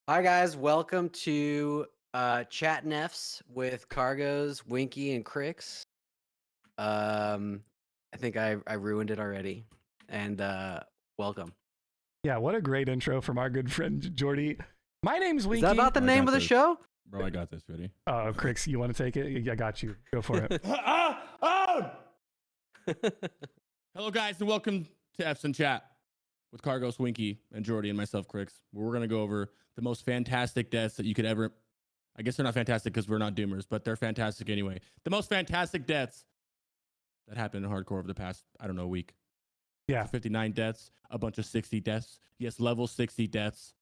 Hi guys, welcome to Chat Nefs with Kargoz, Winky, and Crix. I think I ruined it already, and welcome. Yeah, what a great intro from our good friend Jordy. My name's Winky. Is that about the name of the show? Bro, I got this. Ready? Oh, Crix, you want to take it? I got you. Go for it. Hello, guys, and welcome to F's in Chat with Kargoz, Winky, and Jordy, and myself, Crix, where we're going to go over the most fantastic deaths that you could ever... I guess they're not fantastic because we're not doomers, but they're fantastic anyway. The most fantastic deaths that happened in hardcore over the past, I don't know, week. Yeah. 59 deaths, a bunch of 60 deaths. Yes, level 60 deaths.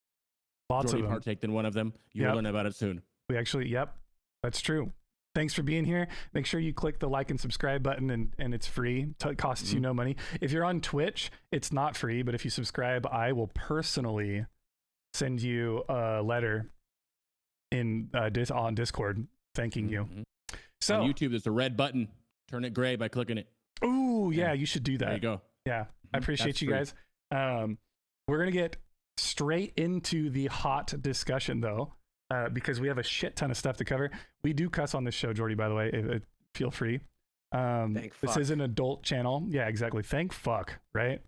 Lots Jordy of them. partaked in one of them. You'll learn about it soon. We actually, yep, that's true. Thanks for being here. Make sure you click the like and subscribe button, and it's free. It costs you no money. If you're on Twitch, it's not free, but if you subscribe, I will personally send you a letter in on Discord thanking you. So on YouTube, there's a red button. Turn it gray by clicking it. Oh, yeah, you should do that. There you go. Yeah, I appreciate you guys. We're going to get straight into the hot discussion, though, because we have a shit ton of stuff to cover. We do cuss on this show, Jordy, by the way. Feel free. This is an adult channel. Yeah, exactly. Thank fuck, right?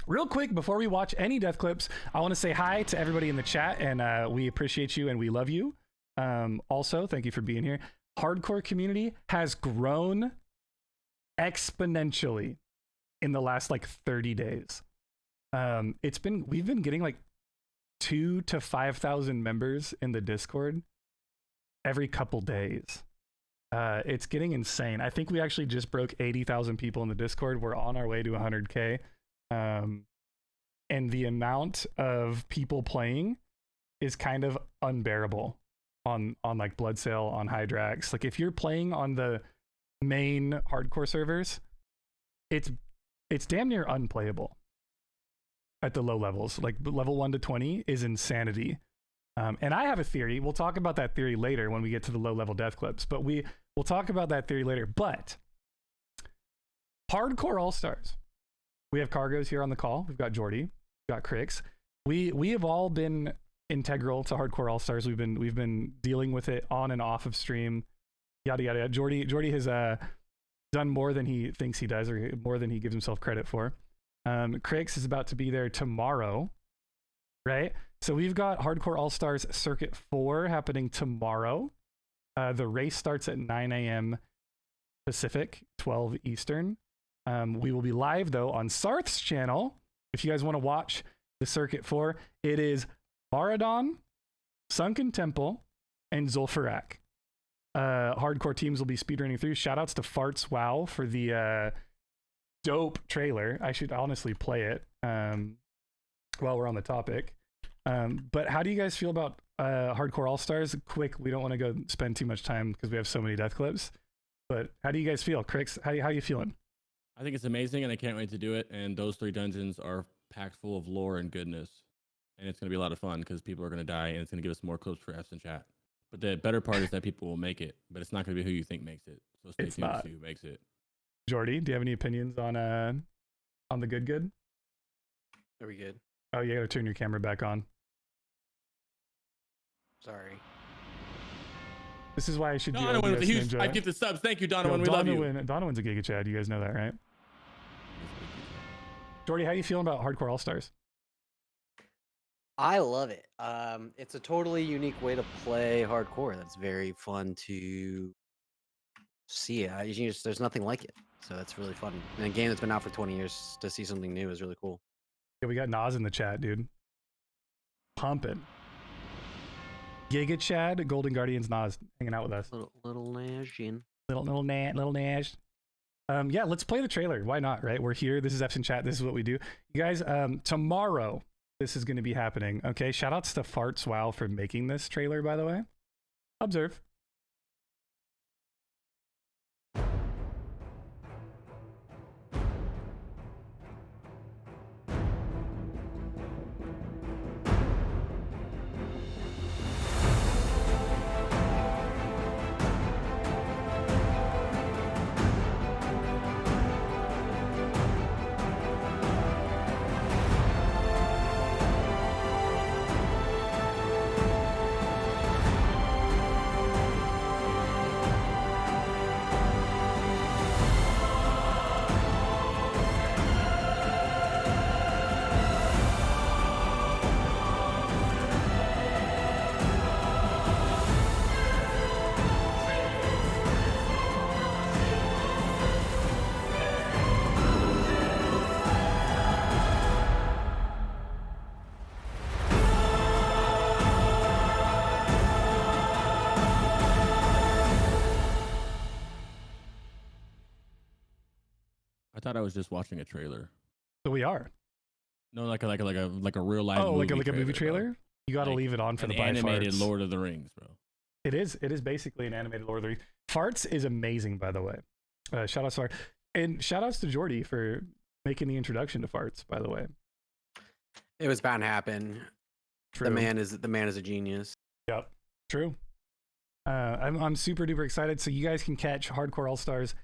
Real quick, before we watch any death clips, I want to say hi to everybody in the chat, and we appreciate you and we love you. Also, thank you for being here. Hardcore community has grown exponentially in the last like 30 days. We've been getting like 2,000 to 5,000 members in the Discord every couple days. It's getting insane. I think we actually just broke 80,000 people in the Discord. We're on our way to 100K. And the amount of people playing is kind of unbearable on like Bloodsail, on Hydrax. Like if you're playing on the main hardcore servers, it's damn near unplayable at the low levels. Like level 1 to 20 is insanity. And I have a theory. We'll talk about that theory later when we get to the low level death clips, but we'll talk about that theory later. But hardcore all-stars, we have Kargoz here on the call. We've got Jordy, we've got Crix. We have all been integral to hardcore all-stars. We've been dealing with it on and off of stream, yada yada yada. Jordy has done more than he thinks he does, or more than he gives himself credit for. Crix is about to be there tomorrow, right? So we've got Hardcore All-Stars Circuit 4 happening tomorrow. The race starts at 9 a.m. Pacific, 12 Eastern. We will be live, though, on Sarthe's channel. If you guys want to watch the Circuit 4, it is Baradon, Sunken Temple, and Zul'Farrak. Hardcore teams will be speedrunning through. Shoutouts to Farts WoW for the dope trailer. I should honestly play it while we're on the topic. But how do you guys feel about Hardcore All-Stars? Quick, we don't want to go spend too much time because we have so many death clips. But how do you guys feel? Crix, how you feeling? I think it's amazing, and I can't wait to do it. And those 3 dungeons are packed full of lore and goodness. And it's going to be a lot of fun because people are going to die, and it's going to give us more clips for F's in chat. But the better part is that people will make it, but it's not going to be who you think makes it. So stay tuned to see who makes it. Jordy, do you have any opinions on the good? Are we good? Oh, you got to turn your camera back on. Sorry. This is why I should do Donovan with a huge Ninja. 5 gifted subs. Thank you, Donovan. We love you. Donovan's a Giga Chad. You guys know that, right? Jordy, how you feeling about Hardcore All-Stars? I love it. It's a totally unique way to play hardcore. That's very fun to see. There's nothing like it, so it's really fun. In a game that's been out for 20 years, to see something new is really cool. Yeah, we got Nas in the chat, dude. Pumping. Giga Chad, Golden Guardians, Nas hanging out with us. Little Nash in. Little Nash. Yeah, let's play the trailer. Why not, right? We're here. This is F's in Chat. This is what we do. You guys, tomorrow, this is going to be happening. Okay, shout outs to Farts WoW for making this trailer, by the way. Observe. thought I was just watching a trailer. So we are. No, like a real life. Oh, movie like a movie bro. trailer? You got to Like leave it on for An the animated farts. Lord of the Rings, bro. It is basically an animated Lord of the Rings. Farts is amazing, by the way. Shout outs to Farts. And shout outs to Jordy for making the introduction to farts, by the way. It was bound to happen. True. The man is a genius. Yep. True. I'm super duper excited. So you guys can catch Hardcore All Stars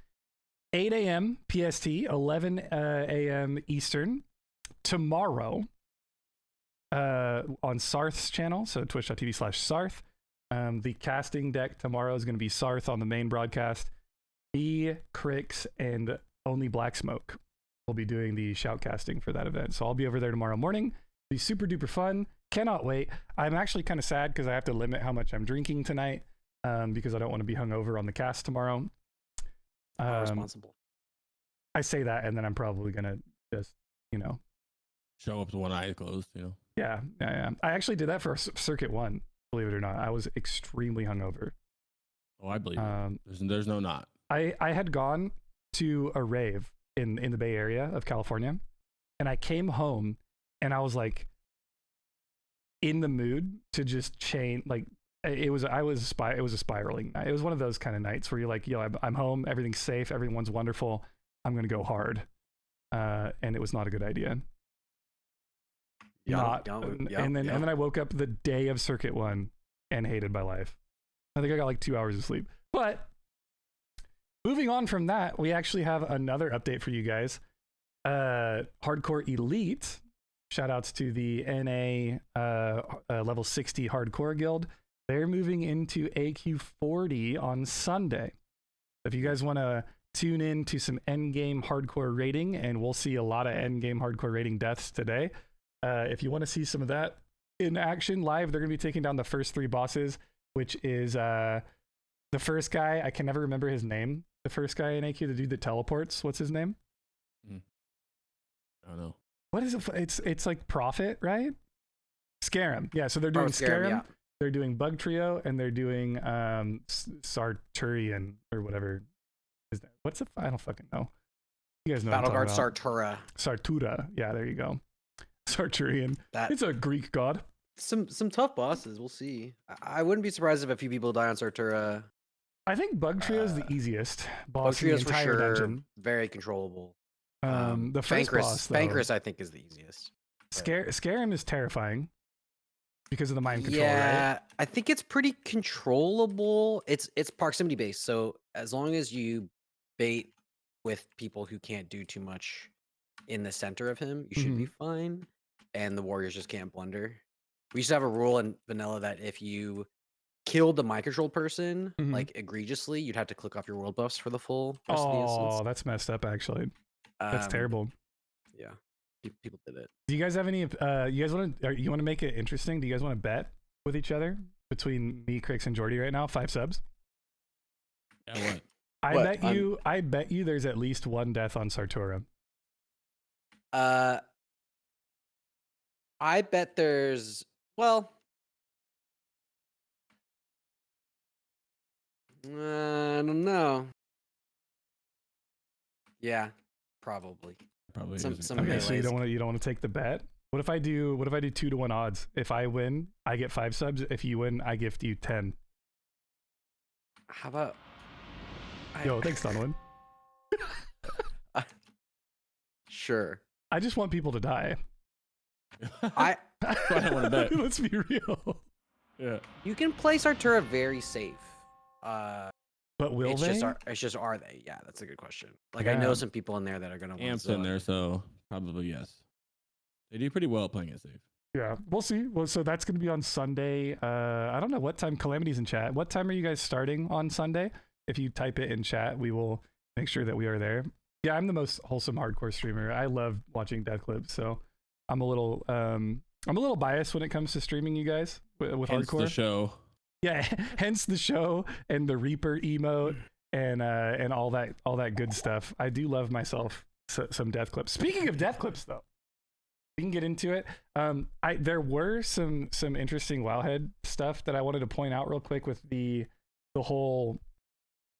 8 a.m. PST, 11 a.m. Eastern tomorrow on Sarthe's channel. So twitch.tv/Sarthe. The casting deck tomorrow is going to be Sarthe on the main broadcast. Me, Crix, and only Black Smoke will be doing the shoutcasting for that event. So I'll be over there tomorrow morning. Be super duper fun. Cannot wait. I'm actually kind of sad because I have to limit how much I'm drinking tonight because I don't want to be hungover on the cast tomorrow. Responsible. I say that, and then I'm probably gonna just, Show up with one eye closed, Yeah. I actually did that for Circuit 1, believe it or not. I was extremely hungover. Oh, I believe it. There's no not. I had gone to a rave in the Bay Area of California, and I came home and I was like in the mood to just chain, like it was a spiraling night. It was one of those kind of nights where you're like, I'm home, everything's safe, everyone's wonderful, I'm gonna go hard. And it was not a good idea. And then I woke up the day of Circuit 1 and hated my life. I think I got like 2 hours of sleep. But moving on from that, we actually have another update for you guys. Hardcore Elite, shout outs to the NA level 60 Hardcore Guild. They're moving into AQ40 on Sunday. If you guys want to tune in to some endgame hardcore rating, and we'll see a lot of endgame hardcore rating deaths today. If you want to see some of that in action live, they're going to be taking down the first 3 bosses, which is the first guy. I can never remember his name. The first guy in AQ, the dude that teleports. What's his name? I don't know. What is it? It's like Prophet, right? Scarum. Yeah, so they're doing Scarum. Yeah. They're doing Bug Trio, and they're doing Sarturian or whatever. What's it? I don't fucking know. You guys know Battleguard Sartura. Sartura. Yeah, there you go. Sarturian. It's a Greek god. Some tough bosses. We'll see. I wouldn't be surprised if a few people die on Sartura. I think Bug Trio is the easiest boss in the entire dungeon. Very controllable. The first boss, though, Bankers, I think, is the easiest. Scarum is terrifying because of the mind control. Yeah, right? I think it's pretty controllable. It's proximity based, so as long as you bait with people who can't do too much in the center of him, you should be fine. And the warriors just can't blunder. We used to have a rule in vanilla that if you killed the mind control person like egregiously, you'd have to click off your world buffs for the full rest of the instance. Oh, that's messed up. Actually, that's terrible. Yeah, people did it. Do you guys have any? You guys want to make it interesting? Do you guys want to bet with each other between me, Crix, and Jordy right now? 5 subs. Yeah, what? I bet you there's at least 1 death on Sartura. I bet there's, well, I don't know. Yeah, probably. Some okay, so you don't want to take the bet. What if I do 2-to-1 odds? If I win, I get 5 subs. If you win, I gift you 10. How about? Yo, thanks, Donwin. Sure. I just want people to die. I don't want to bet. Let's be real. Yeah. You can play Sartura very safe. But will they? It's just are they? Yeah, that's a good question. Like I know some people in there that are gonna want Amps in there, so probably yes. They do pretty well playing it safe. Yeah, we'll see. Well, so that's gonna be on Sunday. I don't know what time. Calamity's in chat. What time are you guys starting on Sunday? If you type it in chat, we will make sure that we are there. Yeah, I'm the most wholesome hardcore streamer. I love watching death clips, so I'm a little biased when it comes to streaming you guys with hence hardcore. The show. Yeah, hence the show and the Reaper emote and all that good stuff. I do love myself some death clips. Speaking of death clips, though, we can get into it. There were some interesting Wowhead stuff that I wanted to point out real quick with the whole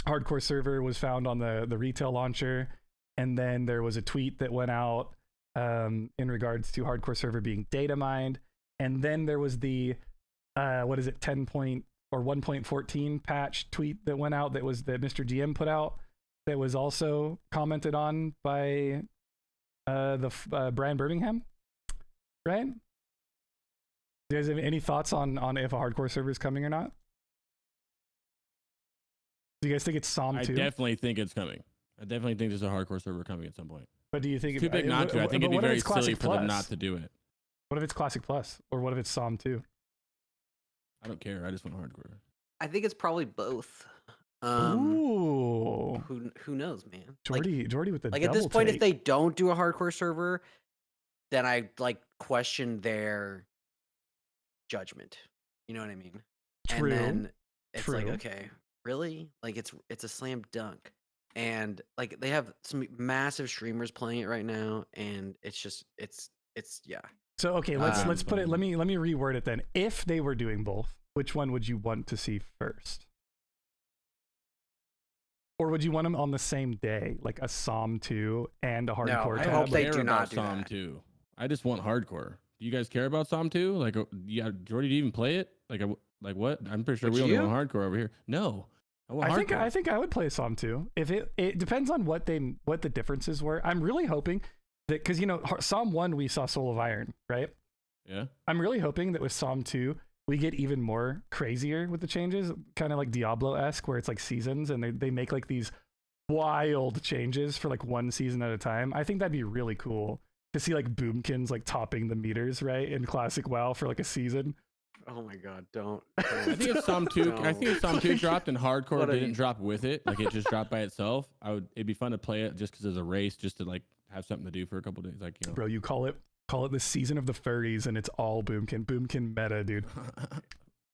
hardcore server was found on the retail launcher. and then there was a tweet that went out in regards to hardcore server being data mined, and then there was the 10 point or 1.14 patch tweet that went out that Mr. GM put out that was also commented on by Brian Birmingham, right? Do you guys have any thoughts on if a hardcore server is coming or not? Do you guys think it's Psalm 2? I definitely think it's coming. I definitely think there's a hardcore server coming at some point. But do you think It's too big not to? I think it'd be very silly for them not to do it. What if it's Classic Plus? Or what if it's Psalm 2? I don't care. I just want hardcore. I think it's probably both. Ooh. Who knows, man? Jordy with the like at this point, take. if they don't do a hardcore server, then I like question their judgment. You know what I mean? True. And then it's like, True. okay, really? Like it's a slam dunk. And like they have some massive streamers playing it right now, and it's yeah. So okay, let's put it. Let me reword it then. If they were doing both, which one would you want to see first? Or would you want them on the same day, like a Psalm 2 and a hardcore I tab? hope they care do about not do Psalm that. 2. I just want hardcore. Do you guys care about Psalm 2? Like, yeah, Jordy, do you even play it? Like what? I'm pretty sure Would we only you? want hardcore over here. No, I want hardcore. I think I would play Psalm 2. If it depends on what the differences were. I'm really hoping that, because Psalm 1 we saw Soul of Iron, right? Yeah. I'm really hoping that with Psalm 2 we get even more crazier with the changes, kind of like Diablo-esque, where it's like seasons and they make like these wild changes for like one season at a time. I think that'd be really cool to see like boomkins like topping the meters, right, in classic WoW for like a season. Oh my god, don't. I think if Psalm 2, I think if Psalm 2 dropped and hardcore What are didn't you- drop with it, like it just dropped by itself, it'd be fun to play it just because there's a race, just to like have something to do for a couple days, like Bro, you call it the season of the furries and it's all boomkin meta, dude.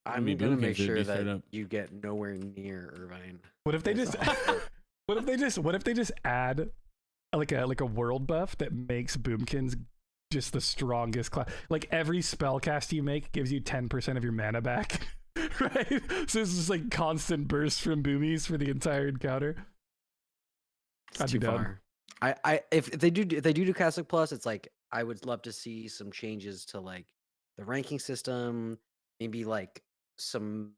I'm mean, gonna boomkins make would sure be straight that up. you get nowhere near Irvine. What if they just what if they just add like a world buff that makes boomkins just the strongest class? Like every spell cast you make gives you 10% of your mana back. Right? So it's just like constant bursts from boomies for the entire encounter. It's I'd too be down. far. If they do Classic Plus, it's like I would love to see some changes to like the ranking system, maybe like some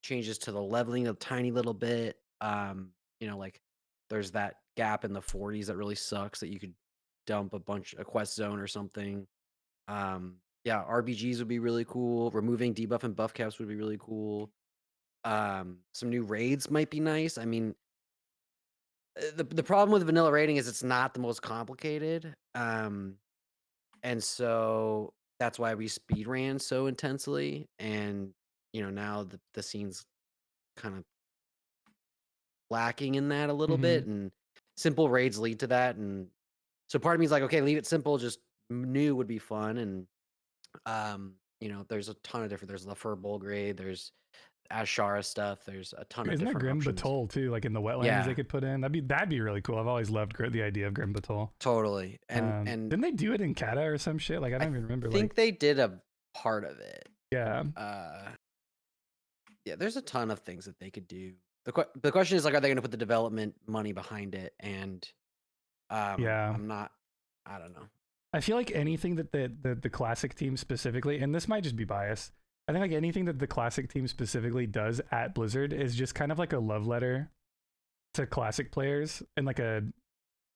changes to the leveling a tiny little bit. Like there's that gap in the 40s that really sucks that you could dump a quest zone or something. Yeah, RBGs would be really cool. Removing debuff and buff caps would be really cool. Some new raids might be nice. I mean, the problem with vanilla raiding is it's not the most complicated. And so that's why we speed ran so intensely. And now the scene's kind of lacking in that a little bit, and simple raids lead to that. And so part of me is like, okay, leave it simple, just new would be fun. And there's a ton of different, there's the Furbolg raid, there's Ashara stuff, there's a ton of Isn't there different Grim options. Batol too, like in the wetlands Yeah. they could put in? That'd be really cool. I've always loved the idea of Grim Batol. Totally. And didn't they do it in Kata or some shit? Like I don't even remember. I think they did a part of it. Yeah. Yeah, there's a ton of things that they could do. The question is like, are they going to put the development money behind it? And Yeah. I don't know. I feel like anything that the classic team specifically, and this might just be bias, I think like anything that the classic team specifically does at Blizzard is just kind of like a love letter to classic players, and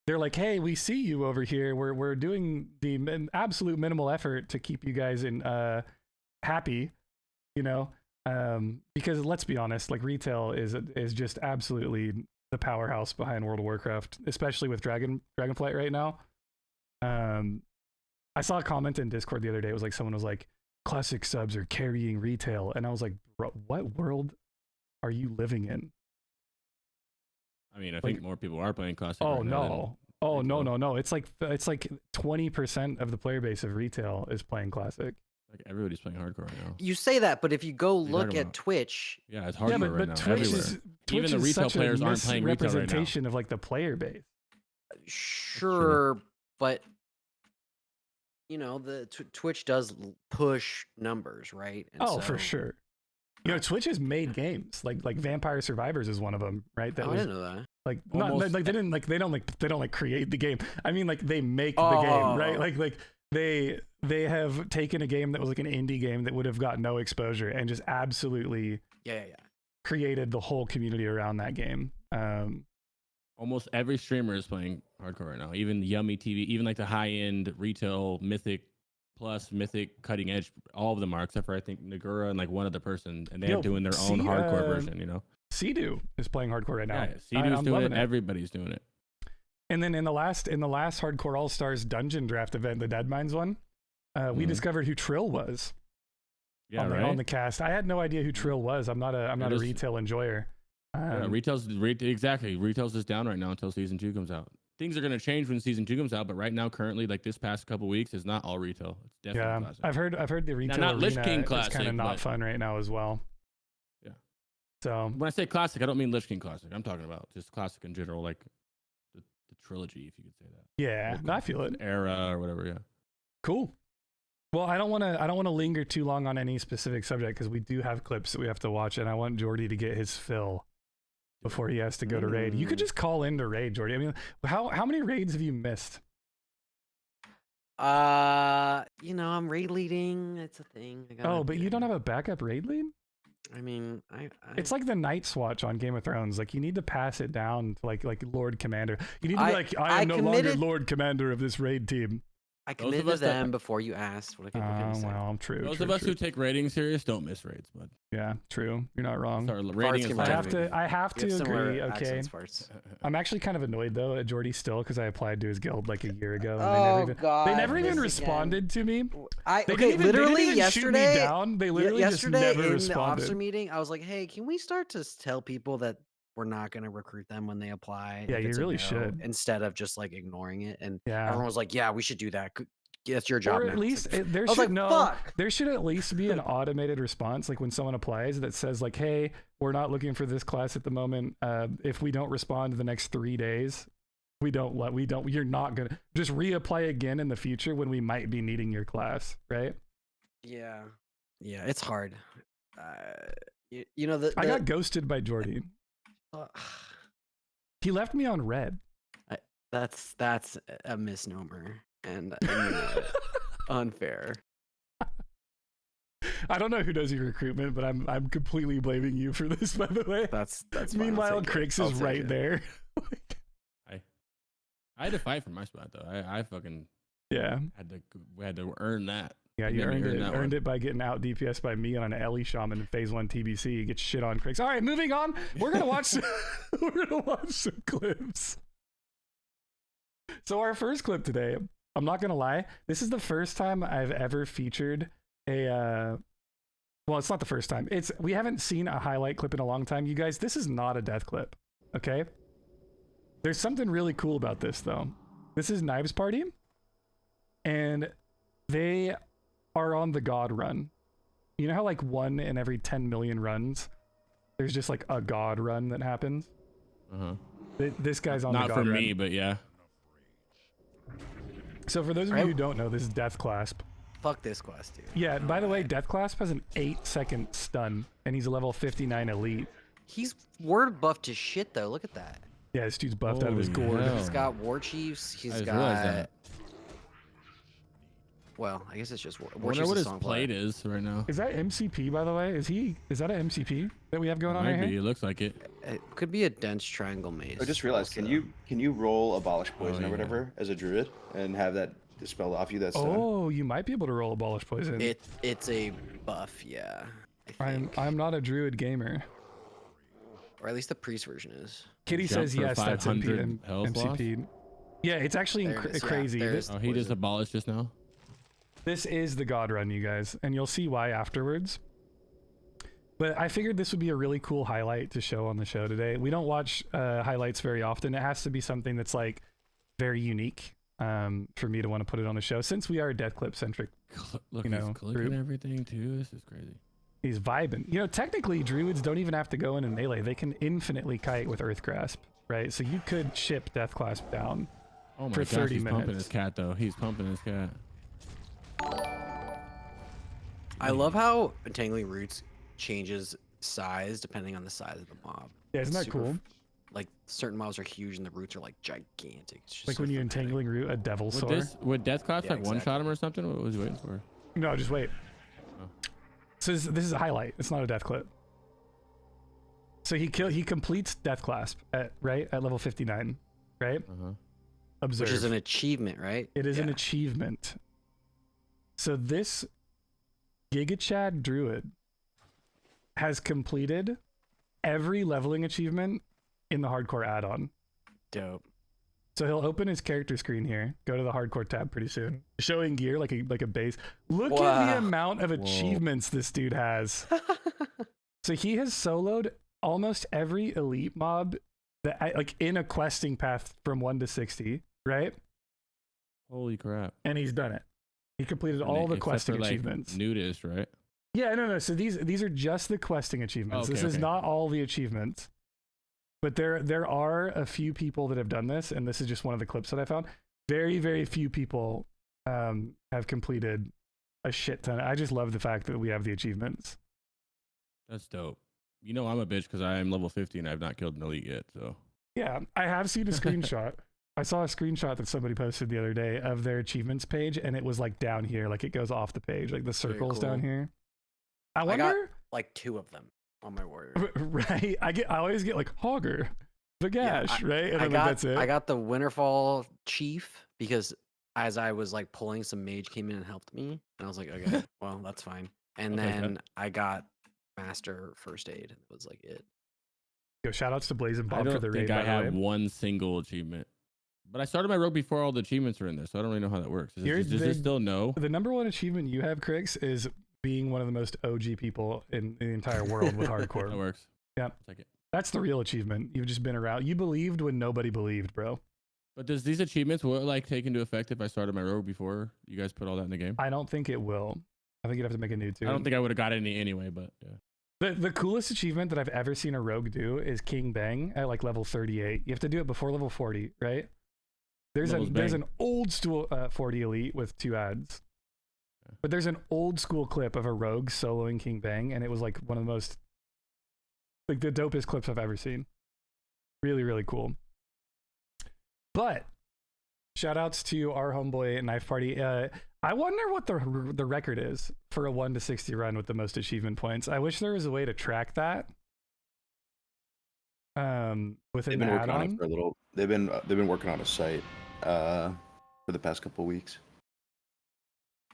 they're like, hey, we see you over here. We're doing the absolute minimal effort to keep you guys in happy, because let's be honest, like retail is just absolutely the powerhouse behind World of Warcraft, especially with Dragonflight right now. I saw a comment in Discord the other day. It was like someone was like, classic subs are carrying retail, and I was like, bro, what world are you living in? I mean, I think more people are playing classic. Oh right now than no. It's like 20% of the player base of retail is playing classic. Like everybody's playing hardcore right now. You say that, but if you go What are you look talking at about? Twitch, Yeah, it's hardcore right now. Twitch Everywhere. is Even the retail such a players aren't playing retail right now. misrepresentation of like the player base. sure, but the Twitch does push numbers, right? And For so- sure. Twitch has made games like Vampire Survivors is one of them, right? I didn't know that. Like Almost. not like they don't like create the game. I mean like they make the game, right? Like they have taken a game that was like an indie game that would have got no exposure and just absolutely created the whole community around that game. Almost every streamer is playing hardcore right now. Even Yummy TV, even like the high end retail Mythic Plus, Mythic Cutting Edge, all of them are, except for I think Nagura and like one other person, and they're doing their own hardcore version. You know, Sea-Doo is playing hardcore right now. Yeah, Sea-Doo's doing it. Everybody's doing it. And then in the last Hardcore All Stars dungeon draft event, the Deadmines one, we discovered who Trill was. Yeah, on the cast. I had no idea who Trill was. I'm not a retail enjoyer. Retail's is down right now until season 2 comes out. Things are going to change when season 2 comes out, but right now, currently, like this past couple weeks, is not all retail. It's definitely classic. I've heard the retail not Lich King is classic, kind of not fun right now as well. Yeah. So when I say classic, I don't mean Lich King classic. I'm talking about just classic in general, like the trilogy, if you could say that. Yeah, I feel it. Era or whatever. Yeah. Cool. Well, I don't want to linger too long on any specific subject because we do have clips that we have to watch, and I want Jordy to get his fill before he has to go to raid. You could just call in to raid, Jordy. I mean, how many raids have you missed? I'm raid leading. It's a thing. But you don't have a backup raid lead? I mean, it's like the Night's Watch on Game of Thrones. Like you need to pass it down to like Lord Commander. You need to be like, I am no longer Lord Commander of this raid team. I committed to them before you asked. What can you say? Well, true. Those of us who take raiding serious don't miss raids, bud. Yeah, true. You're not wrong. I have to agree. Okay. I'm actually kind of annoyed though at Jordy still because I applied to his guild like a year ago. And they never even responded to me. Literally yesterday. They literally just never in responded. The officer meeting, I was like, "Hey, can we start to tell people that we're not going to recruit them when they apply?" Yeah, you really should. Instead of just like ignoring it. And yeah, everyone was like, "Yeah, we should do that. That's your job." Or at least there should at least be an automated response, like when someone applies, that says like, "Hey, we're not looking for this class at the moment. If we don't respond to the next 3 days, you're not gonna just reapply again in the future when we might be needing your class," right? Yeah, it's hard. I got ghosted by Jordy. He left me on red. That's a misnomer. And unfair. I don't know who does your recruitment, but I'm completely blaming you for this, by the way. That's meanwhile Crix is right there. I had to fight for my spot though. I fucking had to earn that. Yeah, you earned it by getting out DPS by me on an Ellie Shaman in phase 1 TBC. You get shit on Crix. All right, moving on. We're gonna watch some clips. So our first clip today, I'm not gonna lie, this is the first time I've ever featured a well, it's not the first time. We haven't seen a highlight clip in a long time. You guys, this is not a death clip, okay? There's something really cool about this though. This is Knives Party, and they are on the god run. You know how like 1 in every 10 million runs, there's just like a god run that happens? This guy's on the god run. Not for me, but yeah. So for those of you who don't know, this is Death Clasp. Fuck this class, dude. Yeah, by the way, Death Clasp has an 8-second stun, and he's a level 59 elite. He's word buffed to shit, though. Look at that. Yeah, this dude's buffed out of his gourd. He's got War Chiefs. He's got... Well, I guess it's just War Chiefs. I wonder what his plate is right now. Is that MCP, by the way? Is that an MCP that we have going on right here? It looks like it. It could be a dense triangle maze. I just realized, can you roll Abolish Poison or whatever as a druid and have that dispelled off you? That's oh, you might be able to roll Abolish Poison. It's a buff, yeah. I'm not a druid gamer. Or at least the priest version is. Kitty says yes, that's MCP. Yeah, it's actually crazy. Yeah, he just abolished just now. This is the god run, you guys, and you'll see why afterwards. But I figured this would be a really cool highlight to show on the show today. We don't watch highlights very often. It has to be something that's like very unique for me to want to put it on the show, since we are a death clip centric. Look, he's clicking everything too. This is crazy. He's vibing. You know, technically druids don't even have to go in and melee. They can infinitely kite with Earth Grasp, right? So you could ship Death Clasp down for 30 he's minutes. Pumping his cat though. He's pumping his cat. I love how Entangling Roots changes size depending on the size of the mob. Yeah, isn't that cool? like certain mobs are huge and the roots are like gigantic. It's just Like so when you dramatic. entangling root a devil sore. Would Death Class Yeah, like one shot exactly. him or something? What was he waiting for? No, just wait. Oh. So this is a highlight. It's not a death clip. So he completes Death Clasp at level 59, right? Observe. Which is an achievement, right? It is an achievement. So this Giga Chad Druid has completed every leveling achievement in the hardcore add-on. Dope. So he'll open his character screen here, go to the hardcore tab pretty soon, showing gear like a base. Look at the Wow. amount of achievements this dude has. So he has soloed almost every elite mob that like in a questing path from 1 to 60, right? Holy crap! And he's done it. He completed all the Except questing for, like, achievements. Nudist, right? Yeah, no. So these are just the questing achievements. Okay, This is okay. not all the achievements. But there are a few people that have done this, and this is just one of the clips that I found. Very, very few people have completed a shit ton. I just love the fact that we have the achievements. That's dope. You know I'm a bitch because I am level 50 and I have not killed an elite yet. So Yeah, I have seen a screenshot. I saw a screenshot that somebody posted the other day of their achievements page, and it was like down here, like it goes off the page, like the circles down cool. here. I I got wonder, like 2 of them on my warrior. right? I always get like Hogger, the gash, right? And I then got that's it. I got the Winterfall Chief because as I was like pulling, some mage came in and helped me, and I was like, okay, well that's fine. And I'll take then I got Master First Aid. That was like it. Yo, shout outs to Blaze and I Bob for don't the think raid. I By the have way, one single achievement. But I started my rogue before all the achievements are in there, so I don't really know how that works. Does it still know? the number one achievement you have, Crix, is being one of the most OG people in the entire world with hardcore. That works. Yeah. Take it. That's the real achievement. You've just been around. You believed when nobody believed, bro. But does these achievements will it like take into effect if I started my rogue before you guys put all that in the game? I don't think it will. I think you'd have to make a new tune. I don't think I would have got any anyway, but yeah. The coolest achievement that I've ever seen a rogue do is King Bang at like level 38. You have to do it before level 40, right? There's an old school 40 elite with 2 ads. But there's an old school clip of a rogue soloing King Bang, and it was like one of the most, like the dopest clips I've ever seen. Really, really cool. But shout outs to our homeboy Knife Party. I wonder what the record is for a 1 to 60 run with the most achievement points. I wish there was a way to track that. Within They've been the working on add-on. it for a little. They've been working on a site for the past couple of weeks.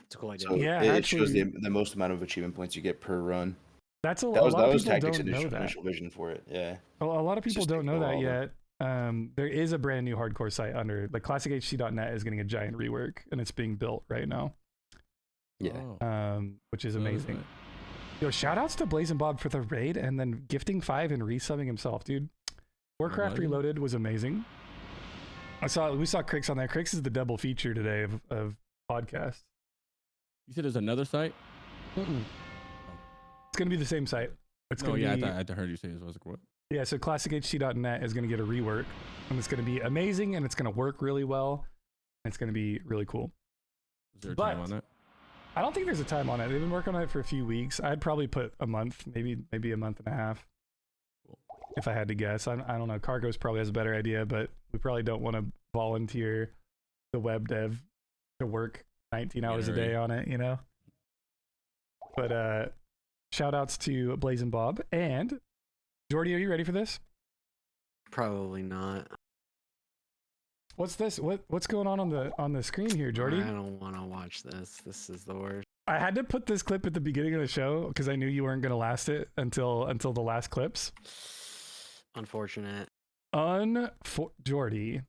It's a cool idea. So Yeah, it shows actually- the most amount of achievement points you get per run. That's a That was lot of people Tactics' don't know initial, that. initial vision for it. Yeah. A lot of It's people just don't know taking a that while, yet. There is a brand new hardcore site under like classichc.net is getting a giant rework, and it's being built right now. Yeah. Oh, Which is so amazing. that- Yo, shout outs to Blaze and Bob for the raid and then gifting 5 and resubbing himself, dude. Warcraft Legend. Reloaded was amazing. We saw Crix on there. Crix is the double feature today of podcasts. You said there's another site? It's gonna be the same site. It's No, gonna yeah, be I heard you say this. I was like, what? yeah. So classichc.net is gonna get a rework, and it's gonna be amazing, and it's gonna work really well, and it's gonna be really cool. Is there a But- time on that? I don't think there's a time on it. They've been working on it for a few weeks. I'd probably put a month, maybe a month and a half, if I had to guess. I don't know. Kargoz probably has a better idea, but we probably don't want to volunteer the web dev to work 19 hours a day on it, you know? But shout outs to Blaze and Bob. And Jordy, are you ready for this? Probably not. What's this? What's going on the screen here, Jordy? I don't want to watch this. This is the worst. I had to put this clip at the beginning of the show because I knew you weren't gonna last it until the last clips. Unfortunate. Jordy.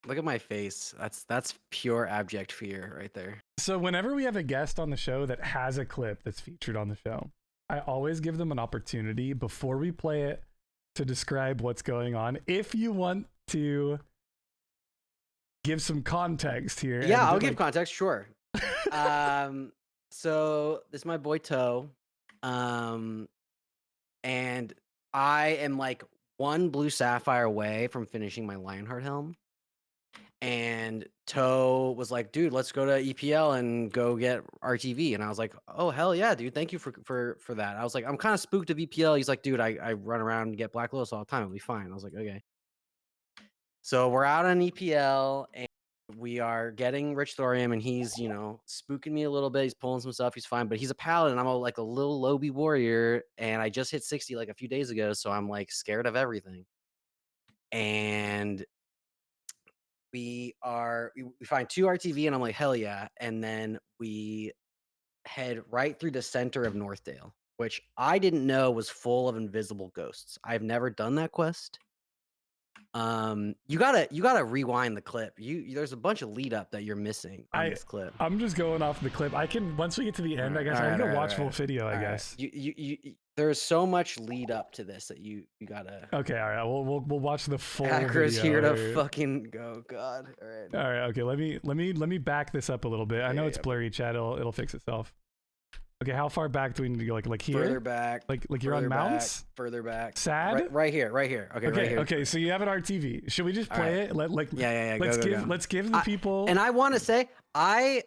Look at my face. That's pure abject fear right there. So whenever we have a guest on the show that has a clip that's featured on the show, I always give them an opportunity before we play it to describe what's going on. If you want to give some context here. Yeah, and I'll like- give context, sure. So this is my boy Toe. And I am like 1 blue sapphire away from finishing my Lionheart helm. And Toe was like, dude, let's go to EPL and go get RTV. And I was like, oh hell yeah, dude. Thank you for that. I was like, I'm kind of spooked of EPL. He's like, dude, I run around and get Black Lotus all the time. It'll be fine. I was like, okay. So we're out on EPL and we are getting Rich Thorium and he's, you know, spooking me a little bit. He's pulling some stuff. He's fine, but he's a paladin. I'm like a little lowbie warrior and I just hit 60 like a few days ago. So I'm like scared of everything. And we find 2 RTV and I'm like, hell yeah. And then we head right through the center of Northdale, which I didn't know was full of invisible ghosts. I've never done that quest. You gotta rewind the clip. There's a bunch of lead up that you're missing on this clip. I'm just going off the clip. I can once we get to the end, I guess I can watch full video. I guess there's so much lead up to this that you gotta. Okay, all right. We'll watch the full. Hacker's video. here to fucking go. God. All right. All right. Okay. Let me back this up a little bit. I know it's blurry, chat. It'll fix itself. Okay, how far back do we need to go? Like here? Further back. Like you're on mounts? Further back. Sad? Right here. Okay, right here. Okay, so you have an RTV. Should we just play it? Yeah. Let's give the people. And I want to say I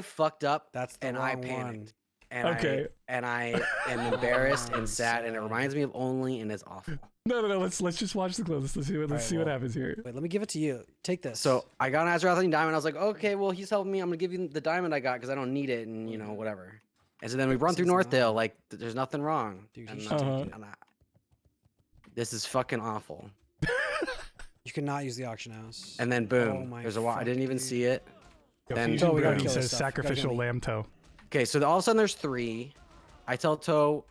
fucked up. That's the and wrong I panicked. one. And okay. I am embarrassed and sad, and it reminds me of Only, and it's awful. No. Let's just watch the clips. Let's see what happens here. Wait, let me give it to you. Take this. So I got an Azrathine diamond. I was like, okay, well he's helping me. I'm gonna give you the diamond I got because I don't need it, and you know whatever. And so then we run through Northdale like there's nothing wrong. Dude, this is fucking awful. You cannot use the auction house. And then boom, there's a wall. I didn't even see it. Then Toe, we gotta kill says this stuff. sacrificial lamb toe. Okay, so all of a sudden there's 3. I tell Toe,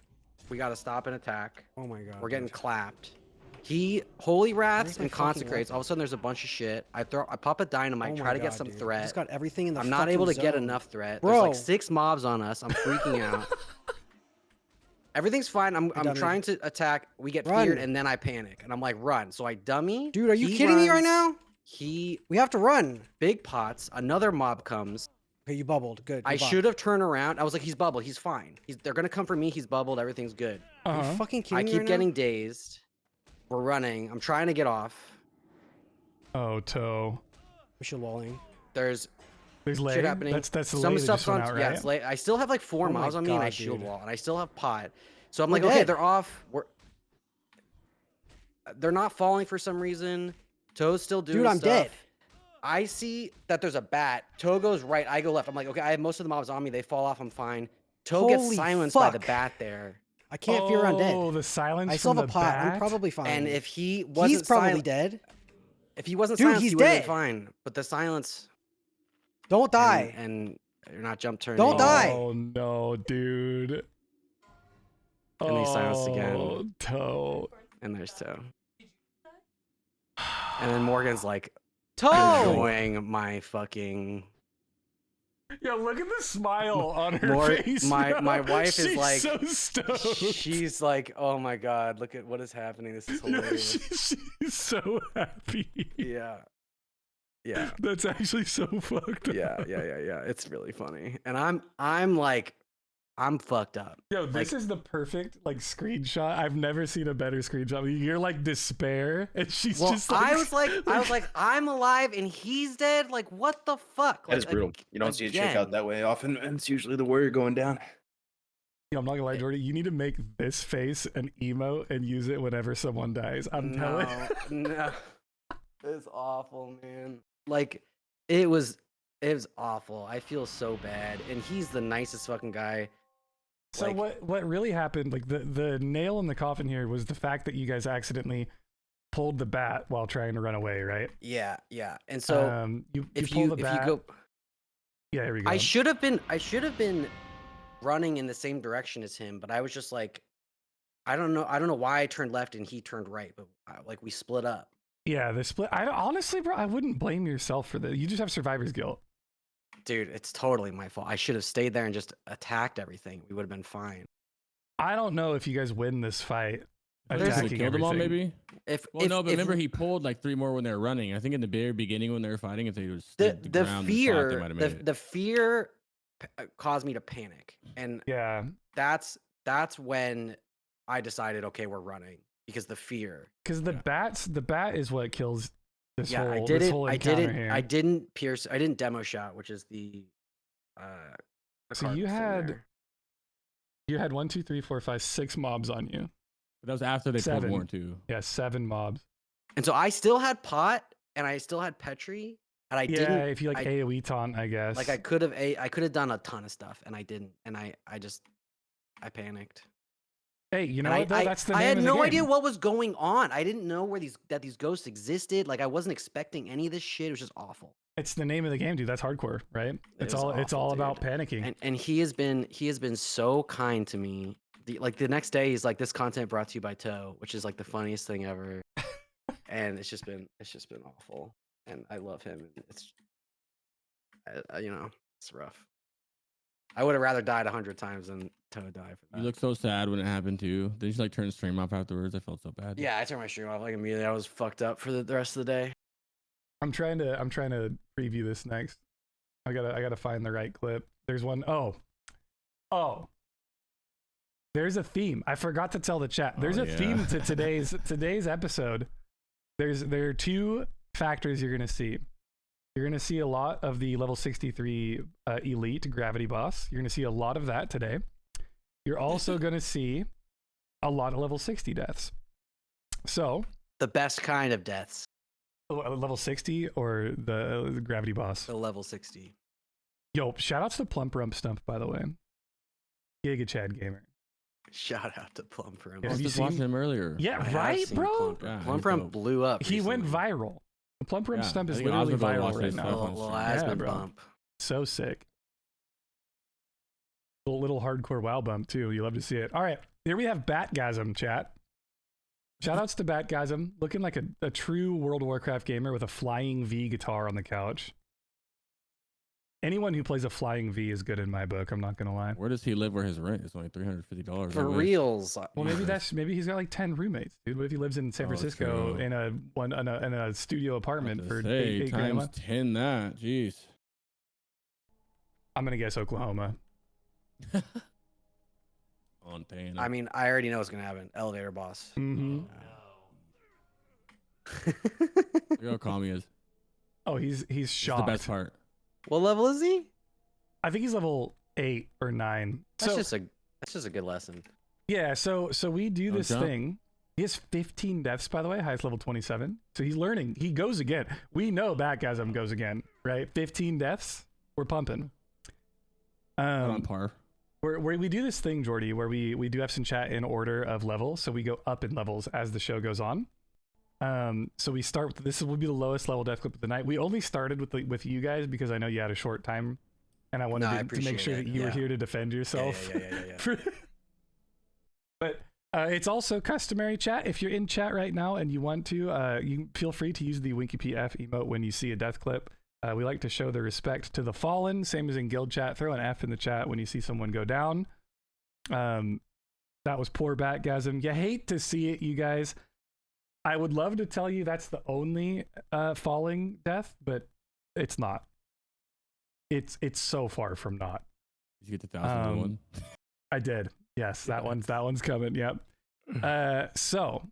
we gotta stop and attack. Oh my god. We're getting clapped. He holy wraths Where's my and fucking consecrates. All of a sudden there's a bunch of shit. I pop a dynamite, Oh my try to get God, some dude. threat. He's got everything in the I'm not able to fucking get zone. enough threat. Bro. There's like 6 mobs on us. I'm freaking out. Everything's fine. I'm trying to attack. We get feared and then I panic and I'm like, run. So I dummy. Dude, are you kidding me right now? We have to run. Big pots. Another mob comes. Okay, you bubbled. Good. I should have turned around. I was like, he's bubbled. He's fine. They're gonna come for me. He's bubbled. Everything's good. Are you fucking kidding I me keep right getting dazed. We're running. I'm trying to get off. Oh, Toe. We should walling. There's lay. shit happening. That's the some lay that stuff's just went on. out, Yeah, right? it's late. I still have like 4 Oh my mobs on me and I God, shield dude. wall, and I still have pot. So I'm We're like, okay, dead. they're off. They're not falling for some reason. Toe's still doing Dude, I'm stuff. dead. I see that there's a bat. Toe goes right. I go left. I'm like, okay, I have most of the mobs on me. They fall off. I'm fine. Toe gets Holy silenced by the fuck. bat there. I can't fear undead. Oh, the silence I still from have a the pot. I'm bat? probably fine. And if he wasn't he's probably silent, dead. if he wasn't Dude, silenced, he's he would have been dead. fine. But the silence Don't die. and you're not jump turning. Don't die. Oh no, dude. And he silenced again. Oh, Toe. And there's Toe. And then Morgan's like, Toe. enjoying my fucking. Yeah, look at the smile on her face. My wife is She's like, so stoked. she's like, oh my god, look at what is happening. This is Yeah, hilarious. she's so happy. Yeah. Yeah. That's actually so fucked up. Yeah. It's really funny. And I'm like, I'm fucked up. Yo, this is the perfect like screenshot. I've never seen a better screenshot. You're like despair, and she's just like. I was like, I'm alive and he's dead. Like, what the fuck? That is brutal. You don't see a chick out that way often, and it's usually the warrior going down. Yo, I'm not gonna lie, Jordy. You need to make this face an emote and use it whenever someone dies. I'm telling. No, it's awful, man. Like, it was awful. I feel so bad, and he's the nicest fucking guy. So like, what really happened? Like the nail in the coffin here was the fact that you guys accidentally pulled the bat while trying to run away, right? Yeah. And so you if pull you the bat. go, Yeah, here we go. I should have been running in the same direction as him, but I was just like, I don't know why I turned left and he turned right, but like we split up. Yeah, the split. Honestly, bro, I wouldn't blame yourself for that. You just have survivor's guilt. Dude, it's totally my fault. I should have stayed there and just attacked everything. We would have been fine. I don't know if you guys win this fight. Attacking killed them all, maybe. No, but remember he pulled like 3 more when they were running. I think in the very beginning when they were fighting, if they was the ground fear, and fought, they might have made it. the fear caused me to panic, and Yeah, that's when I decided, okay, we're running because the fear. because the bat is what kills This Yeah, I whole, did this it. whole I encounter didn't. here. I didn't pierce. I didn't demo shot, which is the. So you Kargoz thing had- there. You had 1, 2, 3, 4, 5, 6 mobs on you. But that was after they pulled 7. more too. Yeah, 7 mobs. And so I still had pot, and I still had Petri, and I Yeah, didn't. if you like I- AoE taunt, I guess. Like I could have done a ton of stuff, and I didn't, and I panicked. Hey, you know And what though? That's the I name had of the no game. idea what was going on. I didn't know where these ghosts existed. Like I wasn't expecting any of this shit. It was just awful. It's the name of the game, dude. That's hardcore, right? It's was all it's awful, all about dude. panicking. And he has been so kind to me. The next day he's like, this content brought to you by Toe, which is like the funniest thing ever. And it's just been awful. And I love him. And it's it's rough. I would have rather died 100 times than Toe die for that. You looked so sad when it happened too. Then you like turn stream off afterwards. I felt so bad. Yeah, I turned my stream off like immediately. I was fucked up for the rest of the day. I'm trying to preview this next. I gotta find the right clip. There's one. Oh. There's a theme. I forgot to tell the chat. There's a theme to today's episode. There are 2 factors you're gonna see. You're gonna see a lot of the level 63 elite gravity boss. You're gonna see a lot of that today. You're also gonna see a lot of level 60 deaths. So The best kind of deaths. level 60 or the gravity boss. The level 60. Yo, shout outs to Plump Rump Stump, by the way. Giga Chad Gamer. Shout out to Plump Rump. I Have was you just watching seen- him earlier. Yeah, I have right, seen bro? Plump Yeah, Rump. he's Plump Rump dope. blew up. He went recently. viral. The Plump Rump Yeah, Stump I is think literally Osmond viral watched right his now. stuff on Little stream. Aspen bro. bump. So sick. Little hardcore WoW bump too. You love to see it. All right, here we have Batgasm, chat. Shout outs to Batgasm, looking like a true World of Warcraft gamer with a flying V guitar on the couch. Anyone who plays a flying V is good in my book. I'm not gonna lie. Where does he live? Where his rent is only $350. For reals. Well, Jesus. maybe he's got like 10 roommates, dude. What if he lives in San Oh, Francisco true. in a studio apartment for Hey, eight grand a times month? 10 that. Jeez. I'm gonna guess Oklahoma. Montana. I mean, I already know what's gonna happen. Elevator boss. Mm-hmm. Look how calm he is. Oh, he's That's the shocked. best part. What level is he? I think he's level 8 or 9. That's So just a good lesson. yeah, so we do Don't this jump. thing. He has 15 deaths, by the way, highest level 27. So he's learning. He goes again. We know Batgasm goes again, right? 15 deaths. We're pumping. Not on par. Where we do this thing, Jordy, where we do F's in chat in order of level, so we go up in levels as the show goes on. So we start with this will be the lowest level death clip of the night. We only started with you guys because I know you had a short time, and I wanted No, I to make appreciate sure it, that you were yeah. here to defend yourself. Yeah. But it's also customary, chat. If you're in chat right now and you want to, you feel free to use the Winky PF emote when you see a death clip. We like to show the respect to the fallen, same as in guild chat. Throw an F in the chat when you see someone go down. That was poor Batgasm. You hate to see it, you guys. I would love to tell you that's the only falling death, but it's not. It's so far from not. Did you get the 1,001? I did. Yes, that one's coming. Yep. So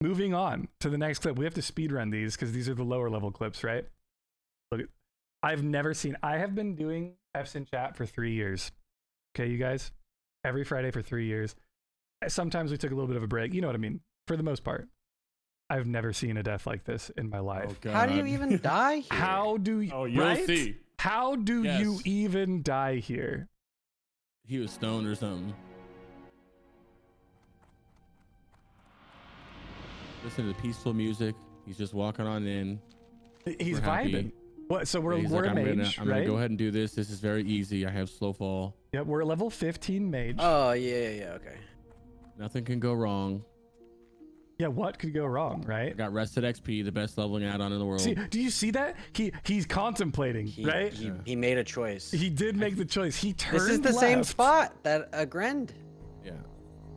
moving on to the next clip. We have to speed run these because these are the lower level clips, right? Look, I have been doing F's in chat for 3 years. Okay, you guys? Every Friday for 3 years. Sometimes we took a little bit of a break. You know what I mean? For the most part. I've never seen a death like this in my life. Oh, How do you God. even die here? How do you Oh, you'll right? see. How do you Yes. even die here? He was stoned or something. Listen to the peaceful music. He's just walking on in. He's We're happy. vibing. What? So we're He's a like, I'm mage, gonna right? go ahead and do this. This is very easy. I have slow fall. Yeah, we're a level 15 mage. Oh yeah. Okay. Nothing can go wrong. Yeah, what could go wrong, I right? got rested XP, the best leveling add-on in the world. See, do you see that? He's contemplating, right? He made a choice. He did make the choice. He turned This is the same left. spot that Agrand. Yeah.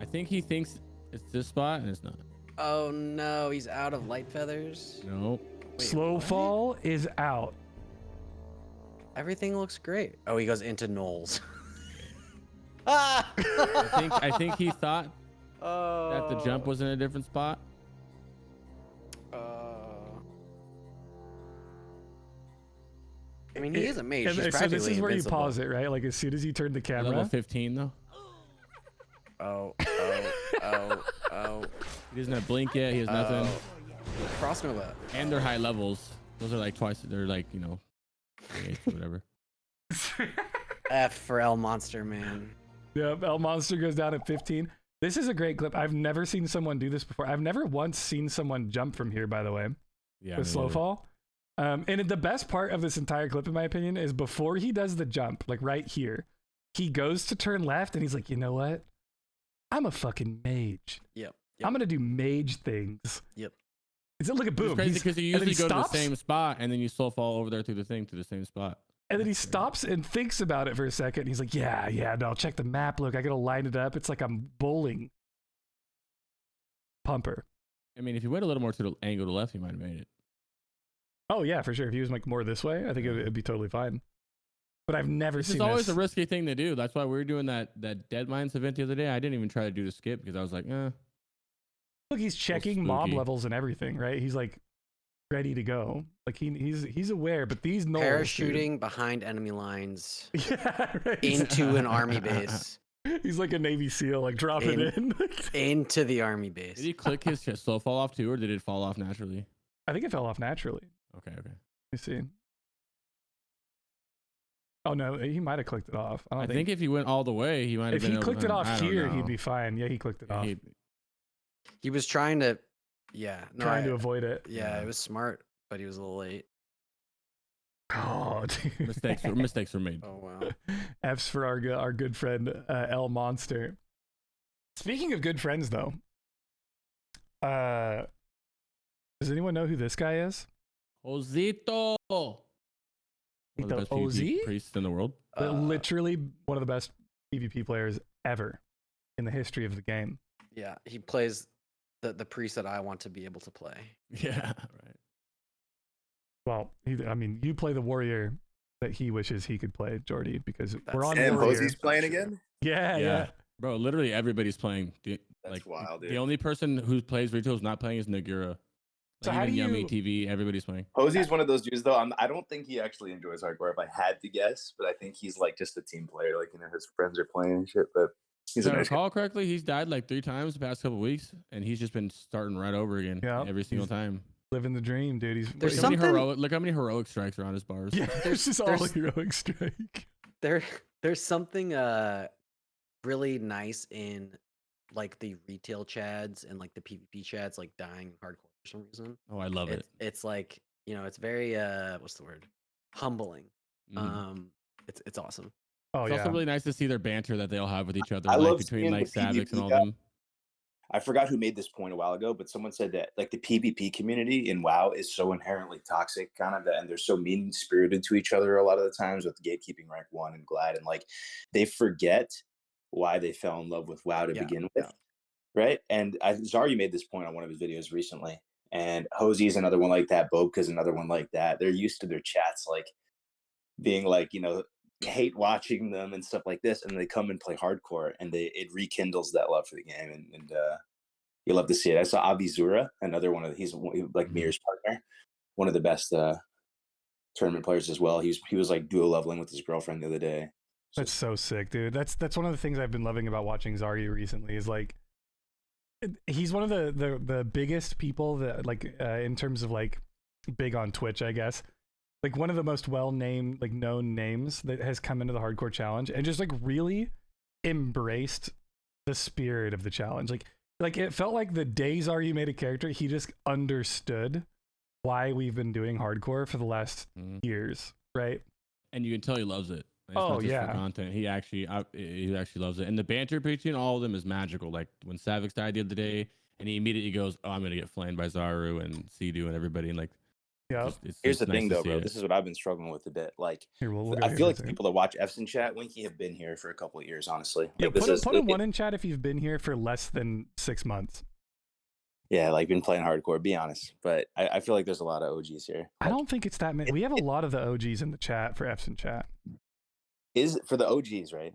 I think he thinks it's this spot, and it's not. Oh no, he's out of light feathers. No. Wait, Slow what? fall is out. Everything looks great. Oh, he goes into Knolls. Ah! I think he thought Oh. that the jump was in a different spot. I mean, he is a mage. And He's so practically this is where invincible. you pause it, right? Like as soon as you turn the camera. Level 15 though. Oh. He doesn't have blink yet. He has nothing. Cross Nova. And they're high levels. Those are like twice. They're like, you know, 8 or whatever. F for L Monster, man. Yep, L Monster goes down at 15. This is a great clip. I've never seen someone do this before. I've never once seen someone jump from here, by the way, Yeah. with slow fall. And the best part of this entire clip, in my opinion, is before he does the jump, like right here, he goes to turn left and he's like, you know what? I'm a fucking mage. Yep. I'm going to do mage things. Yep. Look at boom. It's crazy because you and then usually go stops, to the same spot and then you slow fall over there through the thing to the same spot. And then he stops and thinks about it for a second. He's like, yeah, no, check the map. Look, I got to line it up. It's like I'm bowling. Pumper. I mean, if you went a little more to the angle to the left, you might have made it. Oh, yeah, for sure. If he was like more this way, I think it'd be totally fine. But I've never seen It's always this. a risky thing to do. That's why we were doing that Deadmines event the other day. I didn't even try to do the skip because I was like, Look, he's checking mob spooky. levels and everything, right? He's like ready to go. Like he's aware, but these knolls, Parachuting behind enemy lines dude. Yeah, right. into an army base. He's like a Navy SEAL, like drop it in. Into the army base. did he click his slow fall off too, or did it fall off naturally? I think it fell off naturally. Okay. Let me see. Oh no, he might have clicked it off. I I don't think if he went all the way, he might have if been he able clicked to, it off I don't here, know. he'd be fine. Yeah, he clicked it off. He was trying to, Trying to avoid it. Yeah, it was smart, but he was a little late. Oh, dude. mistakes were made. Oh wow. F's for our good friend L Monster. Speaking of good friends, though, does anyone know who this guy is? Josito. One of the best OZ? PvP priests in the world. Literally one of the best PvP players ever in the history of the game. Yeah, he plays the priest that I want to be able to play. Yeah, right. Well, I mean, you play the warrior that he wishes he could play, Jordy, because we're on And warrior. Hosey's playing again? Yeah. Bro, literally everybody's playing. That's Like wild, dude. the only person who plays retail is not playing is Nagura. So Like, how even do Yummy you- TV, everybody's playing. Hosey's one of those dudes, though. I don't think he actually enjoys hardcore. If I had to guess, but I think he's like just a team player. Like his friends are playing and shit. But he's If a I nice guy. recall correctly, he's died like 3 times the past couple weeks, and he's just been starting right over again Yeah, every single he's- time. Living the dream, dude. There's Look how many something- look how many heroic strikes are on his bars. Yeah, there's just all there's- heroic strike. There's something really nice in like the retail chads and like the PvP chads like dying hardcore for some reason. Oh, I love it. It's like, it's very what's the word? Humbling. Mhm. It's awesome. Oh It's yeah. also really nice to see their banter that they all have with each other, I like love between seeing like the Savix and all PvP guy. them. I forgot who made this point a while ago, but someone said that like the PvP community in WoW is so inherently toxic, kind of, and they're so mean spirited to each other a lot of the times with gatekeeping rank 1 and Glad, and like they forget why they fell in love with WoW to Yeah, begin with, yeah. right? And Zarya made this point on one of his videos recently, and Hosey's another one like that. Bobka's another one like that. They're used to their chats like being like, hate watching them and stuff like this, and they come and play hardcore, and it rekindles that love for the game, and you love to see it. I saw Abizura, another one of he's like Mir's partner, one of the best tournament players as well. He was like duo leveling with his girlfriend the other day. That's so sick, dude. That's one of the things I've been loving about watching Zarya recently is like he's one of the biggest people that like in terms of like big on Twitch, I guess. Like one of the most well-named, like known names that has come into the hardcore challenge and just like really embraced the spirit of the challenge. Like it felt like the day Zarya made a character, he just understood why we've been doing hardcore for the last years, right? And you can tell he loves it. It's Oh, not just yeah. for content. He actually loves it. And the banter between all of them is magical. Like when Savix died the other day, and he immediately goes, "Oh, I'm gonna get flamed by Zaru and Sidu and everybody." And like, Yeah. Here's the nice thing, to though, see bro. it. This is what I've been struggling with a bit. Like, Here, we'll go I here feel for a like the second. people that watch F's in chat, Winky, have been here for a couple of years, honestly. Yeah, Like, this is put a one in chat if you've been here for less than 6 months. yeah, like been playing hardcore. Be honest, but I feel like there's a lot of OGs here. I don't think it's that many. We have a lot of the OGs in the chat for F's in chat. Is for the OGs, right?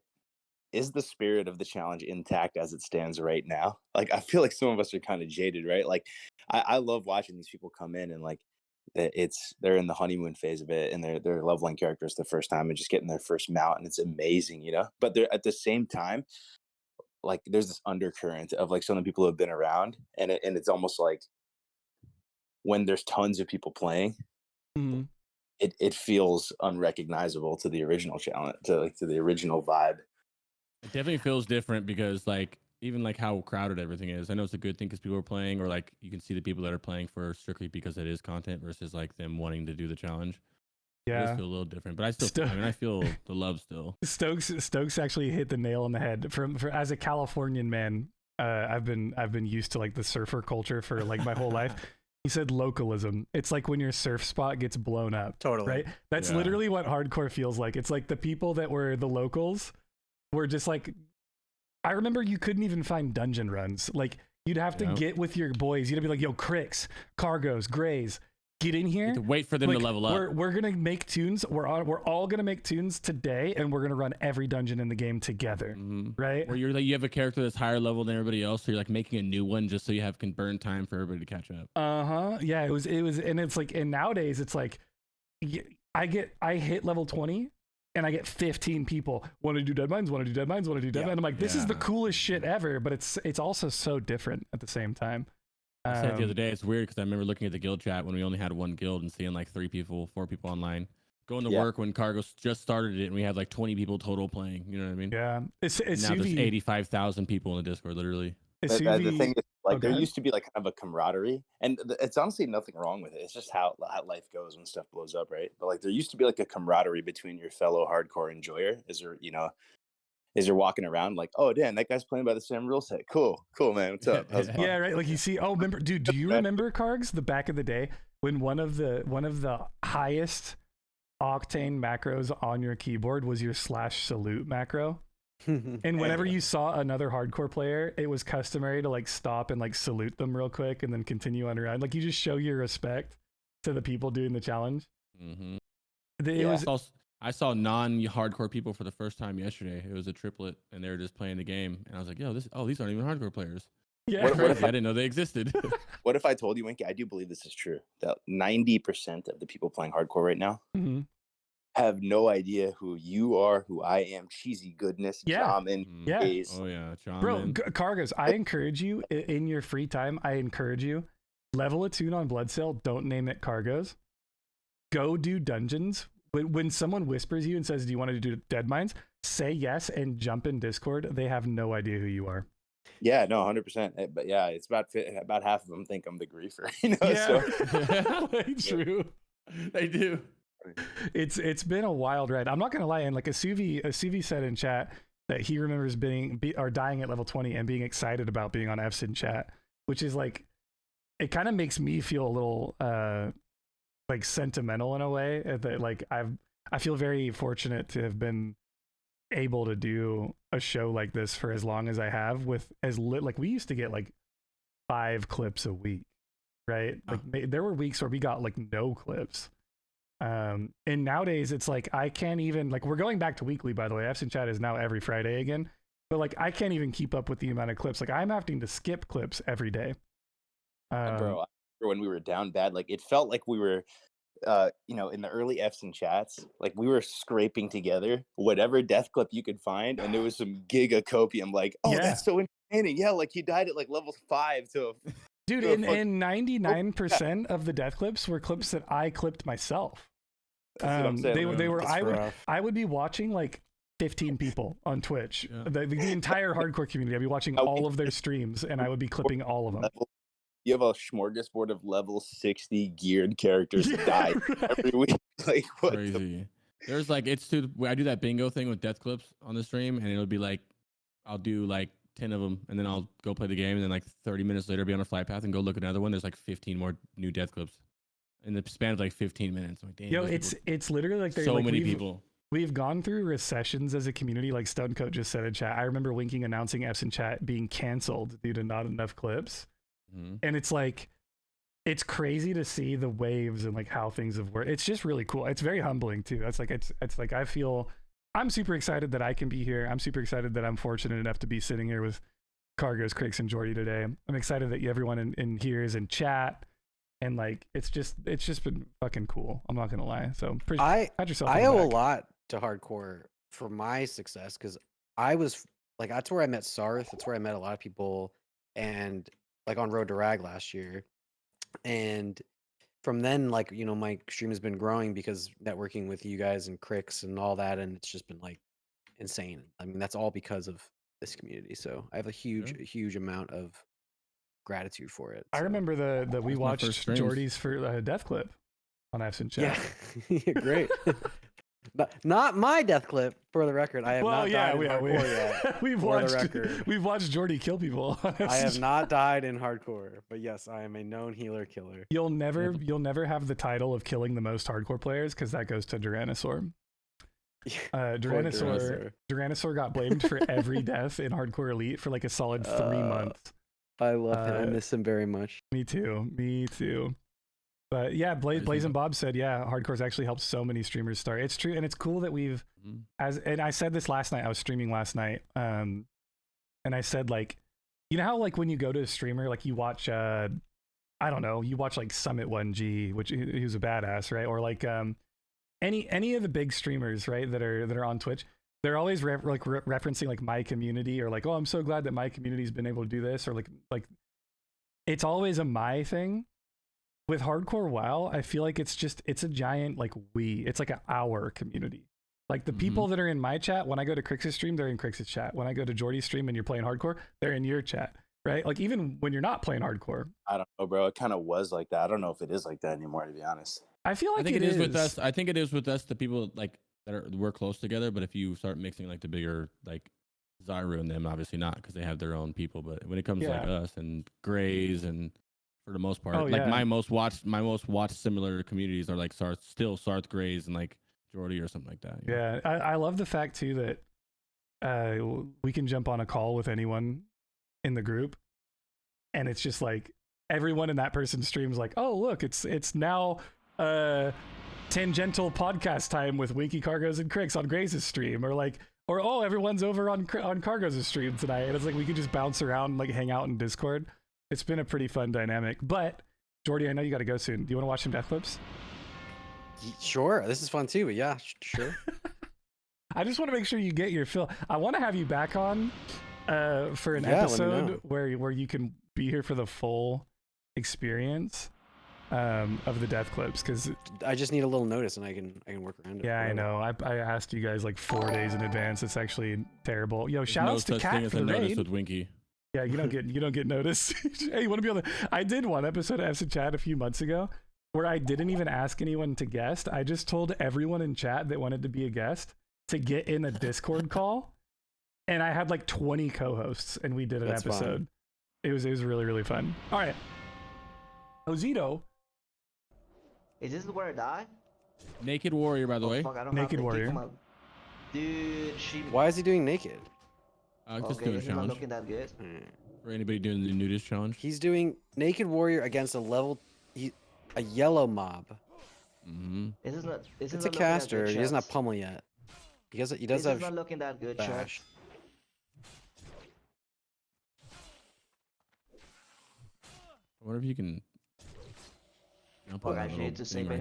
Is the spirit of the challenge intact as it stands right now? Like, I feel like some of us are kind of jaded, right? Like, I love watching these people come in and like they're in the honeymoon phase of it, and they're leveling characters the first time and just getting their first mount, and it's amazing, you know. But they're at the same time, like there's this undercurrent of like some of the people who have been around, and it's almost like when there's tons of people playing, Mhm. it feels unrecognizable to the original challenge, to the original vibe. It definitely feels different because like even like how crowded everything is. I know it's a good thing because people are playing, or like you can see the people that are playing for strictly because it is content versus like them wanting to do the challenge. It does Yeah. feel a little different, but I mean, I feel the love still. Stokes actually hit the nail on the head. For as a Californian man, I've been used to like the surfer culture for like my whole life. He said localism. It's like when your surf spot gets blown up. Totally. Right? That's Yeah. literally what hardcore feels like. It's like the people that were the locals were just like, I remember you couldn't even find dungeon runs. Like you'd have to Yeah. get with your boys. You'd be like, yo, Crix, Kargoz, Grays, get in You here. have to wait for them Like, to level up. We're gonna make tunes. We're all gonna make tunes today, and we're gonna run every dungeon in the game together, Mhm. right? Where you're like, you have a character that's higher level than everybody else, so you're like making a new one just so you can burn time for everybody to catch up. Yeah, it was, and it's like, and nowadays it's like, I hit level 20, and I get 15 people want to do dead mines, want to do dead mines, want to do dead Yeah. mines. I'm like, this is the Yeah. coolest shit ever, but it's also so different at the same time. I said the other day, it's weird because I remember looking at the guild chat when we only had one guild and seeing like 3 people, 4 people online. Going to Yeah. work when Kargoz just started it and we had like 20 people total playing. You know what I mean? Yeah, it's Now there's Suvi. 85,000 people in the Discord, literally. The Suvi- thing is, like, Oh, go there ahead. used to be like kind of a camaraderie, and it's honestly nothing wrong with it. It's just how life goes when stuff blows up, right? But like, there used to be like a camaraderie between your fellow hardcore enjoyer as you're walking around like, oh damn, that guy's playing by the same rule set. Cool, man. What's up? How's it going? Yeah, right. Like you see, remember, dude, do you remember Kargs, the back of the day when one of the highest octane macros on your keyboard was your /salute macro? And whenever you saw another hardcore player, it was customary to like stop and like salute them real quick and then continue on around. Like you just show your respect to the people doing the challenge. Mm-hmm. It was I saw non-hardcore people for the first time yesterday. It was a triplet, and they were just playing the game. And I was like, "Yo, these aren't even hardcore players." yeah. What Crazy. if I didn't know they existed. What if I told you, Winky? I do believe this is true. That 90% of the people playing hardcore right now Mhm. have no idea who you are, who I am. Cheesy goodness, Yeah. Shaman, Yeah. Ace. Oh yeah, John. Bro, Kargos, I encourage you in your free time. I encourage you level a tune on Bloodsail. Don't name it Kargos. Go do dungeons. When someone whispers you and says, "Do you want to do dead mines?" Say yes and jump in Discord. They have no idea who you are. Yeah, no, 100%. But yeah, it's about half of them think I'm the griefer. You know, Yeah, so like, true. They do. It's been a wild ride. I'm not gonna lie. And like Asuvi said in chat that he remembers or dying at level 20 and being excited about being on F's in chat, which is like, it kind of makes me feel a little like sentimental in a way that like I feel very fortunate to have been able to do a show like this for as long as I have, with like we used to get like 5 clips a week, right? Like there were weeks where we got like no clips. And nowadays it's like I can't even, like, we're going back to weekly, by the way. F's in chat is now every Friday again, but like I can't even keep up with the amount of clips. Like I'm having to skip clips every day. bro, I remember when we were down bad, like it felt like we were in the early F's and chats, like we were scraping together whatever death clip you could find, and there was some gigacopium, like, oh, Yeah. that's so entertaining. Yeah, like he died at like level 5 to Dude, to a and 99% of the death clips were clips that I clipped myself. That's what I'm saying. They were That's rough. I would be watching like 15 people on Twitch. Yeah. The entire hardcore community. I'd be watching all of their streams and I would be clipping all of them. You have a smorgasbord of level 60 geared characters Yeah, die right. every week. Like, what the Crazy. There's like, I do that bingo thing with death clips on the stream, and it'll be like, I'll do like 10 of them, and then I'll go play the game, and then like 30 minutes later, be on a flight path and go look at another one. There's like 15 more new death clips in the span of like 15 minutes. I'm like, damn, Yo, those it's literally like people, there's so like many people. We've gone through recessions as a community, like Stonecoat just said in chat. I remember Winking announcing F's in chat being canceled due to not enough clips. Mhm. And it's like, it's crazy to see the waves and like how things have worked. It's just really cool. It's very humbling too. It's like I feel, I'm super excited that I can be here. I'm super excited that I'm fortunate enough to be sitting here with Kargoz, Crix, and Jordy today. I'm excited that everyone in here is in chat and like it's just been fucking cool. I'm not gonna lie. So I pat yourself. I on the owe a back. lot to hardcore for my success because I was like that's where I met Sarthe. That's where I met a lot of people, and like on Road to Rag last year, and from then like my stream has been growing because networking with you guys and Crix and all that, and it's just been like insane. I mean that's all because of this community. So I have a huge amount of gratitude for it. I so. remember that we That's my first watched streams. Jordy's for death clip on Absent Chat. Yeah, great. Not my death clip, for the record. I have not died in hardcore yet. we've for watched the record. we've watched Jordy kill people. on I have Absent not died in hardcore, but yes, I am a known healer killer. You'll never have the title of killing the most hardcore players because that goes to Duranosaur. Duranosaur got blamed for every death in Hardcore Elite for like a solid 3 months. I love him. I miss him very much. Me too. But yeah, Blaze and Bob said, yeah, Hardcore's actually helped so many streamers start. It's true, and it's cool that we've and I said this last night. I was streaming last night, and I said like, you know how like when you go to a streamer, like you watch I don't know, you watch like Summit 1G, which who's a badass, right? Or like any of the big streamers, right, that are on Twitch, they're always referencing like my community, or like, oh, I'm so glad that my community's been able to do this, or like it's always a my thing. With Hardcore WoW, I feel like it's a giant like it's like our community. Like the people that are in my chat, when I go to Crix's stream, they're in Crix's chat. When I go to Jordy's stream and you're playing Hardcore, they're in your chat, right? Like even when you're not playing Hardcore. I don't know, bro. It kind of was like that. I don't know if it is like that anymore, to be honest. I feel like I think it is with us. I think it is with us, the people like we're close together. But if you start mixing like the bigger like Zyru and them, obviously not because they have their own people. But when it comes to like us and Grays and for the most part, my most watched similar communities are like Sarthe Grays and like Jordy or something like that. Yeah, I love the fact too that we can jump on a call with anyone in the group, and it's just like everyone in that person's streams like, oh look, it's now tangential podcast time with Winky, Kargoz, and Crix on Grays' stream, or oh, everyone's over on Kargoz' stream tonight, and it's like we can just bounce around and like hang out in Discord. It's been a pretty fun dynamic. But Jordy, I know you got to go soon. Do you want to watch some death clips? Sure, this is fun too. But yeah, sure. I just want to make sure you get your fill. I want to have you back on for an episode where you can be here for the full experience of the death clips, because I just need a little notice and I can work around it. Yeah, I know. I asked you guys like 4 days in advance. It's actually terrible. Yo, shout outs to Cat for the raid. With Winky. Yeah, you don't get noticed. Hey, you want to be on the? I did one episode of FC Chat a few months ago where I didn't even ask anyone to guest. I just told everyone in chat that wanted to be a guest to get in a Discord call, and I had like 20 co-hosts, and we did an episode. Fun. It was really, really fun. All right, Josito. Is this where I die? Naked Warrior, by the way. Fuck, I don't Naked Warrior. Dude, why is he doing naked? Just doing a challenge. Not looking that good. For anybody doing the nudist challenge. He's doing Naked Warrior against a yellow mob. It's a caster. He doesn't have pummel yet. He does have. Not looking that good, bash. I wonder if you can. Actually, it's the same right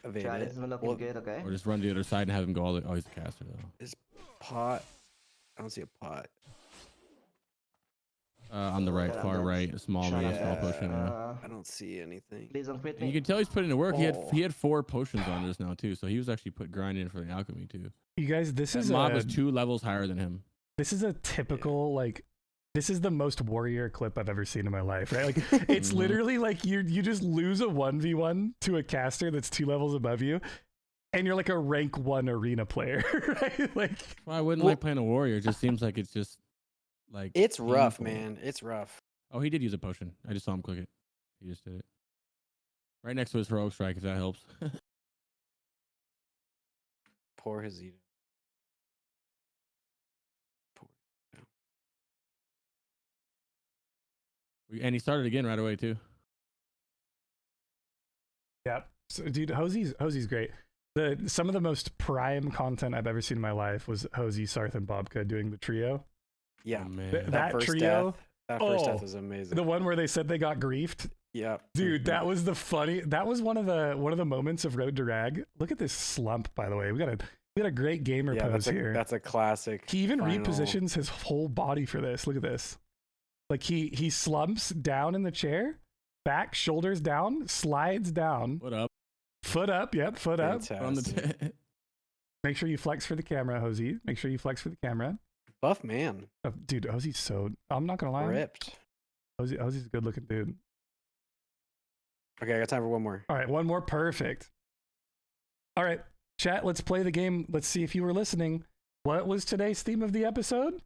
there. Chat isn't looking good, okay? Or just run to the other side and have him go all the. Oh, he's a caster though. His pot. I don't see a pot. On the right, far right, a small potion. I don't see anything. Please don't quit me. You can tell he's putting in work. He had 4 potions on this now too, so he was actually grinding for the alchemy too. You guys, this mob was 2 levels higher than him. This is a typical like. This is the most warrior clip I've ever seen in my life, right? Like it's literally like you just lose a 1v1 to a caster that's 2 levels above you, and you're like a rank 1 arena player, right? Like, well, I wouldn't like playing a warrior. It just seems like it's just like it's rough, man. It's rough. Oh, he did use a potion. I just saw him click it. He just did it. Right next to his heroic strike, if that helps. Poor Josito. And he started again right away too. Yeah, so, dude, Hosey's great. Some of the most prime content I've ever seen in my life was Hosey, Sarthe, and Bobka doing the trio. Yeah, man. That first trio. Death, that first death was amazing. The one where they said they got griefed. Yeah. Dude, that was that was one of the moments of Road to Rag. Look at this slump, by the way. We got a great gamer pose here. That's a classic. He even final. repositions his whole body for this. Look at this. Like he slumps down in the chair, back, shoulders down, slides down. What up? Foot up, yep, foot up. On the Make sure you flex for the camera, Hosey. Make sure you flex for the camera. Buff man. Oh, dude, Hosey's so... I'm not gonna lie. Ripped. Hosey's a good looking dude. Okay, I got time for one more. All right, one more. Perfect. All right, chat, let's play the game. Let's see if you were listening. What was today's theme of the episode?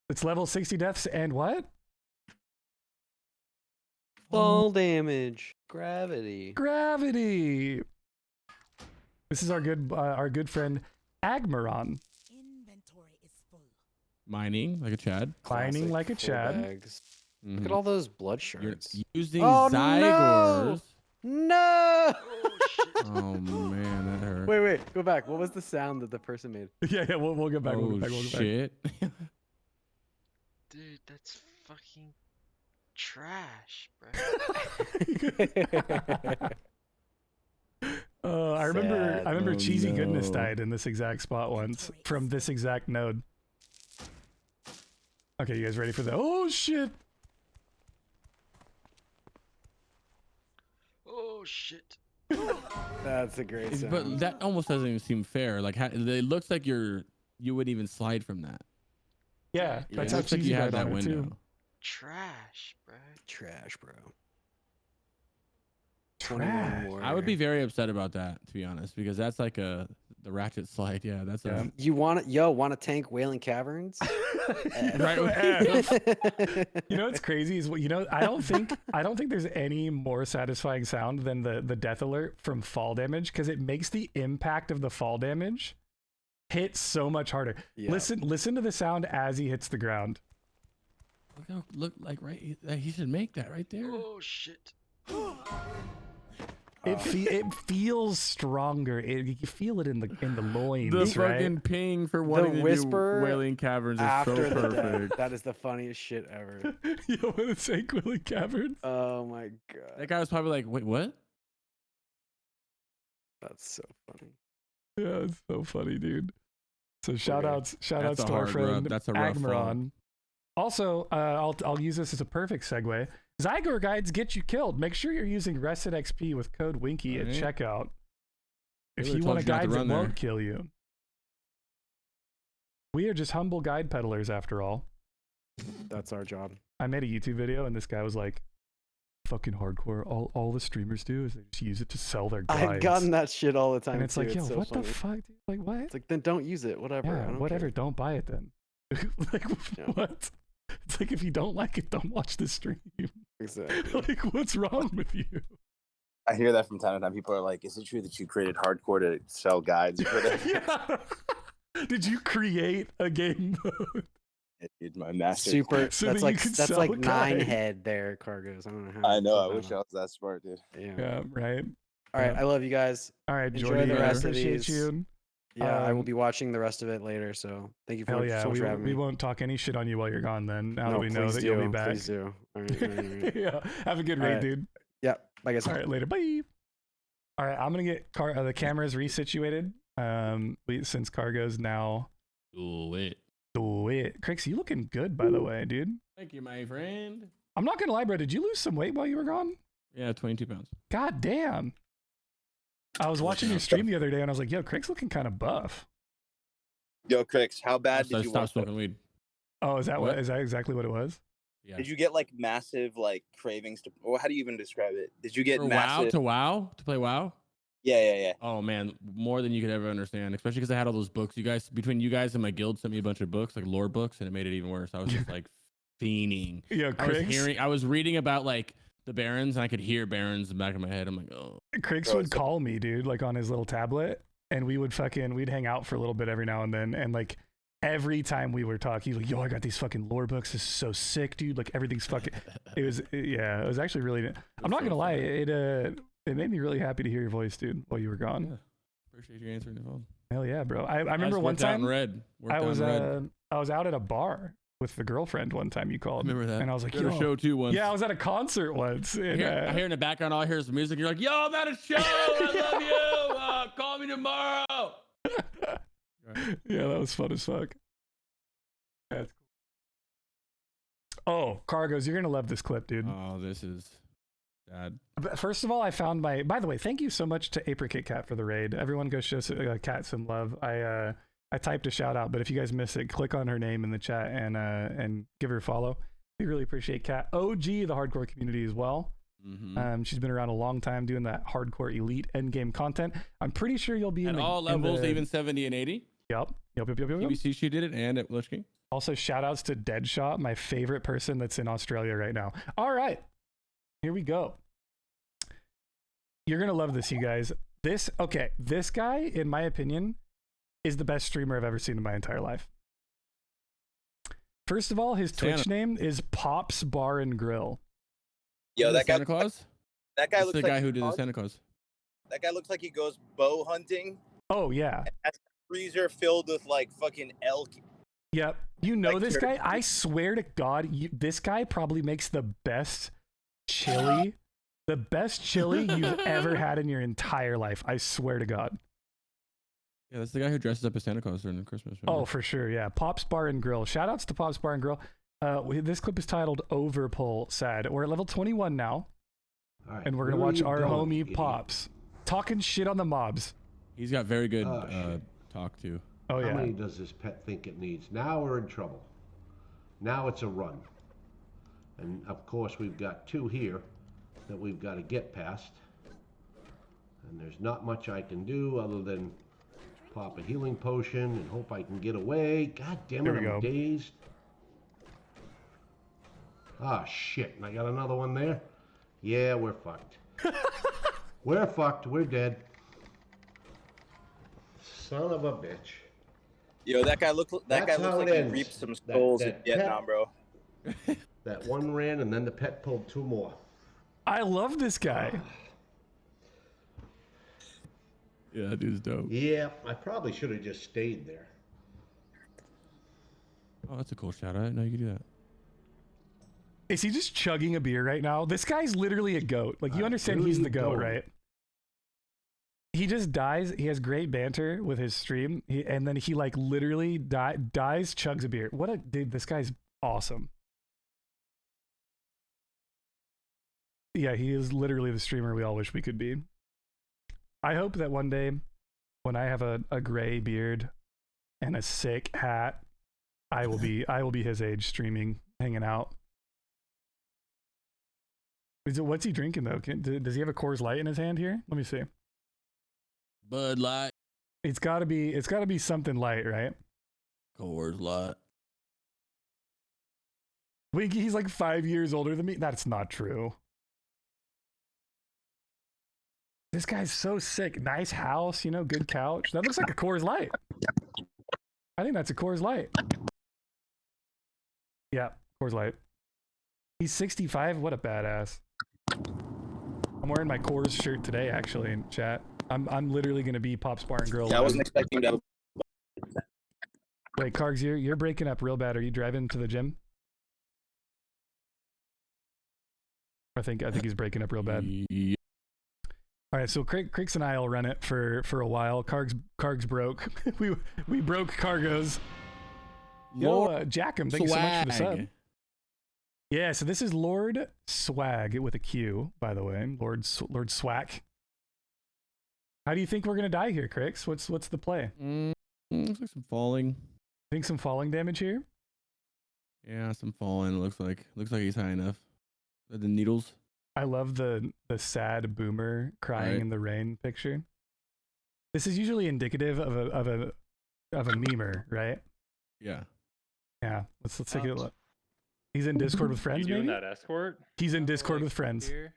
It's level 60 deaths and what? Fall damage. Gravity. Gravity. This is our good friend Agmaron. Inventory is full. Mining like a Chad. Mining like a full Chad. bags. Look at all those blood You're shards. using Oh, Zygors. No! Oh man, that hurt. Wait, go back. What was the sound that the person made? Yeah, we'll get back. Oh We'll get back. shit. Dude, that's fucking trash, bro. I remember Oh, Cheesy Goodness no. died in this exact spot once from this exact node. Okay, you guys ready for that? Oh shit! Oh shit. That's a great sound. But that almost doesn't even seem fair. Like it looks like you wouldn't even slide from that. Yeah, It that's how looks like Cheesy you died had that on it window. too. Trash, bro. Trash, bro. Trash. I would be very upset about that, to be honest, because that's like the ratchet slide. Yeah, that's Yeah. You want to tank Wailing Caverns? right. You know what's crazy is I don't think there's any more satisfying sound than the death alert from fall damage, because it makes the impact of the fall damage hit so much harder. Yeah. Listen to the sound as he hits the ground. Look like right. He should make that right there. Oh shit. It feels stronger. You feel it in the loins, The right? fucking ping for wanting to whisper do Wailing Caverns is After so the death. perfect. That is the funniest shit ever. You want to say Quilly Caverns? Oh my god. That guy was probably like, "Wait, what?" That's so funny. Yeah, it's so funny, dude. So shout Okay. outs That's to a our hard friend rub. That's a rough fall. Agmaron. Also, I'll use this as a perfect segue. Zygor guides get you killed. Make sure you're using Rested XP with code Winky at Right. checkout. If They would've you told want a you not to guide that run there. won't kill you. We are just humble guide peddlers after all. That's our job. I made a YouTube video and this guy was like, fucking hardcore. All the streamers do is they just use it to sell their guides. I've gotten that shit all the time. and it's too. like, yo, so what funny. the fuck, dude? Like, what? It's like, then don't use it. Whatever. I Yeah, don't whatever. care. Don't buy it then. Like, Yeah. what? It's like, if you don't like it, don't watch the stream. Exactly. Like, what's wrong with you? I hear that from time to time. People are like, "Is it true that you created hardcore to sell guides for that?" Yeah. Did you create a game mode? Yeah, dude, my master. Super. So that's that you like could that's sell like a 9 guide. head there, Kargoz. I don't know how. I you know. I pulled wish that I off. was that smart, dude. Yeah. Yeah, right. All right. Yeah. I love you guys. All right, Enjoy Jordy, the I rest of appreciate these. you. Yeah, I will Um, be watching the rest of it later. So thank you Hell yeah, so much for having we me. won't talk any shit on you while you're gone then, now No, that we know please that do. you'll be back. Please do. All right, all right, all right. Yeah, have a good All raid, right. dude. Yeah. Bye guys. All right, later. Bye. All right, I'm gonna get the cameras resituated. Since Kargoz now. Do it. Do it. Crix, you looking good, by the way, dude. Thank you, my friend. I'm not gonna lie, bro. Did you lose some weight while you were gone? Yeah, 22 pounds. God damn. I was watching your stream the other day and I was like, yo, Crix looking kind of buff. Yo, Crix, how bad So did I you stopped want to- smoking weed. Oh, is that What? is that exactly what it was? Yeah. Did you get like massive like cravings to? Or how do you even describe it? Did you get For massive? WoW to play WoW? Yeah. Oh man, more than you could ever understand. Especially because I had all those books. You guys, between you guys and my guild, sent me a bunch of books, like lore books, and it made it even worse. I was just like fiending. Yo, I was reading about like the barons, and I could hear barons in the back of my head. I'm like, oh, Crix Bro, would it's- call me, dude, like on his little tablet, and we'd hang out for a little bit every now and then, and like every time we were talking, he's like, yo, I got these fucking lore books. This is so sick, dude. Like everything's fucking. It was actually really. I'm not gonna lie, it made me really happy to hear your voice, dude, while you were gone. Yeah. Appreciate you answering the phone. Hell yeah, bro. I remember just one worked out in time red. I was out at a bar with the girlfriend one time you called. Remember that? And I was like, You had a show too once. Yeah, I was at a concert once. And, I hear in the background, all I hear is music. You're like, yo, I'm at a show. I love you. Call me tomorrow. Yeah, that was fun as fuck. That's cool. Oh, Kargoz, you're gonna love this clip, dude. Oh, this is sad. But first of all, I found my. By the way, thank you so much to Apricot Cat for the raid. Everyone, go show Cat some love. I typed a shout out, but if you guys miss it, click on her name in the chat and give her a follow. We really appreciate Cat. OG the hardcore community as well. Mm-hmm. She's been around a long time doing that hardcore elite endgame content. I'm pretty sure you'll be at in all levels, even 70 and 80. Yep. PBC, she did it, and at Lich King. Also, shout outs to Deadshot, my favorite person that's in Australia right now. All right, here we go. You're gonna love this, you guys. This guy, in my opinion, is the best streamer I've ever seen in my entire life. First of all, his Twitch name is Pops Bar and Grill. Yo, that guy. Santa Claus. That guy That's looks the like guy who did the Santa Claus. That guy looks like he goes bow hunting. Oh yeah. Has a freezer filled with like fucking elk. Yep. You know Like this turkey. guy? I swear to God, this guy probably makes the best chili, you've ever had in your entire life. I swear to God. Yeah, that's the guy who dresses up as Santa Claus during Christmas. Oh, for sure. Yeah. Pops Bar and Grill. Shout outs to Pops Bar and Grill. This clip is titled Overpull Sad. We're at level 21 now. All right, And we're going to watch our homie Pops talking shit on the mobs. He's got very good shit. talk too. Oh, yeah. How many does this pet think it needs? Now we're in trouble. Now it's a run. And of course we've got 2 here that we've got to get past. And there's not much I can do other than pop a healing potion and hope I can get away. God damn it, I'm dazed. Ah, shit. And I got another one there. Yeah, we're fucked. We're fucked. We're dead. Son of a bitch. Yo, that guy looks like he reaped some skulls in Vietnam, bro. That one ran, and then the pet pulled 2 more. I love this guy. Yeah, that dude's dope. Yeah, I probably should have just stayed there. Oh, that's a cool shout. I didn't know you could do that. Is he just chugging a beer right now? This guy's literally a goat. Like, you understand he's the goat, right? He just dies. He has great banter with his stream. And then he, like, literally dies, chugs a beer. What a dude. This guy's awesome. Yeah, he is literally the streamer we all wish we could be. I hope that one day, when I have a gray beard and a sick hat, I will be his age, streaming, hanging out. What's he drinking though? Does he have a Coors Light in his hand here? Let me see. Bud Light. It's gotta be something light, right? Coors Light. Winky, he's like 5 years older than me. That's not true. This guy's so sick. Nice house, you know, good couch. That looks like a Coors Light. I think that's a Coors Light. Yeah, Coors Light. He's 65. What a badass. I'm wearing my Coors shirt today, actually, in chat. I'm literally gonna be Pops Bar and Grill. Yeah, I wasn't expecting to. Wait, Kargs, you're breaking up real bad. Are you driving to the gym? I think he's breaking up real bad. Yeah. All right, so Crix and I will run it for a while. Kargs broke. we broke Kargoz. Yo, Jackham, thank you so much for the sub. Yeah, so this is Lord Swag with a Q, by the way. Lord Swag. How do you think we're gonna die here, Crix? What's the play? Looks like some falling. Think some falling damage here? Yeah, some falling. Looks like he's high enough. The needles. I love the sad boomer crying in the rain picture. This is usually indicative of a memer, right? Yeah. Yeah. Let's take a look. He's in Discord with friends, you doing maybe? that escort? He's in Discord with friends. Here?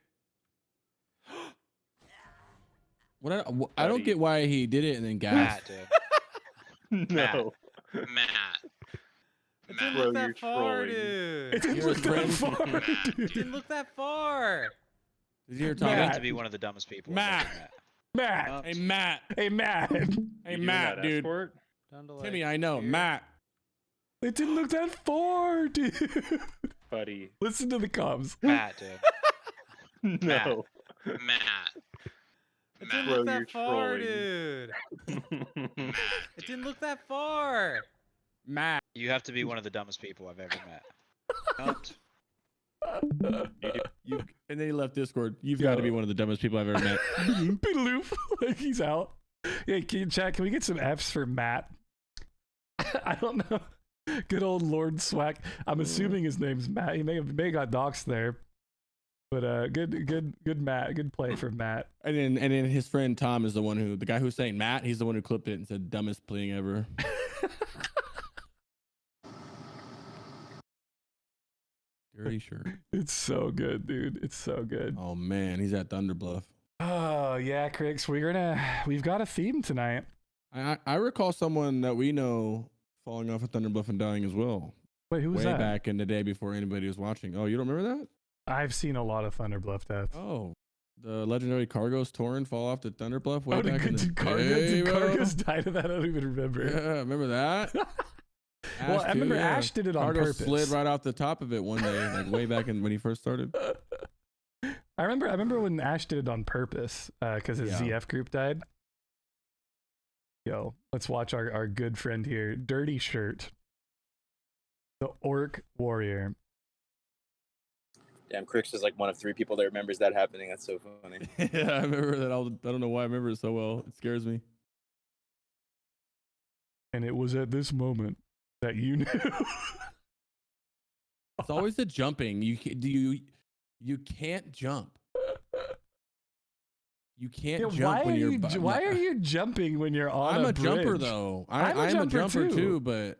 I don't get why he did it and then gasped. No. Matt. It didn't look that far, dude. It didn't look that far, dude. It didn't look that far. Is he your You're meant top? to be one of the dumbest people. Matt. Matt. Hey, Matt. Hey, Matt. Hey, Matt, dude. Escort? Down to, like, Timmy, I know. here? Matt. It didn't look that far, dude. Buddy. Listen to the comms. Matt, dude. No. Matt. It didn't Bro, look you're that far, trolling. dude. It didn't look that far. Matt. You have to be one of the dumbest people I've ever met. Don't. You and then he left Discord. You've got to be one of the dumbest people I've ever met. Beedaloof. Like he's out. Yeah, chat, can we get some Fs for Matt? I don't know. Good old Lord Swack. I'm assuming his name's Matt. He may have got doxed there. But good Matt. Good play for Matt. And then his friend Tom is the guy who's saying Matt, he's the one who clipped it and said dumbest playing ever. Dirty shirt. It's so good, dude. It's so good. Oh man, he's at Thunder Bluff. Oh yeah, Crix, we've got a theme tonight. I recall someone that we know falling off of Thunder Bluff and dying as well. Wait, who was Way that? back in the day before anybody was watching. Oh, you don't remember that? I've seen a lot of Thunder Bluff deaths. Oh, the legendary Kargoz Tauren fall off the Thunder Bluff way back in the did day, Kargoz bro. die to that? I don't even remember. Yeah, remember that? Well, I remember too, yeah. Ash did it on Kargoz purpose. slid right off the top of it one day, like way back in when he first started. I remember when Ash did it on purpose because his ZF group died. Yo, let's watch our good friend here. Dirty Shirt. The Orc Warrior. Damn, Crix is like one of 3 people that remembers that happening. That's so funny. Yeah, I remember that. I don't know why I remember it so well. It scares me. And it was at this moment that you knew. It's always the jumping. You can't jump. You can't jump when you're. Why are you jumping when you're on I'm a a jumper bridge? though. I'm I'm a jumper too, too.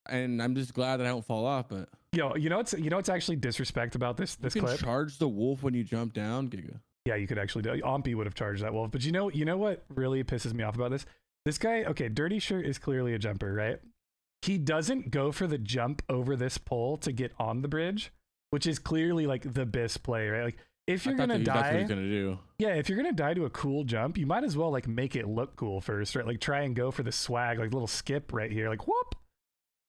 and I'm just glad that I don't fall off. But Yo, you know what's actually disrespect about this you can clip? charge the wolf when you jump down, Giga. Yeah, you could actually do. Ompi would have charged that wolf, but you know what really pisses me off about this? This guy, okay, Dirty Shirt is clearly a jumper, right? He doesn't go for the jump over this pole to get on the bridge, which is clearly like the best play, right? Like if you're gonna die, that's what he's gonna do. yeah, if you're gonna die to a cool jump, you might as well like make it look cool first, right? Like try and go for the swag, like little skip right here, like whoop.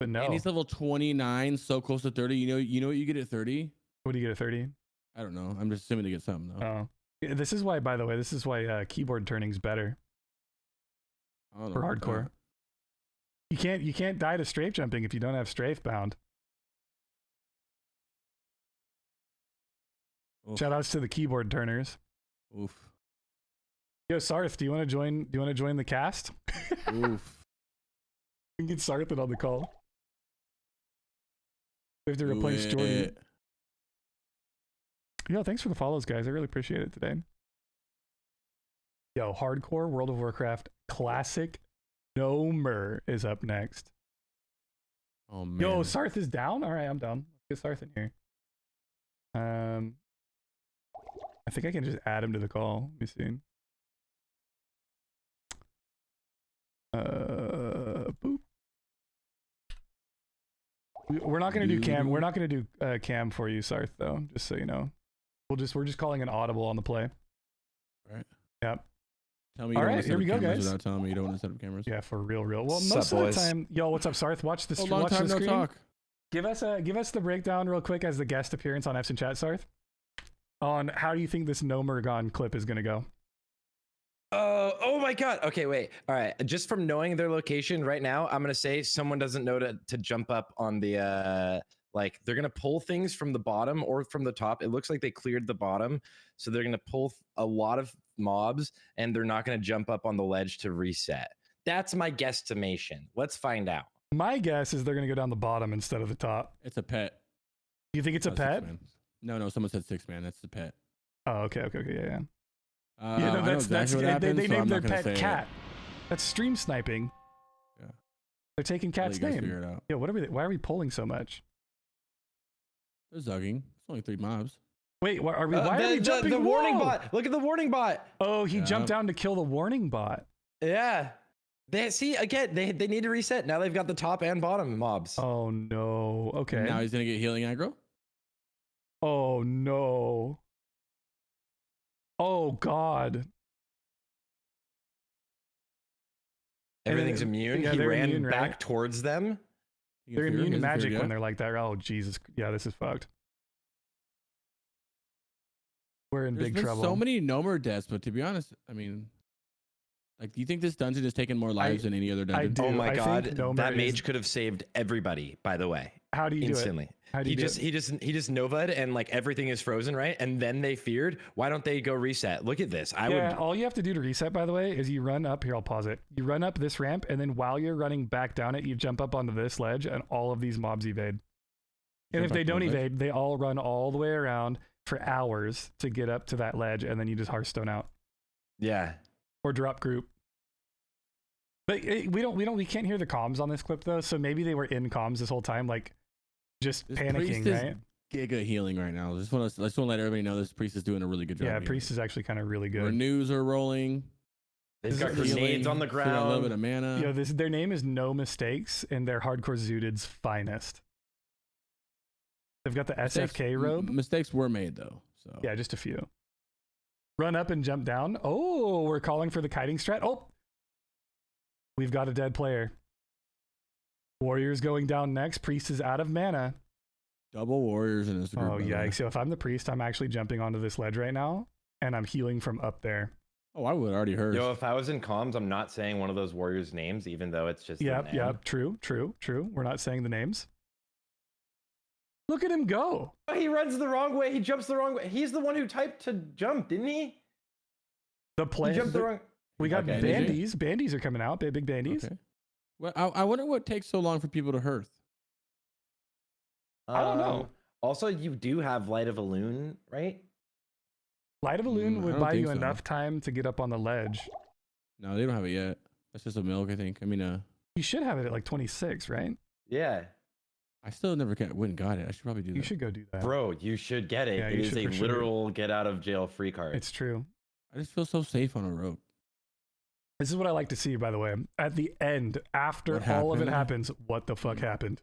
But no, And he's level 29, so close to 30. You know what you get at 30? what do you get at 30? I don't know. I'm just assuming to get something though. Oh, yeah, this is why, by the way, keyboard turning's better I don't know for about hardcore. that. You can't die to strafe jumping if you don't have strafe bound. Oof. Shout outs to the keyboard turners. Oof. Yo, Sarthe, do you want to join the cast? Oof. We can get Sarthe on the call. We have to replace Do Jordy. it. Yo, thanks for the follows, guys. I really appreciate it today. Yo, hardcore World of Warcraft classic Gnomer is up next. Oh man. Yo, Sarthe is down. All right, I'm down. Let's get Sarthe in here. I think I can just add him to the call. Let me see. Boop. We're not gonna do cam. We're not gonna do cam for you, Sarthe, though. Just so you know, we're just calling an audible on the play. Right. Yep. Tell me you All don't right, want to set here up we go, cameras guys. without telling me you don't want to set up cameras. Yeah, for real. Well, Sup, most of the boys? time, yo, what's up, Sarthe? Watch the Long watch time the no screen. talk. Give us the breakdown real quick as the guest appearance on F's in chat, Sarthe. On how do you think this Gnomergan clip is gonna go? Oh my god. Okay, wait. All right. Just from knowing their location right now, I'm gonna say someone doesn't know to jump up on the like they're gonna pull things from the bottom or from the top. It looks like they cleared the bottom, so they're gonna pull a lot of mobs and they're not gonna jump up on the ledge to reset. That's my guesstimation. Let's find out. My guess is they're gonna go down the bottom instead of the top. It's a pet. You think it's a Not pet? 6 man. No, someone said 6 man. That's the pet. Oh, okay, yeah. I Yeah, no, know that's exactly what happened, they so I'm named their not gonna say pet it. cat. That's stream sniping. Yeah. They're taking I'll let cat's you guys name. figure it out. Yo, why are we pulling so much? They're zugging. It's only 3 mobs. Wait, why are we jumping? The warning Whoa! bot. Look at the warning bot. Oh, he Yeah. jumped down to kill the warning bot. Yeah. They see again. They need to reset. Now they've got the top and bottom mobs. Oh no. Okay. Now he's gonna get healing aggro. Oh no. Oh god. Everything's immune. Yeah, He they're ran immune, back right? towards them. You They're can fear? immune to He hasn't magic feared when yet? they're like that. Oh Jesus, yeah, this is fucked. We're in There's big been trouble. so many Gnomer deaths, but to be honest, I mean, like, do you think this dungeon has taken more lives than any other dungeon? do. Oh my I god, think Gnomer that is- mage could have saved everybody. By the way, How do you instantly. do it? How do you do it? He just Nova'd and like everything is frozen, right? And then they feared. Why don't they go reset? Look at this. I Yeah, would. all you have to do to reset, by the way, is you run up here. I'll pause it. You run up this ramp, and then while you're running back down it, you jump up onto this ledge, and all of these mobs evade. And if they don't evade, they all run all the way around for hours to get up to that ledge, and then you just Hearthstone out Yeah. or drop group. But we can't hear the comms on this clip though, so maybe they were in comms this whole time, like just This panicking, priest is right? Giga healing right now. I just want to let everybody know this priest is doing a really good job. Yeah, healing. priest is actually kind of really good. Renews are rolling. They've got This is- grenades on the Still got a little bit ground. of mana. Yeah, their name is No Mistakes, and they're hardcore Zooted's finest. They've got the SFK robe. Mistakes were made though. So Yeah, just a few. Run up and jump down. Oh, we're calling for the kiting strat. Oh, we've got a dead player. Warrior's going down next. Priest is out of mana. double warriors in this group. Oh, by the way. yikes. So if I'm the priest, I'm actually jumping onto this ledge right now, and I'm healing from up there. Oh, I would already heard. Yo, if I was in comms, I'm not saying one of those warriors' names, even though it's just. Yep, yep. True. We're not saying the names. Look at him go. Oh, he runs the wrong way. He jumps the wrong way. He's the one who typed to jump, didn't he? The play. He jumped the wrong. We got Okay. bandies. Bandies are coming out. Big bandies. Okay. Well, I wonder what takes so long for people to hearth. I don't know. Also, you do have Light of a Loon, right? Light of a Loon I would don't buy think you so. enough time to get up on the ledge. No, they don't have it yet. That's just a milk, I think. I mean, You should have it at like 26, right? Yeah. I still never went and got it. I should probably do that. You should go do that. Bro, you should get it. Yeah, It you is should a for sure. literal get out of jail free card. It's true. I just feel so safe on a rope. This is what I like to see, by the way. At the end, after What all of it happened? happens, what the fuck happened?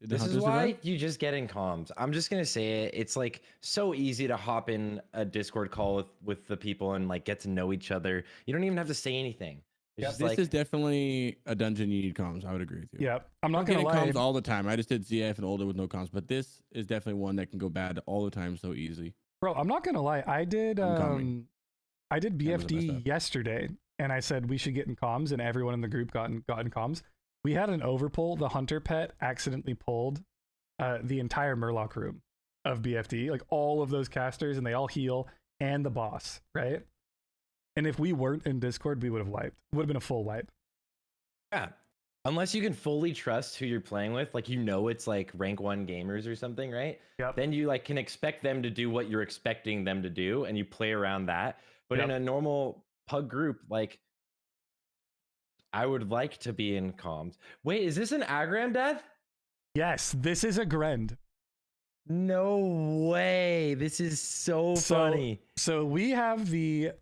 Did the This is hunters why event? you just get in comms. I'm just gonna say it. It's like so easy to hop in a Discord call with the people and like get to know each other. You don't even have to say anything. It's just This like is definitely a dungeon you need comms. I would agree with you. Yeah, I'm not I'm gonna getting lie. comms all the time. I just did ZF and older with no comms, but this is definitely one that can go bad all the time so easy. Bro, I'm not gonna lie. I did I'm coming. I did Cameras are messed BFD up. yesterday, and I said we should get in comms, and everyone in the group got in comms. We had an overpull. The hunter pet accidentally pulled the entire Murloc room of BFD, like all of those casters, and they all heal, and the boss, right? And if we weren't in Discord, we would have wiped. Would have been a full wipe. yeah. Unless you can fully trust who you're playing with, like you know it's like rank 1 gamers or something, right? Yep. Then you like can expect them to do what you're expecting them to do, and you play around that. But in Yep. a normal pug group, like I would like to be in comms. Wait, is this an Agrand death? Yes, this is Agrand. No way. This is so funny. So we have the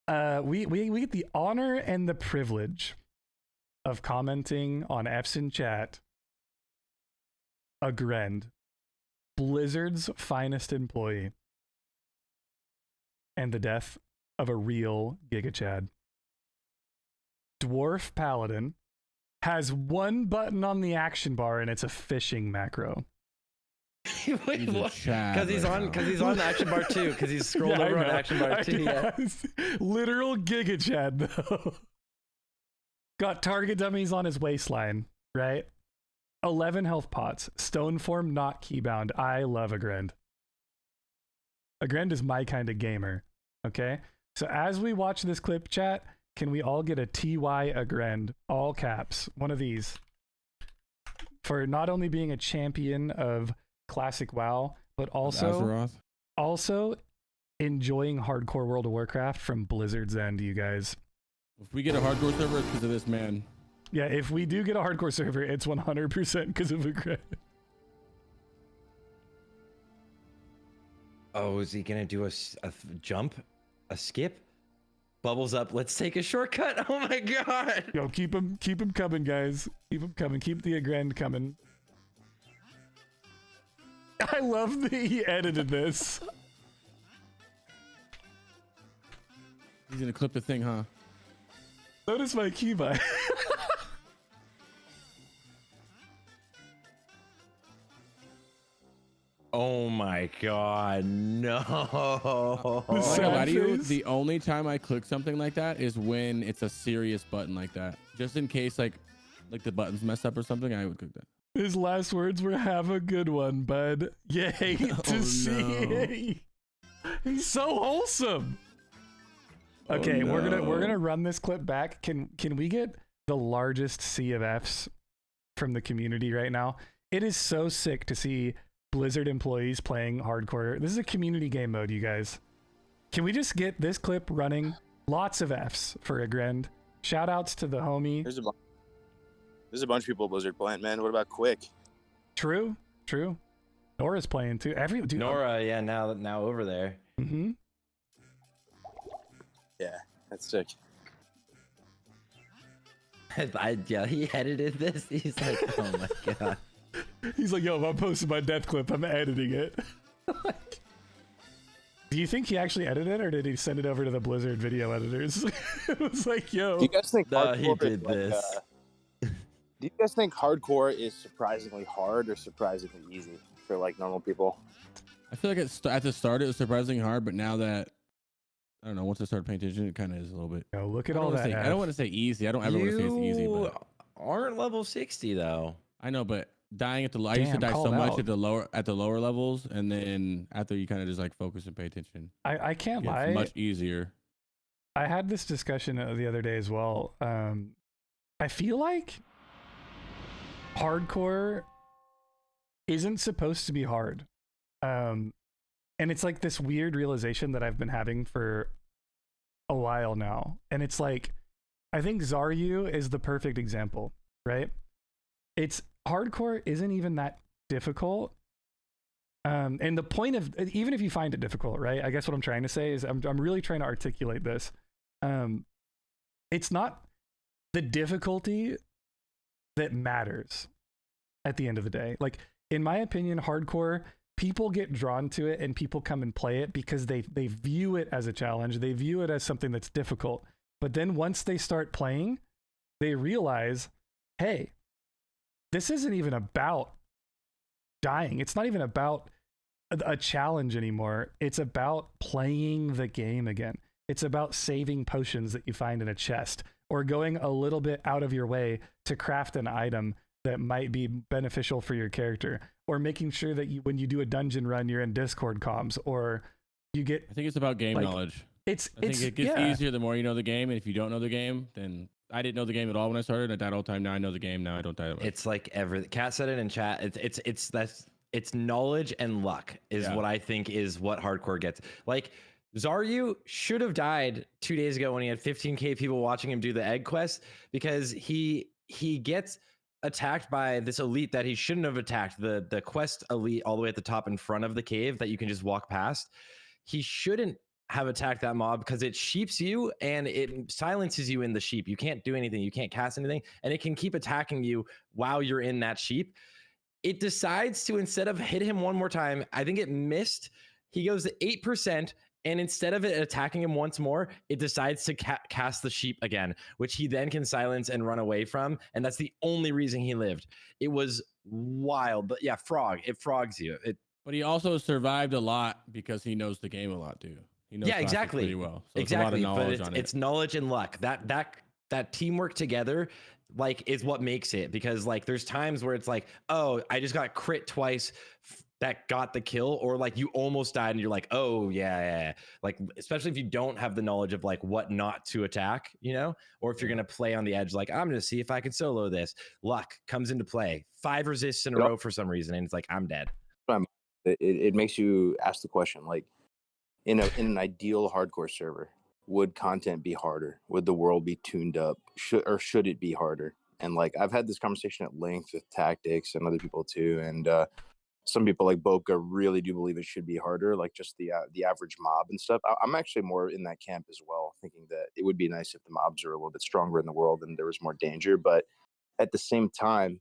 we get the honor and the privilege of commenting on Epson chat. Agrand, Blizzard's finest employee, and the death of a real Giga Chad. Dwarf Paladin has one button on the action bar, and it's a fishing macro. Wait, He's a what? Chad Because he's right on now. because he's on action bar 2, because he's scrolled Yeah, I over on know. action bar 2. Yeah. Yes. Literal Giga Chad, though. Got target dummies on his waistline, right? 11 health pots. Stone form, not keybound. I love Agrand. Agrand is my kind of gamer, okay? So as we watch this clip, chat, can we all get a TY Agrand, all caps, one of these, for not only being a champion of classic WoW, but Azeroth. also enjoying hardcore World of Warcraft from Blizzard's end, you guys. If we get a hardcore server, it's because of this man. Yeah, if we do get a hardcore server, it's 100% because of Agrand. Oh, is he gonna do a jump, a skip? Bubbles up. Let's take a shortcut. Oh my god. Yo, keep him coming, guys. Keep him coming. Keep the Agrand coming. I love that he edited this. He's gonna clip the thing, huh? Notice my keybind. Oh my god, no. I'm not gonna lie to you, the only time I click something like that is when it's a serious button like that. Just in case like the buttons mess up or something, I would click that. His last words were "Have a good one, bud." Yay to see. He's so wholesome. Okay, we're gonna run this clip back. Can we get the largest sea of Fs from the community right now? It is so sick to see Blizzard employees playing hardcore. This is a community game mode, you guys. Can we just get this clip running? Lots of Fs for Agrand. Shout outs to the homie. There's a bunch of people Blizzard playing, man. What about Quick? True. Nora's playing too. Nora, yeah, now over there. Mm-hmm. Yeah, that's sick. Yeah, he edited this. He's like, oh my god. He's like, yo, if I'm posting my death clip, I'm editing it. Do you think he actually edited it, or did he send it over to the Blizzard video editors? It was like, yo. Do you guys think he did this? Do you guys think hardcore is surprisingly hard or surprisingly easy for like normal people? I feel like at the start it was surprisingly hard, but now that I don't know, once I started paying attention, it kind of is a little bit. Yo, look at all that. I don't want to say easy. I don't ever want to say it's easy. But aren't level 60 though. I know, but dying at the I used to die so much at the lower levels, and then after you kind of just like focus and pay attention. I can't lie. It's much easier. I had this discussion the other day as well. I feel like hardcore isn't supposed to be hard. And it's like this weird realization that I've been having for a while now. And it's like, I think Zaryu is the perfect example, right? It's hardcore isn't even that difficult. And the point of, even if you find it difficult, right? I guess what I'm trying to say is I'm really trying to articulate this. It's not the difficulty that matters at the end of the day. Like, in my opinion, hardcore, people get drawn to it and people come and play it because they view it as a challenge. They view it as something that's difficult. But then once they start playing, they realize, hey, this isn't even about dying. It's not even about a challenge anymore. It's about playing the game again. It's about saving potions that you find in a chest, or going a little bit out of your way to craft an item that might be beneficial for your character, or making sure that you, when you do a dungeon run, you're in Discord comms, or you get. I think it's about game knowledge. I think it gets easier the more you know the game, and if you don't know the game, then I didn't know the game at all when I started. I died all the time. Now I know the game. Now I don't die that much. It's like everything. Kat said it in chat. It's knowledge and luck is what I think is what hardcore gets. Like, Zaryu should have died 2 days ago when he had 15k people watching him do the egg quest, because he gets attacked by this elite that he shouldn't have attacked, the quest elite all the way at the top in front of the cave that you can just walk past. He shouldn't have attacked that mob because it sheeps you and it silences you in the sheep. You can't do anything. You can't cast anything, and it can keep attacking you while you're in that sheep. It decides to, instead of hit him one more time, I think it missed. He goes to 8%. And instead of it attacking him once more, it decides to cast the sheep again, which he then can silence and run away from. And that's the only reason he lived. It was wild. But yeah, it frogs you. But he also survived a lot because he knows the game a lot too. He knows exactly. pretty well. So exactly. It's a lot of knowledge but on it's knowledge and luck. That teamwork together, like, is what makes it. Because like there's times where it's like, oh, I just got crit twice. That got the kill, or like you almost died and you're like, oh yeah. Like, especially if you don't have the knowledge of like what not to attack, you know, or if you're going to play on the edge, like, I'm going to see if I can solo this. Luck comes into play. 5 resists in a row for some reason, and it's like, I'm dead. It makes you ask the question, like, in an ideal hardcore server, would content be harder? Would the world be tuned up? Should it be harder? And like, I've had this conversation at length with Tactics and other people too, and some people like Boca really do believe it should be harder, like just the average mob and stuff. I'm actually more in that camp as well, thinking that it would be nice if the mobs were a little bit stronger in the world and there was more danger. But at the same time,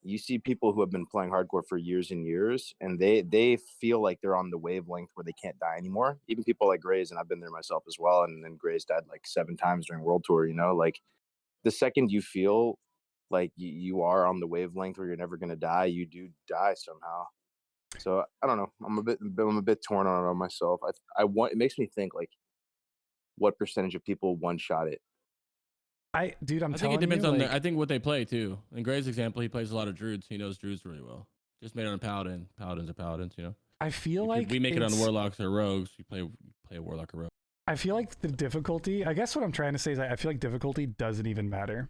you see people who have been playing hardcore for years and years, and they feel like they're on the wavelength where they can't die anymore. Even people like Grays, and I've been there myself as well, and then Grays died like 7 times during World Tour, you know? Like, the second you feel like you are on the wavelength where you're never going to die, you do die somehow. So I don't know. I'm a bit torn on it myself. I want. It makes me think like, what percentage of people one shot it? Dude, I'm I think telling it depends you, on like, I think what they play too. In Gray's example, he plays a lot of druids. He knows druids really well. Just made it on paladin. Paladins are paladins, you know. I feel like we make it on it's- warlocks or rogues. You play a warlock or rogue. I feel like the difficulty, I guess what I'm trying to say is I feel like difficulty doesn't even matter.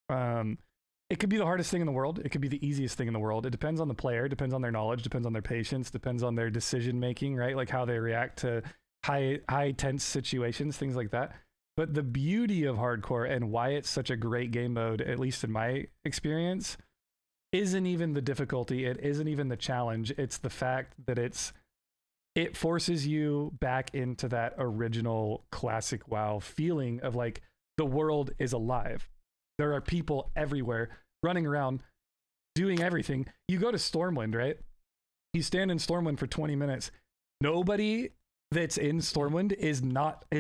It could be the hardest thing in the world. It could be the easiest thing in the world. It depends on the player, depends on their knowledge, depends on their patience, depends on their decision making, right? Like how they react to high tense situations, things like that. But the beauty of hardcore and why it's such a great game mode, at least in my experience, isn't even the difficulty. It isn't even the challenge. It's the fact that it forces you back into that original classic WoW feeling of like the world is alive. There are people everywhere running around doing everything. You go to Stormwind, right? You stand in Stormwind for 20 minutes. Nobody that's in Stormwind is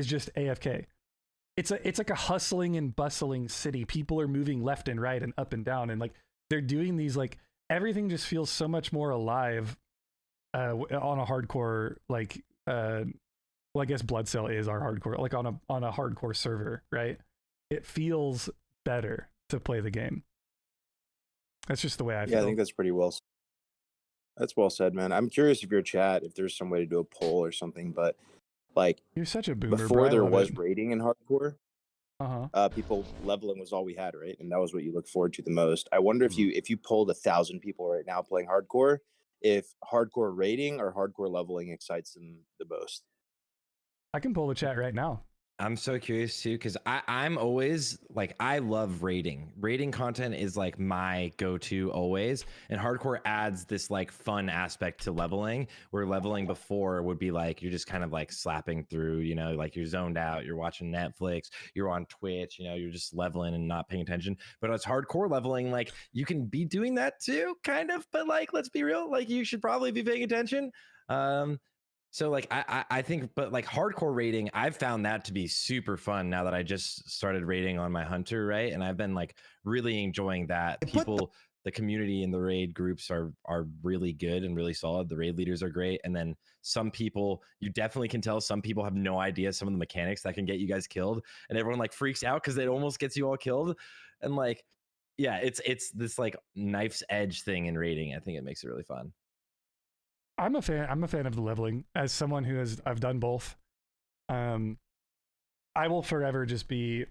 just AFK. It's like a hustling and bustling city. People are moving left and right and up and down, and like they're doing these, like everything just feels so much more alive on a hardcore, like well, I guess Blood Cell is our hardcore, like on a hardcore server, right? It feels better to play the game. That's just the way I feel. Yeah, I think that's pretty well. That's well said, man. I'm curious if your chat, if there's some way to do a poll or something, but like you're such a boomer. Before bro, there was raiding in hardcore, people leveling was all we had, right? And that was what you look forward to the most. I wonder if you polled 1,000 people right now playing hardcore, if hardcore raiding or hardcore leveling excites them the most. I can pull the chat right now. I'm so curious too, because I'm always like, I love raiding. Raiding content is like my go-to always, and hardcore adds this like fun aspect to leveling, where leveling before would be like you're just kind of like slapping through, you know, like you're zoned out, you're watching Netflix, you're on Twitch, you know, you're just leveling and not paying attention. But it's hardcore leveling, like you can be doing that too, kind of, but like let's be real, like you should probably be paying attention. So like I think, but like hardcore raiding, I've found that to be super fun now that I just started raiding on my hunter, right? And I've been like really enjoying that. People, the community in the raid groups are really good and really solid. The raid leaders are great, and then some people, you definitely can tell some people have no idea some of the mechanics that can get you guys killed, and everyone like freaks out because it almost gets you all killed. And like, yeah, it's this like knife's edge thing in raiding. I think it makes it really fun. I'm a fan of the leveling. As someone who I've done both. I will forever just be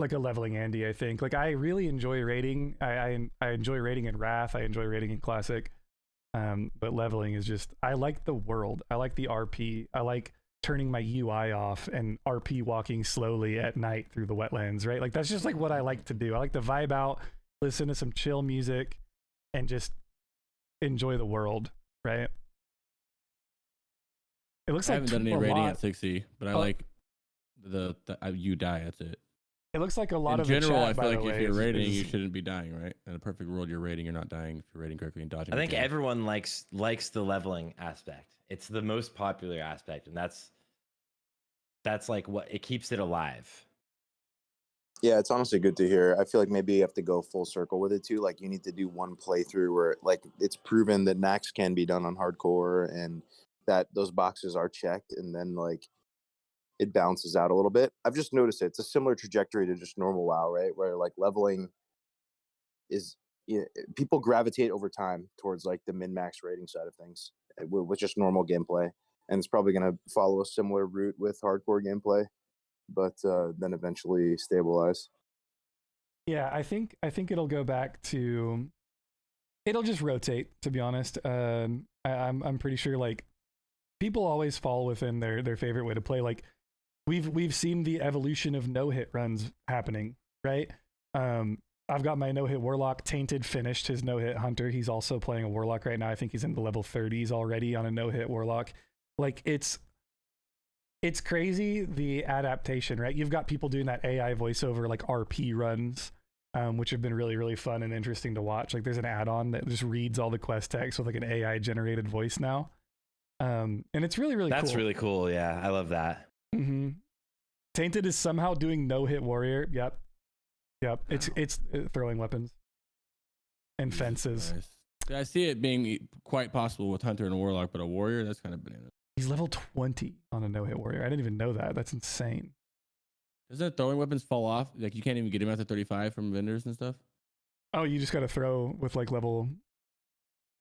like a leveling Andy, I think. Like I really enjoy raiding. I enjoy raiding in Wrath. I enjoy raiding in Classic. But leveling is just, I like the world. I like the RP. I like turning my UI off and RP walking slowly at night through the wetlands, right? Like that's just like what I like to do. I like to vibe out, listen to some chill music, and just enjoy the world. Right. It looks I like haven't done any raiding at 60, but I like the you die. That's it. It looks like a lot of general. the chat, I feel like way, if you're raiding, is, you shouldn't be dying, right? In a perfect world, you're raiding, you're not dying. If you're raiding correctly and dodging. I think everyone likes the leveling aspect. It's the most popular aspect, and that's like what it keeps it alive. Yeah, it's honestly good to hear. I feel like maybe you have to go full circle with it too. Like you need to do one playthrough where like it's proven that Nax can be done on hardcore and that those boxes are checked, and then like it bounces out a little bit. I've just noticed it's a similar trajectory to just normal WoW, right? Where like leveling is, you know, people gravitate over time towards like the min-max rating side of things with just normal gameplay, and it's probably going to follow a similar route with hardcore gameplay, but then eventually stabilize. Yeah, I think it'll go back to, it'll just rotate, to be honest. I'm pretty sure like people always fall within their favorite way to play. Like we've seen the evolution of no-hit runs happening, right? I've got my no-hit warlock. Tainted finished his no-hit hunter. He's also playing a warlock right now. I think he's in the level 30s already on a no-hit warlock. Like it's crazy, the adaptation, right? You've got people doing that AI voiceover like RP runs, which have been really, really fun and interesting to watch. Like there's an add-on that just reads all the quest text with like an AI generated voice now. And it's really, really cool. That's really cool. Yeah, I love that. Mm-hmm. Tainted is somehow doing no-hit warrior. Yep. It's throwing weapons and fences. Yeah, I see it being quite possible with Hunter and Warlock, but a Warrior, that's kind of banana. He's level 20 on a no-hit warrior. I didn't even know that. That's insane. Doesn't throwing weapons fall off? Like you can't even get him after 35 from vendors and stuff? Oh, you just got to throw with like level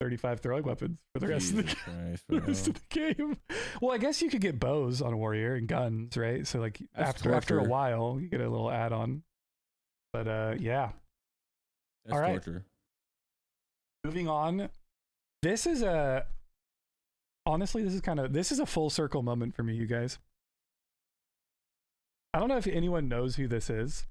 35 throwing weapons for the rest of the Christ, the rest of the game. Well, I guess you could get bows on a warrior and guns, right? So like That's after a torture. while, you get a little add-on. But yeah. That's All right. torture. Moving on. This is honestly, this is a full circle moment for me, you guys. I don't know if anyone knows who this is.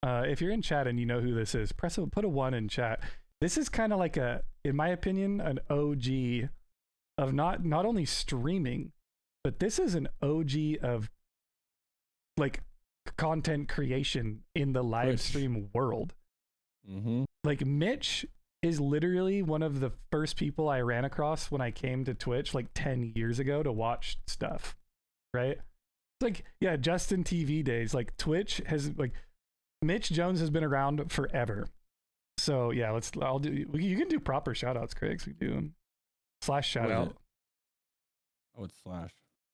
If you're in chat and you know who this is, put a 1 in chat. This is kind of like in my opinion, an OG of not only streaming, but this is an OG of like content creation in the live Twitch. stream world. Mm-hmm. Like Mitch is literally one of the first people I ran across when I came to Twitch like 10 years ago to watch stuff, right? It's like, yeah, Justin TV days. Like Twitch has like Mitch Jones has been around forever. So yeah, you can do proper shout outs, Crix. We do slash shout What is out. it? Oh, it's slash.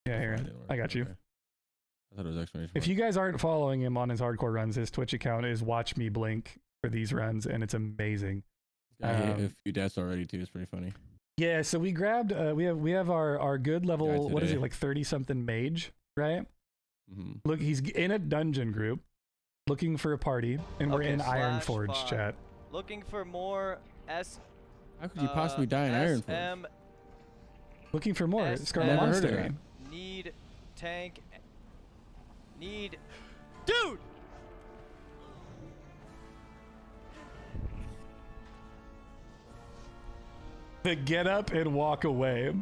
Yeah, here, That didn't work. I got you. Okay. I thought it was exclamation If mark. you guys aren't following him on his hardcore runs, his Twitch account is Watch Me Blink for these runs, and it's amazing. I hit a few deaths already too. It's pretty funny. Yeah, so we grabbed we have our good level, Guy what is he, today. like 30 something mage, right? Mm-hmm. Look, he's in a dungeon group looking for a party, and we're Okay, in Iron slash Forge five. chat. Looking for more S. How could you possibly die in Iron Forge? SM Looking for more Scarlet Never heard of Monastery. that. need tank. Need. Dude! The get up and walk away.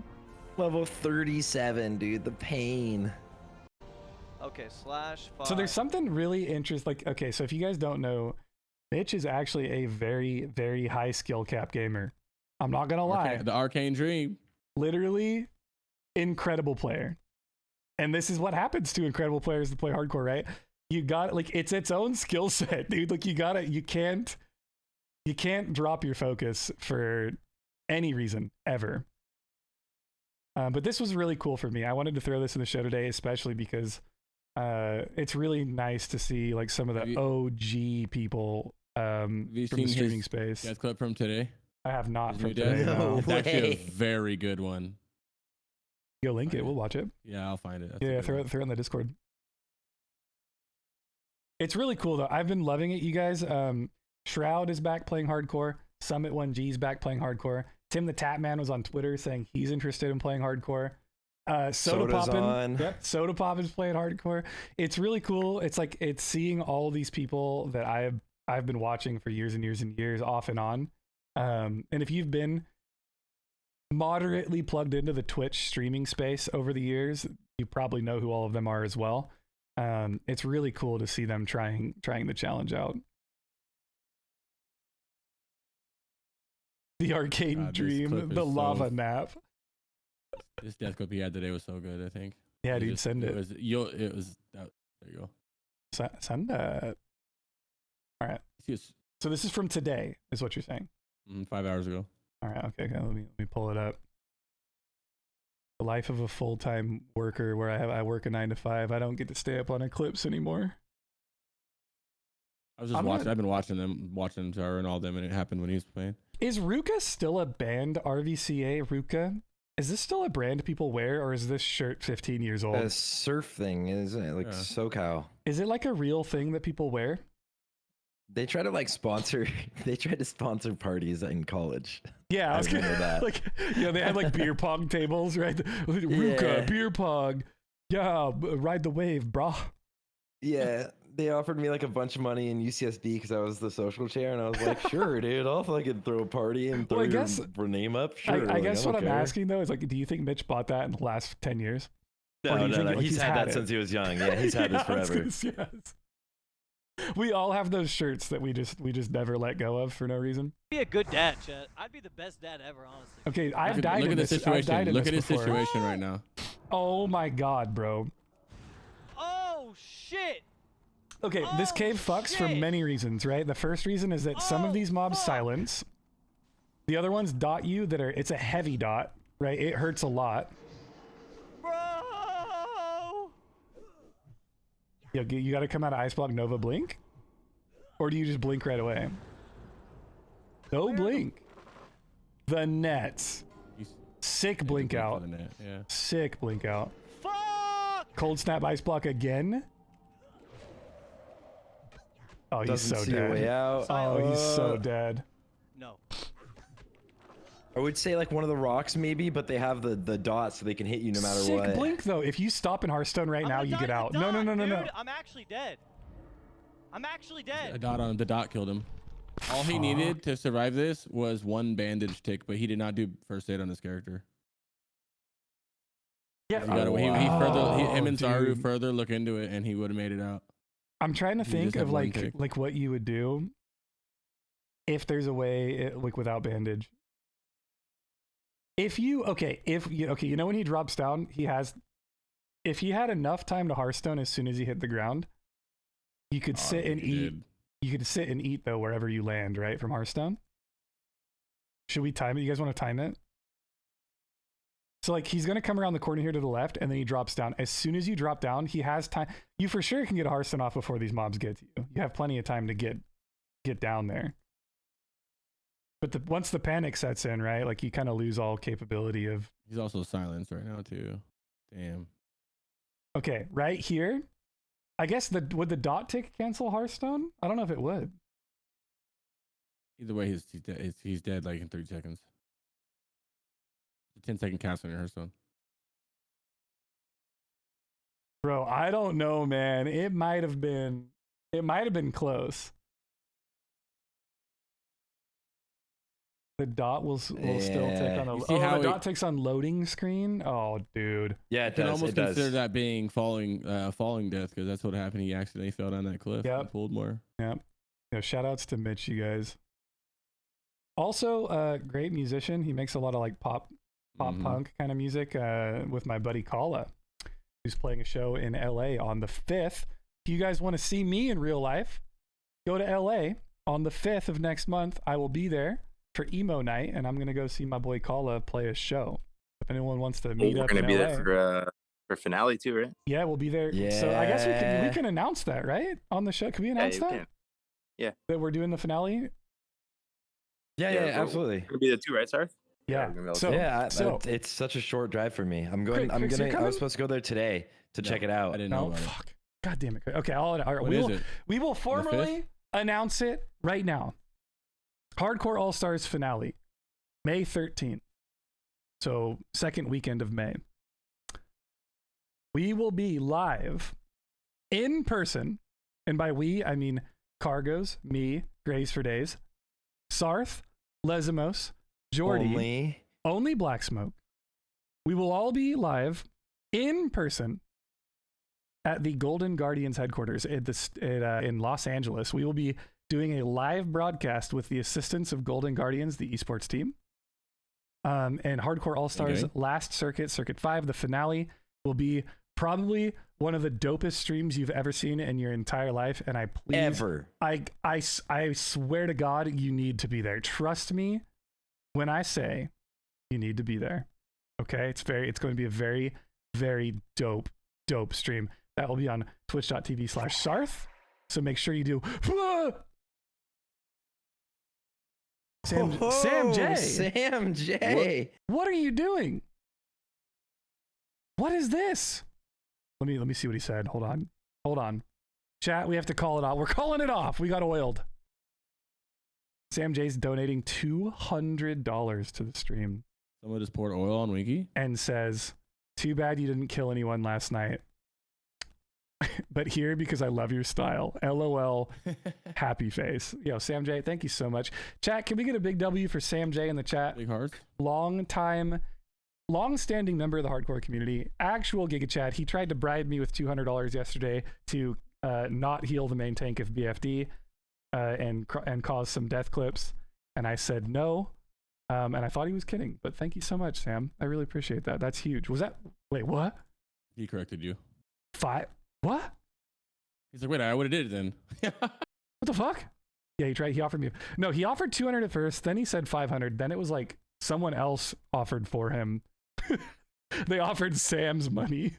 Level 37, dude. The pain. Okay, slash 5. So there's something really interesting. Like, okay, so if you guys don't know, Mitch is actually a very, very high skill cap gamer. I'm not gonna lie. The Arcane Dream. Literally incredible player. And this is what happens to incredible players that play hardcore, right? You got like it's its own skill set, dude. Like you can't drop your focus for any reason ever. But this was really cool for me. I wanted to throw this in the show today, especially because it's really nice to see like some of the OG people from the streaming space. Death clip from today. I have not His from new today. death? No. It's actually a very good one. Go link it. We'll watch it. Yeah, I'll find it. That's a Yeah, good throw one. it in the Discord. It's really cool though. I've been loving it, you guys. Shroud is back playing hardcore. Summit 1G is back playing hardcore. Tim the Tapman was on Twitter saying he's interested in playing hardcore. Soda Soda's Poppin'. on. Yep, Soda Poppin's playing hardcore. It's really cool. It's like it's seeing all these people that I've been watching for years and years and years off and on. And if you've been moderately plugged into the Twitch streaming space over the years, you probably know who all of them are as well. It's really cool to see them trying the challenge out. The Arcane God, this Dream, clip the is lava nap. This death clip he had today was so good. I think. Yeah, He dude, just- send it. Was, there you go. Send that. All right. So this is from today, is what you're saying. 5 hours ago. All right. Okay. Let me pull it up. The life of a full-time worker, where I work a 9 to 5. I don't get to stay up on Eclipse anymore. I was just watching. I've been watching them, Tara and all them, and it happened when he was playing. Is Ruka still a banned RVCA? Ruka? Is this still a brand people wear, or is this shirt 15 years old? A surf thing, isn't it? Like SoCal. Is it like a real thing that people wear? They try to like sponsor. They tried to sponsor parties in college. Yeah, I was remember gonna, that. like, they had like beer pong tables, right? Ruka, Yeah. beer pong. Yeah, ride the wave, brah. Yeah, they offered me like a bunch of money in UCSD because I was the social chair, and I was like, sure, dude, I'll fucking throw a party and throw Well, I guess- your name up. Sure. I guess don't what I'm care. asking though is like, do you think Mitch bought that in the last 10 years? Or do No, you no, think, no. like, He's had that it? since he was young. Yeah, he's had Yeah, this I was forever. gonna say, yes. We all have those shirts that we just never let go of for no reason. Be a good dad, Chet. I'd be the best dad ever, honestly. Okay, I've Look died at in the this. I've situation. died in Look this at his before. situation right now. Oh my god, bro. Oh shit! Okay, this cave fucks for many reasons, right? The first reason is that some of these mobs silence. The other ones dot you that are, it's a heavy dot, right? It hurts a lot. Bro! You got to come out of Ice Block Nova Blink? Or do you just blink right away? No blink. The nets. Sick blink out. Yeah. Sick blink out. Fuck! Cold Snap Ice Block again. Oh, he's Doesn't so see a way dead. out. Oh, he's so dead. No. I would say like one of the rocks maybe, but they have the dots so they can hit you no matter Sick what. blink though. If you stop in Hearthstone right now, you get out. No. Dude, I'm actually dead. I'm actually dead. A dot on him. The dot killed him. All he needed to survive this was one bandage tick, but he did not do first aid on his character. Yeah. Him and Zaru dude. further look into it, and he would have made it out. I'm trying to He think just had of one tick. like what you would do if there's a way like without bandage. If you you know when he drops down, if he had enough time to Hearthstone as soon as he hit the ground, you could sit and eat. You could sit and eat though wherever you land, right, from Hearthstone. Should we time it? You guys want to time it? So like he's gonna come around the corner here to the left, and then he drops down. As soon as you drop down, he has time. You for sure can get a Hearthstone off before these mobs get to you. You have plenty of time to get down there. But once the panic sets in, right, like you kind of lose all capability of. He's also silenced right now too. Damn. Okay, right here. I guess would the dot tick cancel Hearthstone? I don't know if it would. Either way, he's dead like in 30 seconds. A 10-second cast on your Hearthstone. Bro, I don't know, man. It might have been close. The dot will still tick on the dot ticks on loading screen. Oh, dude. Yeah, You can almost consider that being falling death, because that's what happened. He accidentally fell down that cliff. Yep. And pulled more. Yep. Yeah, shout outs to Mitch, you guys. Also, great musician. He makes a lot of like pop punk kind of music with my buddy Kala, who's playing a show in LA on the 5th. If you guys want to see me in real life, go to LA on the 5th of next month. I will be there for emo night, and I'm going to go see my boy Kala play a show. If anyone wants to meet up, we're going to be LA, there for finale too, right? Yeah, we'll be there. Yeah. So I guess we can announce that, right? On the show. Can we announce that? Can. Yeah. That we're doing the finale? Yeah, absolutely. We're going to be there too, right, Sarthe? Yeah. It's such a short drive for me. I'm going. Crix, I was supposed to go there today to check it out. I didn't know about it. Fuck. God damn it. Okay, all right. What is it? We will formally announce it right now. Hardcore All Stars finale, May 13th. So second weekend of May. We will be live in person, and by we I mean Kargoz, me, Grace for Days, Sarthe, Lesamos, Jordy, only Black Smoke. We will all be live in person at the Golden Guardians headquarters in Los Angeles. We will be doing a live broadcast with the assistance of Golden Guardians, the esports team, and Hardcore All Stars last circuit, Circuit 5, the finale, will be probably one of the dopest streams you've ever seen in your entire life. And I swear to God, you need to be there. Trust me when I say you need to be there. Okay, it's going to be a very, very dope stream. That will be on twitch.tv/Sarthe. So make sure you do. Sam J. What are you doing? What is this? Let me see what he said. Hold on. Chat, we have to call it off. We're calling it off. We got oiled. Sam J's donating $200 to the stream. Someone just poured oil on Winky and says, "Too bad you didn't kill anyone last night. But here because I love your style. LOL." Happy face. Yo, Sam J, thank you so much. Chat, can we get a big W for Sam J in the chat? Big hearts. Long-standing member of the hardcore community, actual Giga Chat. He tried to bribe me with $200 yesterday to not heal the main tank of BFD and cause some death clips. And I said no. And I thought he was kidding. But thank you so much, Sam. I really appreciate that. That's huge. Wait, what? He corrected you. 5? What? He's like, wait, I would have did it then. What the fuck? Yeah, he tried. He offered me. No, he offered 200 at first. Then he said 500. Then it was like someone else offered for him. They offered Sam's money.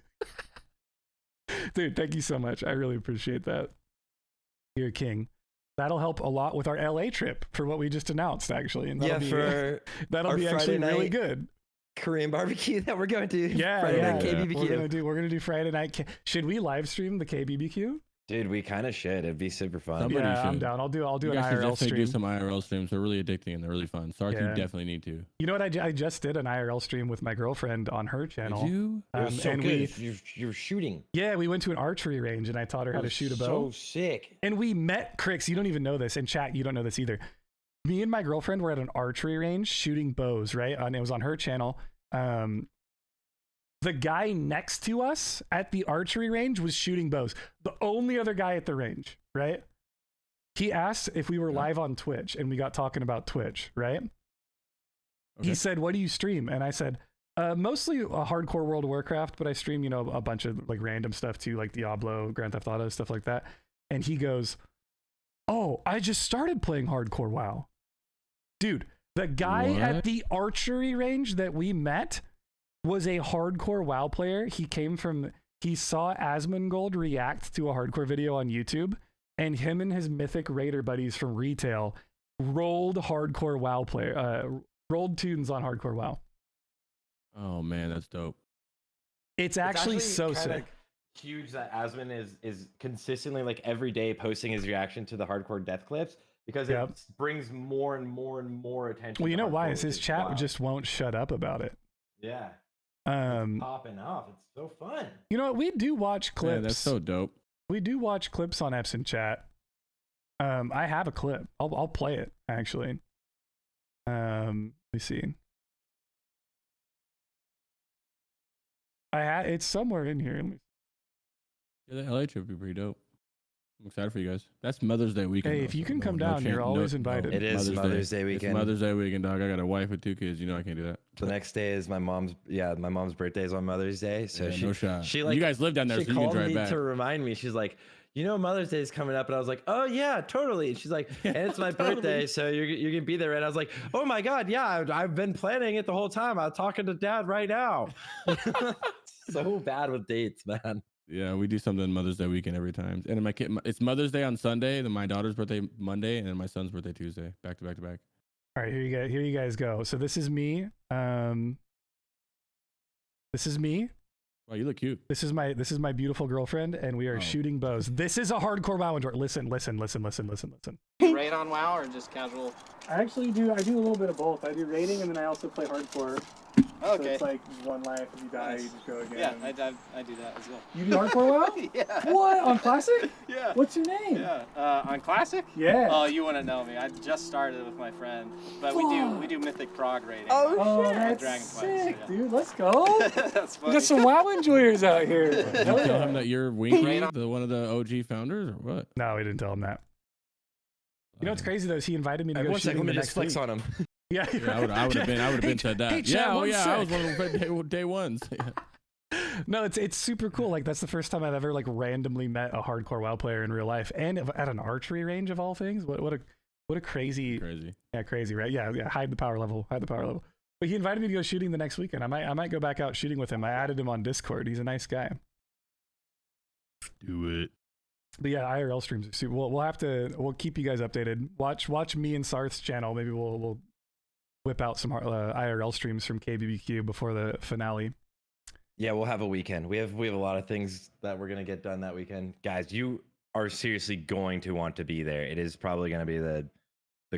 Dude, thank you so much. I really appreciate that. You're a king. That'll help a lot with our LA trip for what we just announced, actually. And that'll that'll be actually really good. Korean barbecue that we're going to. Yeah, Friday night yeah. KBBQ. We're gonna do Friday night. Should we live stream the KBBQ? Dude, we kind of should. It'd be super fun. Yeah, I'm down. I'll do you an guys should IRL definitely stream. do some IRL streams. They're really addicting and they're really fun. Sarthe, you definitely need to. You know what? I just did an IRL stream with my girlfriend on her channel. Did you? It was so and good. You're shooting. Yeah, we went to an archery range and I taught her how to shoot a bow. So sick. And we met Crix. You don't even know this. In chat, you don't know this either. Me and my girlfriend were at an archery range shooting bows, right? And it was on her channel. The guy next to us at the archery range was shooting bows. The only other guy at the range, right? He asked if we were live on Twitch, and we got talking about Twitch, right? Okay. He said, "What do you stream?" And I said, "Mostly a hardcore World of Warcraft, but I stream, you know, a bunch of like random stuff too, like Diablo, Grand Theft Auto, stuff like that." And he goes, "Oh, I just started playing hardcore WoW." Dude, the guy at the archery range that we met was a hardcore WoW player. He saw Asmongold react to a hardcore video on YouTube, and him and his mythic raider buddies from retail rolled hardcore WoW rolled tunes on hardcore WoW. Oh man, that's dope. It's actually so sick. Huge that Asmon is consistently like every day posting his reaction to the hardcore death clips because it brings more and more and more attention. Well, you know why? Is his chat just won't shut up about it. Yeah. It's popping off. It's so fun. You know what? We do watch clips. Yeah, that's so dope. We do watch clips on Epson chat. I have a clip. I'll play it actually. Let me see. It's somewhere in here. Yeah, the LA trip would be pretty dope. I'm excited for you guys. That's Mother's Day weekend. Hey, if you can come down, you're always invited. It is Mother's Day weekend. It's Mother's Day weekend, dog. I got a wife with 2 kids. You know I can't do that. The next day is my mom's birthday is on Mother's Day. So no shot. She like, you guys live down there, so you can drive back. To remind me, she's like, you know, Mother's Day is coming up, and I was like, oh yeah, totally. And she's like, and it's my birthday, so you're gonna be there. And I was like, oh my god, yeah, I've been planning it the whole time. I'm talking to Dad right now. So bad with dates, man. Yeah, we do something Mother's Day weekend every time. And my kid, it's Mother's Day on Sunday, then my daughter's birthday Monday, and then my son's birthday Tuesday, back to back to back. All right, here you guys go. So this is me. This is me. Wow, you look cute. This is my beautiful girlfriend, and we are shooting bows. This is a hardcore WoW enjoy. Listen. You raid on WoW or just casual? I do a little bit of both. I do raiding, and then I also play hardcore. Okay. So it's like one life. If you die, you just go again. Yeah, I do that as well. You do hardcore WoW? Yeah. What? On Classic? Yeah. What's your name? Yeah. On Classic? Yeah. Oh, you wouldn't know me. I just started with my friend, but we do Mythic Prog raiding. Oh, on that's Dragonflight, sick, so yeah. dude. Let's go. That's funny. We got some WoW enjoyers out here. Did you tell him that you're Winky, one of the OG founders, or what? No, we didn't tell him that. You know what's crazy though is he invited me to go shooting the next flex week. on him. Yeah, I would have been said that. Hey, chat, I was sec. one of the day ones. No, it's super cool. Like that's the first time I've ever like randomly met a hardcore WoW player in real life, and at an archery range of all things. What a crazy. Yeah, crazy, right? Yeah. Hide the power level. But he invited me to go shooting the next weekend. I might go back out shooting with him. I added him on Discord. He's a nice guy. Do it. But yeah, IRL streams are super. We'll keep you guys updated. Watch me and Sarthe's channel. Maybe we'll whip out some IRL streams from KBBQ before the finale. Yeah, we'll have a weekend. We have a lot of things that we're gonna get done that weekend, guys. You are seriously going to want to be there. It is probably gonna be the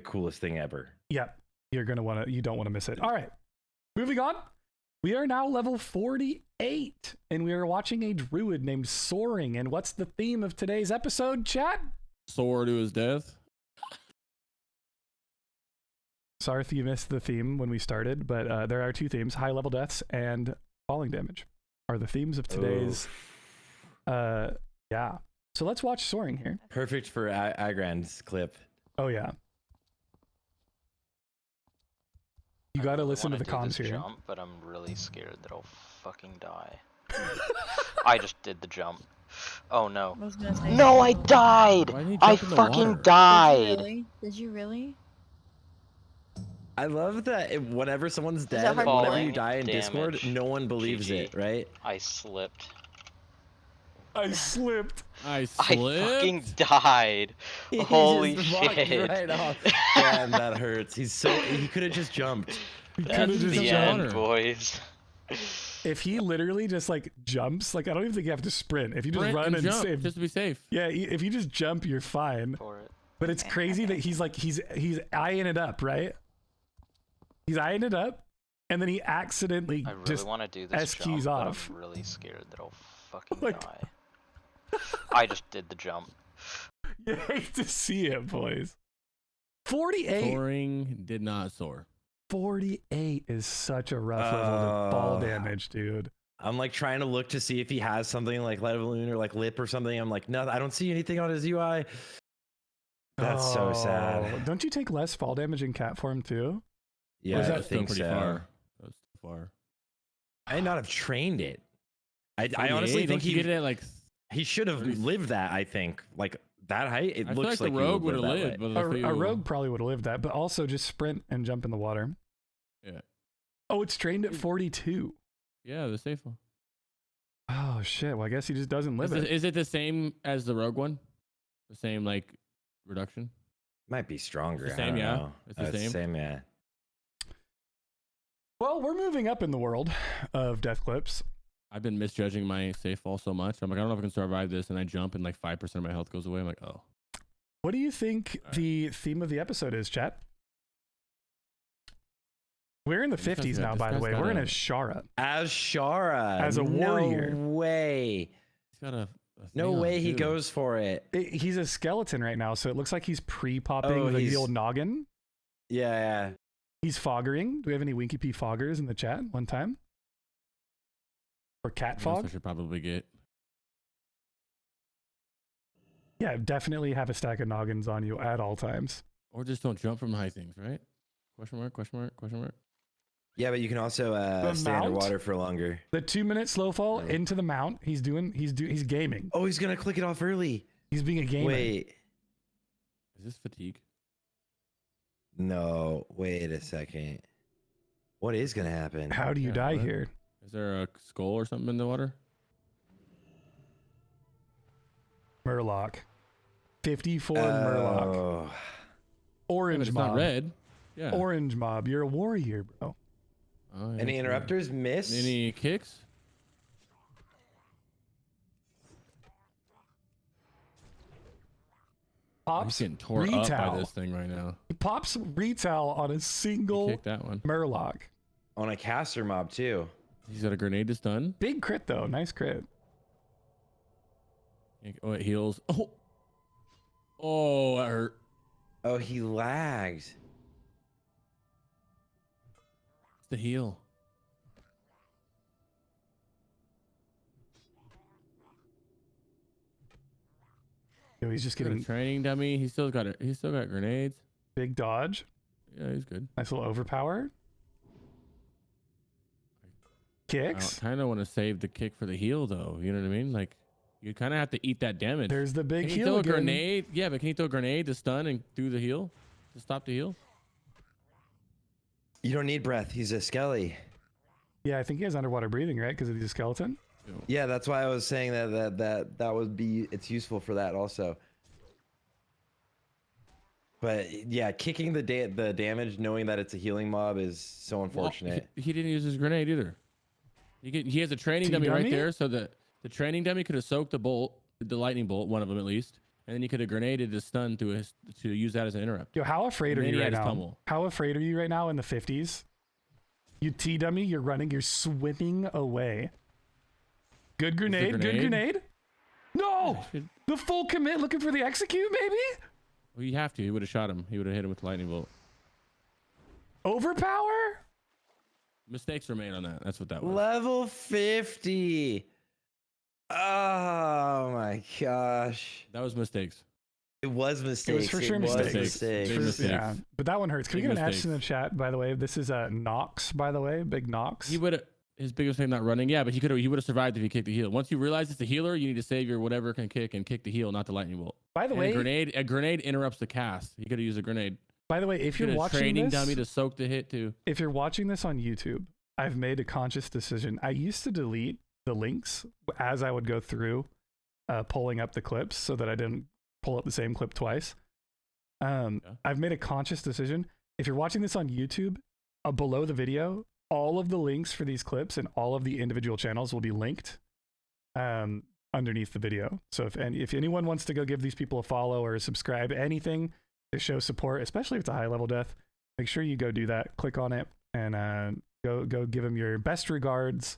coolest thing ever. Yeah, you don't want to miss it. All right, moving on. We are now level 48, and we are watching a druid named Soaring. And what's the theme of today's episode, chat? Soar to his death. Sorry if you missed the theme when we started, but there are 2 themes: high level deaths and falling damage are the themes of today's. Yeah. So let's watch Soaring here. Perfect for Agrand's clip. Oh yeah. You got to listen to the comms here. Jump, but I'm really scared that I'll fucking die. I just did the jump. Oh no. I was gonna say. No, I died! Why didn't he I jump in the fucking water? died! Did you really? I love that whenever someone's that dead, hardcore? whenever you die in Falling Discord, damage. no one believes GG. it, right? I slipped. I slipped. I I slipped. fucking died. He Holy just walked shit. right off. Damn, that hurts. He could have just jumped. He That's could have just the jumped. end, boys. If he literally just like jumps, like I don't even think you have to sprint. If you just Sprint run and jump, save, just to be safe. yeah, if you just jump, you're fine. For it. But it's crazy that he's eyeing it up, right? He's eyeing it up, and then he accidentally I really just want to do this S jump, keys but off. I'm really scared that I'll fucking Like- die. I just did the jump. You hate to see it, boys. 48. Soaring did not soar. 48 is such a rough level to ball damage, dude. I'm like trying to look to see if he has something like Lead Balloon or like Lip or something. I'm like, no, I don't see anything on his UI. That's so sad. Don't you take less fall damage in cat form too? Yeah, Was I that think pretty so. far? That's too far. I may not have trained it. I 28? honestly think Don't you get it at like. he should have 30? lived that. I think like that height. It I feel looks like like the he rogue would have that way. lived, but A rogue probably would have lived that, but also just sprint and jump in the water. Yeah. Oh, it's trained at 42. Yeah, the safe one. Oh shit! Well, I guess he just doesn't live it. Is it the same as the rogue one? The same like reduction? Might be stronger. It's the I same, don't yeah. know. It's the same? Yeah. Well, we're moving up in the world of death clips. I've been misjudging my safe fall so much. I'm like, I don't know if I can survive this, and I jump, and like 5% of my health goes away. I'm like, oh. What do you think the theme of the episode is, chat? We're in the 50s now, by the way. We're in Ashara. As Shara. As a warrior. No way. He's got a No thing way on, he too. goes for it. He's a skeleton right now, so it looks like he's pre-popping Oh, the he's- old noggin. Yeah. He's foggering. Do we have any Winky P foggers in the chat one time? Or cat What else fog? I should probably get. Yeah, definitely have a stack of noggins on you at all times. Or just don't jump from high things, right? Question mark, question mark, question mark. Yeah, but you can also stay mount? underwater for longer. The 2-minute slow fall into the mount. He's gaming. Oh, he's gonna click it off early. He's being a gamer. Wait. Is this fatigue? No, wait a second. What is gonna happen? How do you die what? here? Is there a skull or something in the water? Murloc. 54 Murloc. Oh. Orange it's mob. not red. Yeah. Orange mob. You're a warrior, bro. Oh, yeah, Any it's interrupters? Miss? Any kicks? I'm Pops getting tore up retail. by this thing right now. Pops retail on a single Kick that one. Murloc. On a caster mob too. He's got a grenade to stun. Big crit though. Nice crit. Oh, it heals. Oh. Oh, that hurt. Oh, he lags. It's the heal. Yo, he's just Got a getting training dummy. He's still got grenades. big dodge. Yeah, he's good. Nice little overpower. Kicks. I kind of want to save the kick for the heal, though. You know what I mean? Like, you kind of have to eat that damage. There's the big Can you heal throw again. a grenade? Yeah, but can you throw a grenade to stun and do the heal? To stop the heal? You don't need breath. He's a skelly. Yeah, I think he has underwater breathing, right? Because he's a skeleton. Yeah, that's why I was saying that would be, it's useful for that also. But yeah, kicking the damage, knowing that it's a healing mob, is so unfortunate. Well, he didn't use his grenade either. He has a training dummy right there, so the training dummy could have soaked the bolt, the lightning bolt, one of them at least, and then he could have grenaded the stun to use that as an interrupt. Yo, how afraid And are then you he right had his now? pummel. How afraid are you right now in the 50s? You T-dummy, you're running, you're swimming away. Good grenade, good grenade? grenade. No! The full commit looking for the execute, maybe? Well, you have to. He would have shot him. He would have hit him with the lightning bolt. Overpower? Mistakes were made on that. That's what that was. Level 50. Oh my gosh. That was mistakes. It was mistakes. It was for sure mistakes. Big For- mistakes. Yeah, but that one hurts. Can we Big get an X mistakes. in the chat, by the way? This is Nox, by the way. Big Nox. He would have. his biggest thing not running. Yeah, but he would have survived if he kicked the heal. Once you realize it's a healer, you need to save your whatever can kick and kick the heal, not the lightning bolt. By the way, a grenade interrupts the cast. He could have used a grenade. By the way, if you're watching training this, dummy to soak the hit too. If you're watching this on YouTube, I've made a conscious decision. I used to delete the links as I would go through pulling up the clips so that I didn't pull up the same clip twice. I've made a conscious decision. If you're watching this on YouTube, below the video, all of the links for these clips and all of the individual channels will be linked underneath the video. So if anyone wants to go give these people a follow or subscribe, anything to show support, especially if it's a high level death, make sure you go do that. Click on it and go give them your best regards.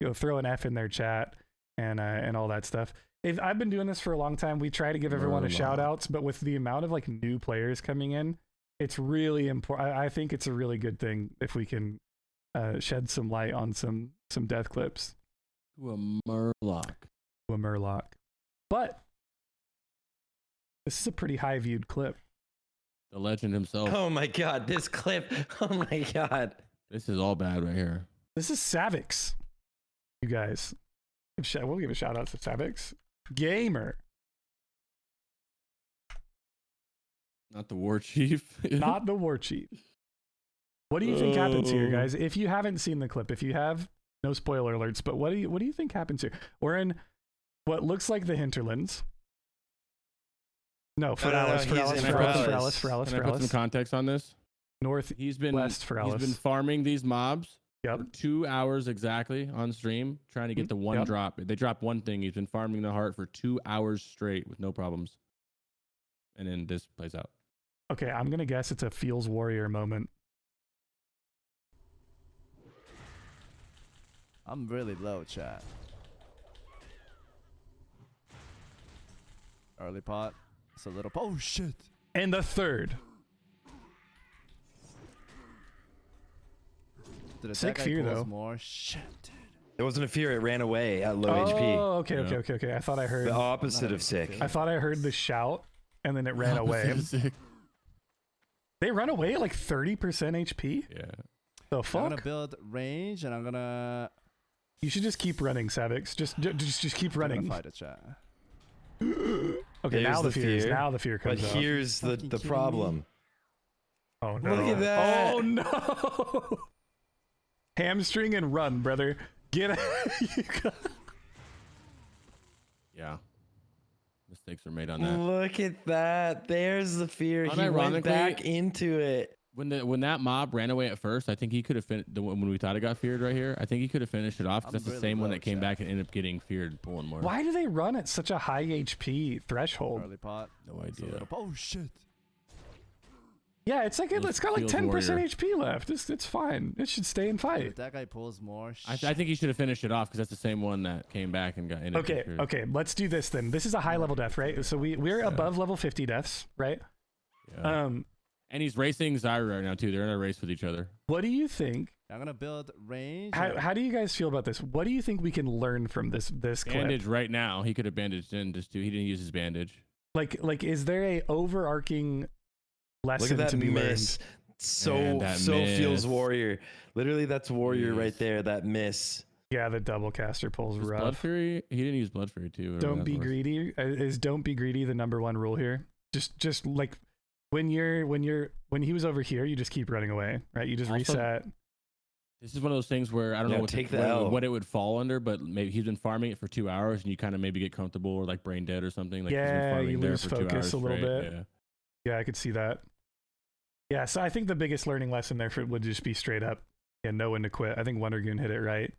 Go throw an F in their chat and all that stuff. I've been doing this for a long time. We try to give everyone a shout outs, but with the amount of like new players coming in, it's really important. I think it's a really good thing if we can shed some light on some death clips. To a Murloc. But this is a pretty high viewed clip. The legend himself. Oh my god, this clip. Oh my god. This is all bad right here. This is Savix. You guys. We'll give a shout out to Savix. Gamer. Not the war chief. Not the war chief. What do you think happens here, guys? If you haven't seen the clip, if you have, no spoiler alerts, but what do you think happens here? We're in what looks like the hinterlands. No, Feralis. Can I put some context on this? He's been farming these mobs for 2 hours exactly on stream, trying to get the one drop. They drop one thing. He's been farming the heart for 2 hours straight with no problems. And then this plays out. Okay, I'm gonna guess it's a Feels Warrior moment. I'm really low, chat. Early pot. It's a little. Oh shit! And the third. Sick fear though. More shit. It wasn't a fear. It ran away at low HP. Oh, okay. I thought I heard the opposite of sick. I thought I heard the shout, and then it ran away. They run away at like 30% HP. Yeah. The fuck? I'm gonna build range, and I'm gonna. You should just keep running, Savix. Just keep running. I'm gonna fight it, chat. Okay, There's now the fear. Now the fear comes. But up. here's the problem. Oh no! Look at that! Oh no! Hamstring and run, brother. Get out. Yeah. Mistakes are made on that. Look at that. There's the fear. He went back into it. When that mob ran away at first, I think he could have when we thought it got feared right here. I think he could have finished it off. That's the same one that came back and ended up getting feared, pulling more. Why do they run at such a high HP threshold? Early pot. No idea. Oh shit! Yeah, it's like it's got like 10% HP left. It's fine. It should stay and fight. If that guy pulls more. I think he should have finished it off because that's the same one that came back and got. Okay. Let's do this then. This is a high level death, right? So we're above level 50 deaths, right? Yeah. And he's racing Zyra right now too. They're in a race with each other. What do you think? I'm gonna build range. How do you guys feel about this? What do you think we can learn from this bandage clip? right now? He could have bandaged in just he didn't use his bandage. Like is there a overarching lesson Look at that to be miss. learned? So feels warrior. Literally, that's warrior right there. That miss. Yeah, the double caster pulls rough. Blood Fury. He didn't use Blood Fury too. Don't be greedy. Is don't be greedy the #1 rule here? Just like when he was over here, you just keep running away, right? You just reset. This is one of those things where I don't know what it would fall under, but maybe he's been farming it for 2 hours, and you kind of maybe get comfortable or like brain dead or something. Like yeah, he's been you there lose for 2 focus hours a little straight. bit. Yeah, I could see that. Yeah, so I think the biggest learning lesson there would just be straight up and know when to quit. I think Wondergoon hit it right.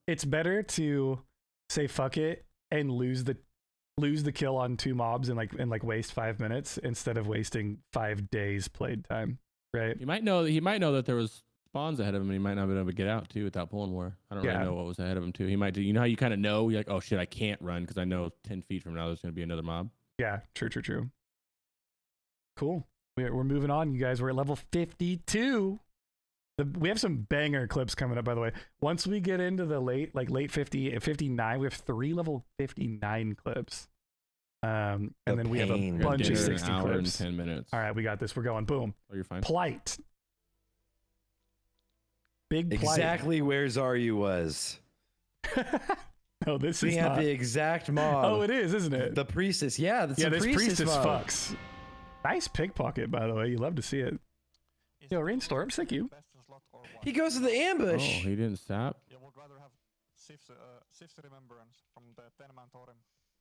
It's better to say fuck it and lose the kill on 2 mobs and like waste 5 minutes instead of wasting 5 days played time. Right? He might know that there was spawns ahead of him, and he might not be able to get out too without pulling more. I don't really know what was ahead of him too. He might do. You know how you kind of know you're like, oh shit, I can't run because I know 10 feet from now there's going to be another mob. Yeah, true. Cool. We're moving on, you guys. We're at level 52. We have some banger clips coming up, by the way. Once we get into the late 50 and 59, we have 3 level 59 clips. And then we have a bunch of 60 an hour clips. And 10 minutes. All right, we got this. We're going. Boom. Oh, you're fine. Plight. big plight. Exactly where Zaryu was. No, this We is have not. the exact mob. Oh, it is, isn't it? The priestess. Yeah, that's yeah, a this priestess mob. fucks. Nice pickpocket, by the way. You love to see it. Yo, Rainstorm, thank you. He goes to the Oh, ambush. he didn't stop.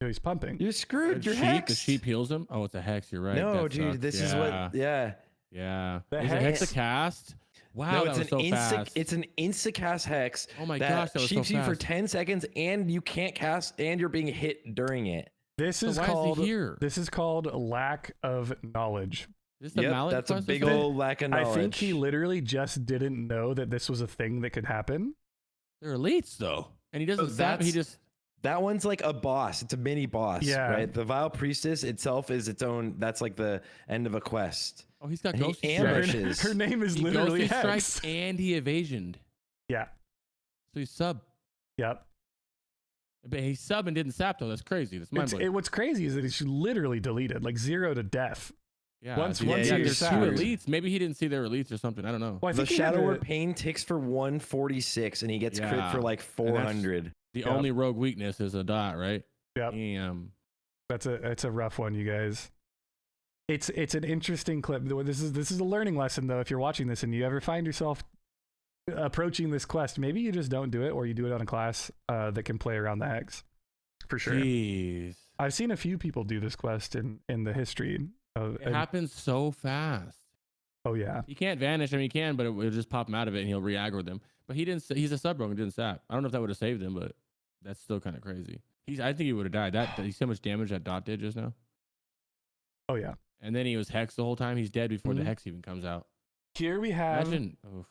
Yo, he's pumping. You're screwed. You're The hexed. sheep heals him. Oh, it's a hex. You're right. No, That dude. sucks. This is what. Yeah. Yeah. The Is it hex- hex a cast? Wow, No, that was so fast. It's an insta-cast hex. Oh my that gosh, that was so sheeps you for fast. 10 seconds, and you can't cast, and you're being hit during it. This So is why is he called. here? This is called lack of knowledge. Is this the Yep, mallet that's a quest or big something? old lack of knowledge. I think he literally just didn't know that this was a thing that could happen. They're elites though, and he doesn't. So Zap, he that's- just. That one's like a boss. It's a mini boss. Yeah. Right. The Vile Priestess itself is its own. That's like the end of a quest. Oh, he's got And ghosty he strike. ambushes. Her name is He literally ghosty Hex. strikes and he evasioned. Yeah. So he's sub. Yep. But he sub and didn't sap though. That's crazy. That's mind blowing. What's crazy is that it's literally deleted, like 0 to death. Yeah. once dude, once yeah, you're there's two sapped. elites. Maybe he didn't see their elites or something. I don't know. Well, I The think he had Shadow to- Word Pain ticks for 146, and he gets crit Yeah. for like And that's 400. The Yep. only rogue weakness is a dot, right? Yep. Damn. That's a rough one, you guys. It's an interesting clip. This is a learning lesson though. If you're watching this and you ever find yourself approaching this quest, maybe you just don't do it, or you do it on a class that can play around the hex. For sure. Jeez. I've seen a few people do this quest in the history. It happens so fast. Oh yeah. He can't vanish. I mean, he can, but it'll just pop him out of it and he'll re-aggro them. But he didn't. He's a sub rogue and didn't sap. I don't know if that would have saved him, but that's still kind of crazy. I think he would have died. He's so much damage that dot did just now. Oh yeah. And then he was hexed the whole time. He's dead before the Mhm. hex even comes out. Here we have Imagine. Oh,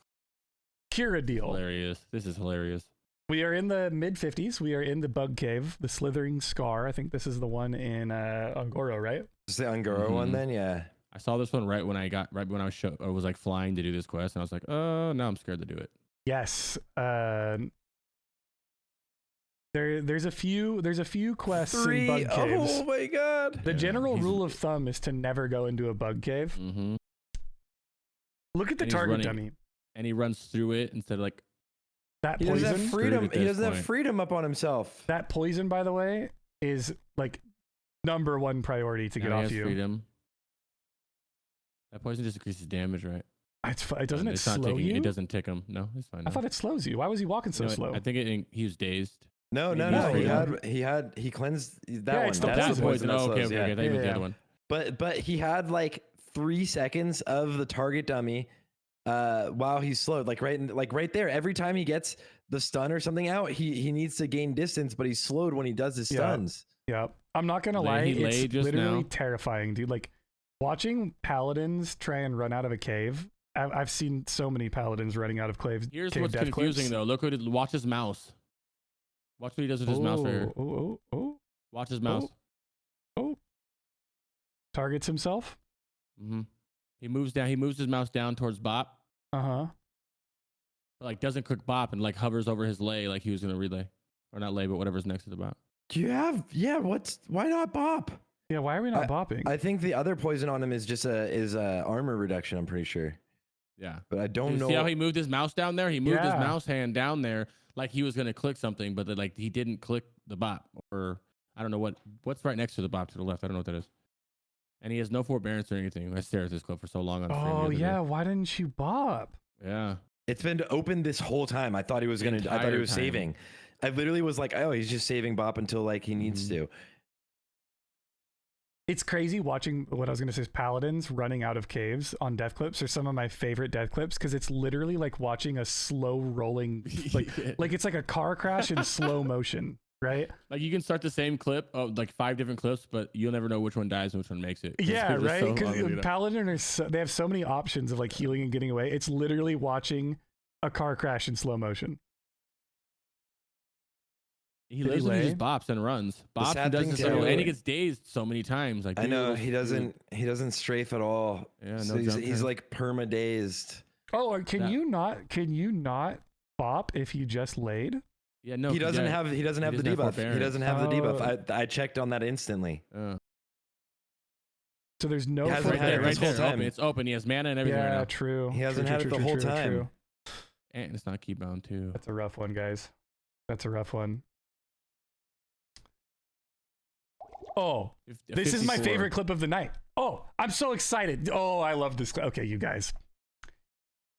Kira deal. hilarious. This is hilarious. We are in the mid 50s. We are in the bug cave, the Slithering Scar. I think this is the one in Angoro, right? Is the Angoro one then? Yeah. I saw this one right when I was like flying to do this quest, and I was like, oh, now I'm scared to do it. Yes. There's a few quests in bug caves. Oh my god. The general rule of thumb is to never go into a bug cave. Mm-hmm. Look at the And he's target running- dummy. And he runs through it instead of like. That He doesn't poison. have freedom. at He this doesn't have point. freedom up on himself. That poison, by the way, is like #1 priority to now get he off has you. freedom. That poison just increases damage, right? It doesn't it It's not slow ticking, you? It doesn't tick him. No, it's fine. I thought it slows you. Why was he walking so You know, slow? I think he was dazed. No, Maybe no, he's no. freedom. He cleansed that Yeah, one. it's the That's poison. poison that Oh, okay, slows, okay, yeah. okay. I thought you meant the Yeah. other one. But he had like 3 seconds of the target dummy while he's slowed. Like right there. Every time he gets the stun or something out, he needs to gain distance, but he's slowed when he does his Yeah. stuns. Yeah, I'm not gonna He lie, laid it's just literally now. terrifying, dude. Like watching paladins try and run out of a cave. I've seen so many paladins running out of caves. Here's cave what's death confusing clips. though. Look what watch his mouse. Watch what he does with his mouse right here. Oh. Watch his mouse. Targets himself. Mm-hmm. He moves down. He moves his mouse down towards Bop. Uh-huh. But like doesn't click Bop and like hovers over his lay like he was gonna relay, or not lay, but whatever's next to the Bop. Why not bop? Yeah, why are we not bopping? I think the other poison on him is just a armor reduction, I'm pretty sure. Yeah. But I don't know. See how he moved his mouse down there? He moved his Yeah. mouse hand down there like he was gonna click something, but like he didn't click the Bop, or I don't know what's right next to the Bop to the left. I don't know what that is. And he has no forbearance or anything. I stared at this clip for so long on stream. Oh the other yeah, day. why didn't you bop? Yeah. It's been open this whole time. I thought he was The I thought he entire was time. saving. I literally was like, oh, he's just saving Bop until like he needs Mm-hmm. to. It's crazy watching what I was gonna say is paladins running out of caves on death clips are some of my favorite death clips because it's literally like watching a slow rolling like it's like a car crash in slow motion, right? Like you can start the same clip of like 5 different clips, but you'll never know which one dies and which one makes it. 'Cause Yeah, they're just right. so Because long to do that. paladin they have so many options of like healing and getting away. It's literally watching a car crash in slow motion. He Did he lives and he lay? just bops and runs. Bops sad and does thing this too- and he gets dazed so many times. Like I dude, know this- he doesn't strafe at all. Yeah, So no he's jump he's turn. like perma dazed. Oh, or can That- you not bop if you just laid? Yeah, no. he doesn't have the doesn't have debuff. He forbearance. doesn't have the debuff. Oh. I checked on that instantly. So there's no He hasn't Right had there, it right this there. whole It's time. open. It's open. He has mana and everything Yeah, right now. true. He hasn't True, had true, it the true, whole true, time. true. And it's not keybound too. That's a rough one, guys. That's a rough one. Oh, this is my 54. favorite clip of the night. Oh, I'm so excited. Oh, I love this. Okay, you guys.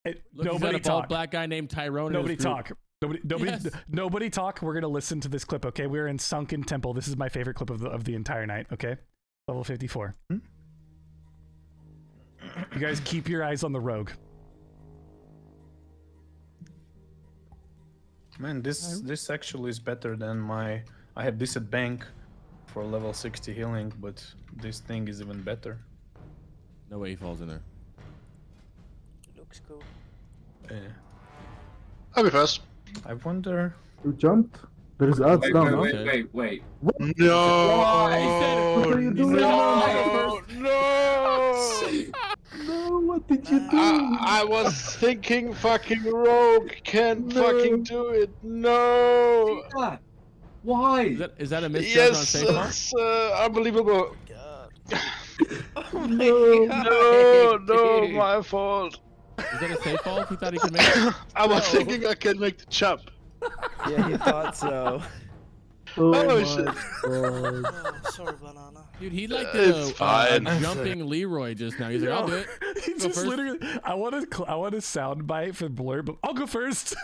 Look, Nobody he's got a bald talk. black guy named Tyrone. in Nobody his group. talk. Nobody, Yes. nobody talk. We're gonna listen to this clip. Okay, we're in Sunken Temple. This is my favorite clip of the entire night. Okay, level 54. You guys keep your eyes on the rogue. Man, this actually is better than my. I have this at bank for level 60 healing, but this thing is even better. No way he falls in there. Looks cool. Yeah. I'll be first. I wonder. You jumped? There is ads down, huh? Wait. What? No! What are you doing? No! No, what did you do? I was thinking fucking rogue can't fucking do it. No! Why? Is that a misjudge on Yes, safe call? it's unbelievable. No, my fault. Is that a safe call? He thought he could make it? I was thinking I can make the jump. Yeah, he thought so. Oh, shit. Sorry, banana. Dude, he like It's did a fine. jumping Leroy just now. He's like, I'll do it. He Go just first. literally. I want a soundbite for Blur, but I'll go first.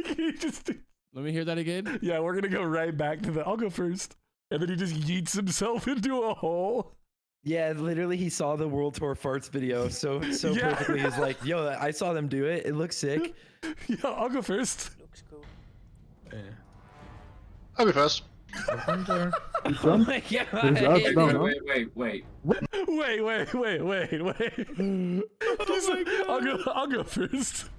He just. Let me hear that again. Yeah, we're gonna go right back to the. I'll go first, and then he just yeets himself into a hole. Yeah, literally, he saw the World Tour farts video so Yeah. perfectly. He's like, "Yo, I saw them do it. It looks sick." Yeah, I'll go first. Looks cool. Yeah. I'll be first. I wonder. You jumped? my God. There is ads down, huh? Wait. Wait. He's like, I'll go first.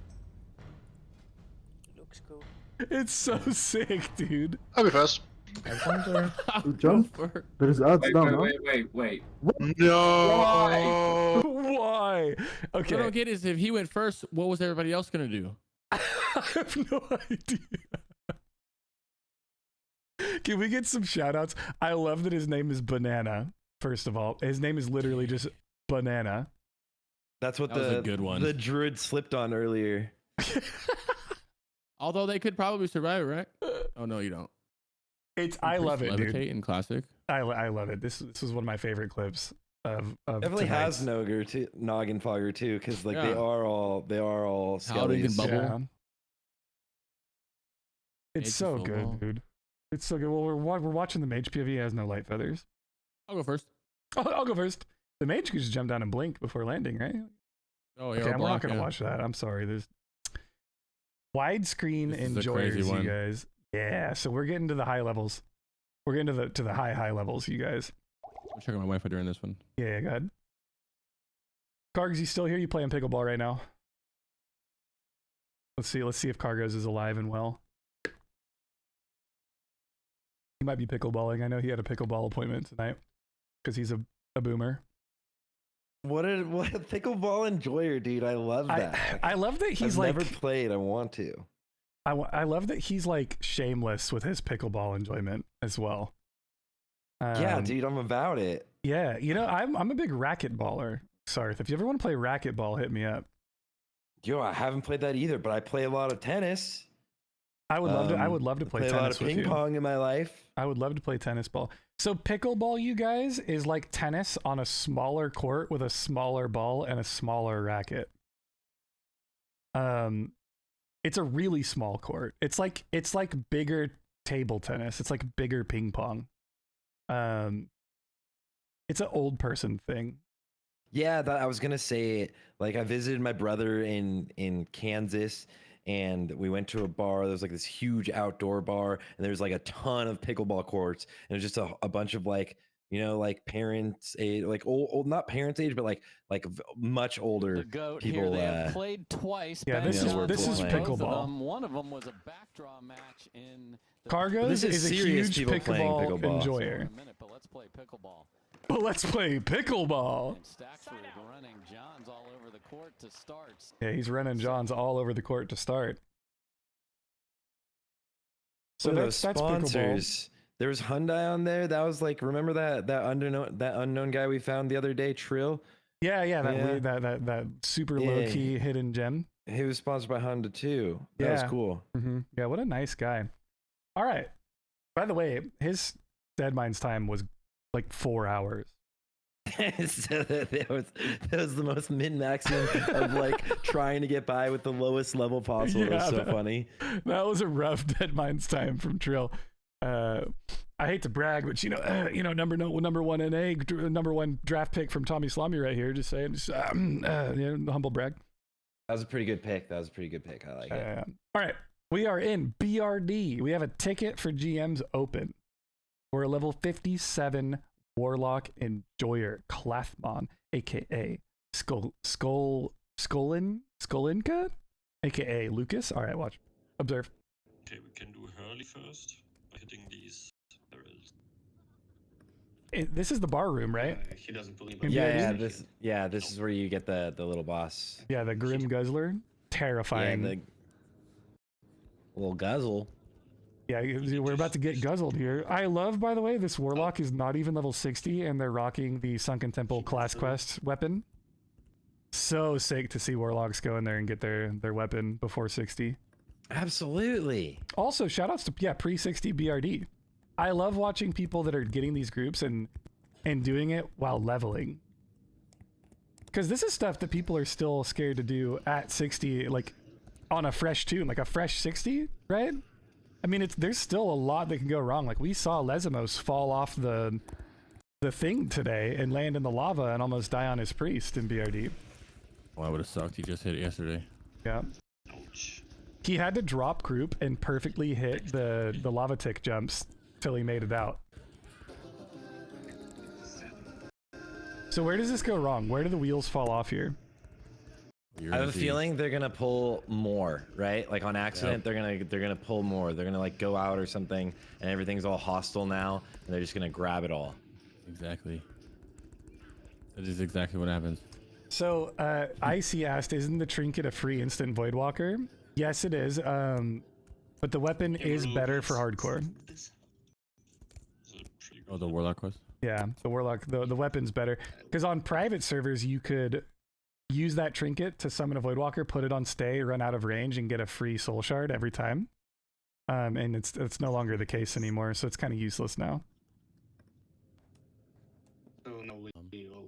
Looks cool. It's so sick, dude. I'll be first. I wonder. You jumped? There is ads down, huh? Wait. No! Why? What I don't Okay. get is if he went first, what was everybody else gonna do? I have no idea. Can we get some shout outs? I love that his name is Banana, first of all. His name is literally just Banana. That's what That was a good one. the druid slipped on earlier. Although they could probably survive, right? Oh no, you don't. I love it, dude. Levitate in classic. I love it. This was one of my favorite clips of Definitely has tonight's. Noggin Fogger too, because like Yeah. they are all Paladin can skellies. bubble. Yeah. It's Mage's so full good, ball. dude. It's so good. Well, we're watching the Mage POV. He has no light feathers. I'll go first. I'll go first. The Mage can just jump down and blink before landing, right? Oh yeah. Okay, or I'm not block, gonna yeah. watch that. I'm sorry. There's widescreen This is a enjoyers, crazy you one. guys. Yeah, so we're getting to the high levels. We're getting to the high levels, you guys. I'm checking my Wi-Fi during this one. Yeah, go ahead. Kargoz, you still here? You playing pickleball right now? Let's see if Kargoz is alive and well. He might be pickleballing. I know he had a pickleball appointment tonight because he's a boomer. What a pickleball enjoyer, dude! I love that. I love that he's I've like. never played. I want to. I love that he's like shameless with his pickleball enjoyment as well. Yeah, dude, I'm about it. Yeah, you know, I'm a big racquetballer. Sarthe, if you ever want to play racquetball, hit me up. Yo, I haven't played that either, but I play a lot of tennis. I would love to play a tennis lot of with ping you. pong in my life. I would love to play tennis ball. So pickleball, you guys, is like tennis on a smaller court with a smaller ball and a smaller racket. It's a really small court. It's like bigger table tennis. It's like bigger ping pong. It's an old person thing. Yeah, I was gonna say. Like, I visited my brother in Kansas, and we went to a bar. There was like this huge outdoor bar, and there's like a ton of pickleball courts, and there's just a bunch of like, you know, like parents age, like old not parents age, but like much older people. Here, they have played twice. Yeah, this is playing. Both of pickleball. them. One of them was a backdraw match in. Kargoz This is is a serious huge people playing pickleball pickleball. enjoyer. But let's play pickleball. But let's play pickleball. And Staxford running Johns all over the court to start. Yeah, he's running Johns all over the court to start. So What are those that's pickleball. sponsors. There was Hyundai on there. That was like, remember that unknown guy we found the other day, Trill? Yeah, that weird, that super low key hidden gem. He was sponsored by Honda too. That was cool. Yeah, what a nice guy. All right. By the way, his Deadmines time was like 4 hours. So that was the most min-maxing of like trying to get by with the lowest level possible. It was so funny. That was a rough Deadmines time from Trill. I hate to brag, but number one NA, number one draft pick from Tommy Salami right here. Just saying, humble brag. That was a pretty good pick. I like it. All right, we are in BRD. We have a ticket for GM's Open. We're a level 57 Warlock Enjoyer Clathmon, aka Skolinka, aka Lucas. All right, watch, observe. Okay, we can do Hurley first by hitting these barrels. This is the bar room, right? He doesn't believe In it. This is where you get the little boss. Yeah, the Grim Guzzler, terrifying. Yeah, the little guzzle. Yeah, we're about to get guzzled here. I love, by the way, this Warlock is not even level 60, and they're rocking the Sunken Temple class quest weapon. So sick to see Warlocks go in there and get their weapon before 60. Absolutely. Also, shoutouts to pre-60 BRD. I love watching people that are getting these groups and doing it while leveling. Because this is stuff that people are still scared to do at 60, like on a fresh tune, like a fresh 60, right? I mean, there's still a lot that can go wrong. Like we saw Lesmos fall off the thing today and land in the lava and almost die on his priest in BRD. Well, I would have sucked. He just hit it yesterday. Yeah. Ouch. He had to drop group and perfectly hit the lava tick jumps till he made it out. So where does this go wrong? Where do the wheels fall off here? I have a feeling they're gonna pull more, right? Like on accident, they're gonna pull more. They're gonna like go out or something, and everything's all hostile now, and they're just gonna grab it all. Exactly. That is exactly what happens. So Icy asked, "Isn't the trinket a free instant Voidwalker?" Yes, it is. But the weapon is better for hardcore. Oh, the Warlock quest? Yeah, the Warlock, the weapon's better. Because on private servers, you could use that trinket to summon a Voidwalker, put it on stay, run out of range, and get a free soul shard every time. And it's no longer the case anymore, so it's kind of useless now. So now we'll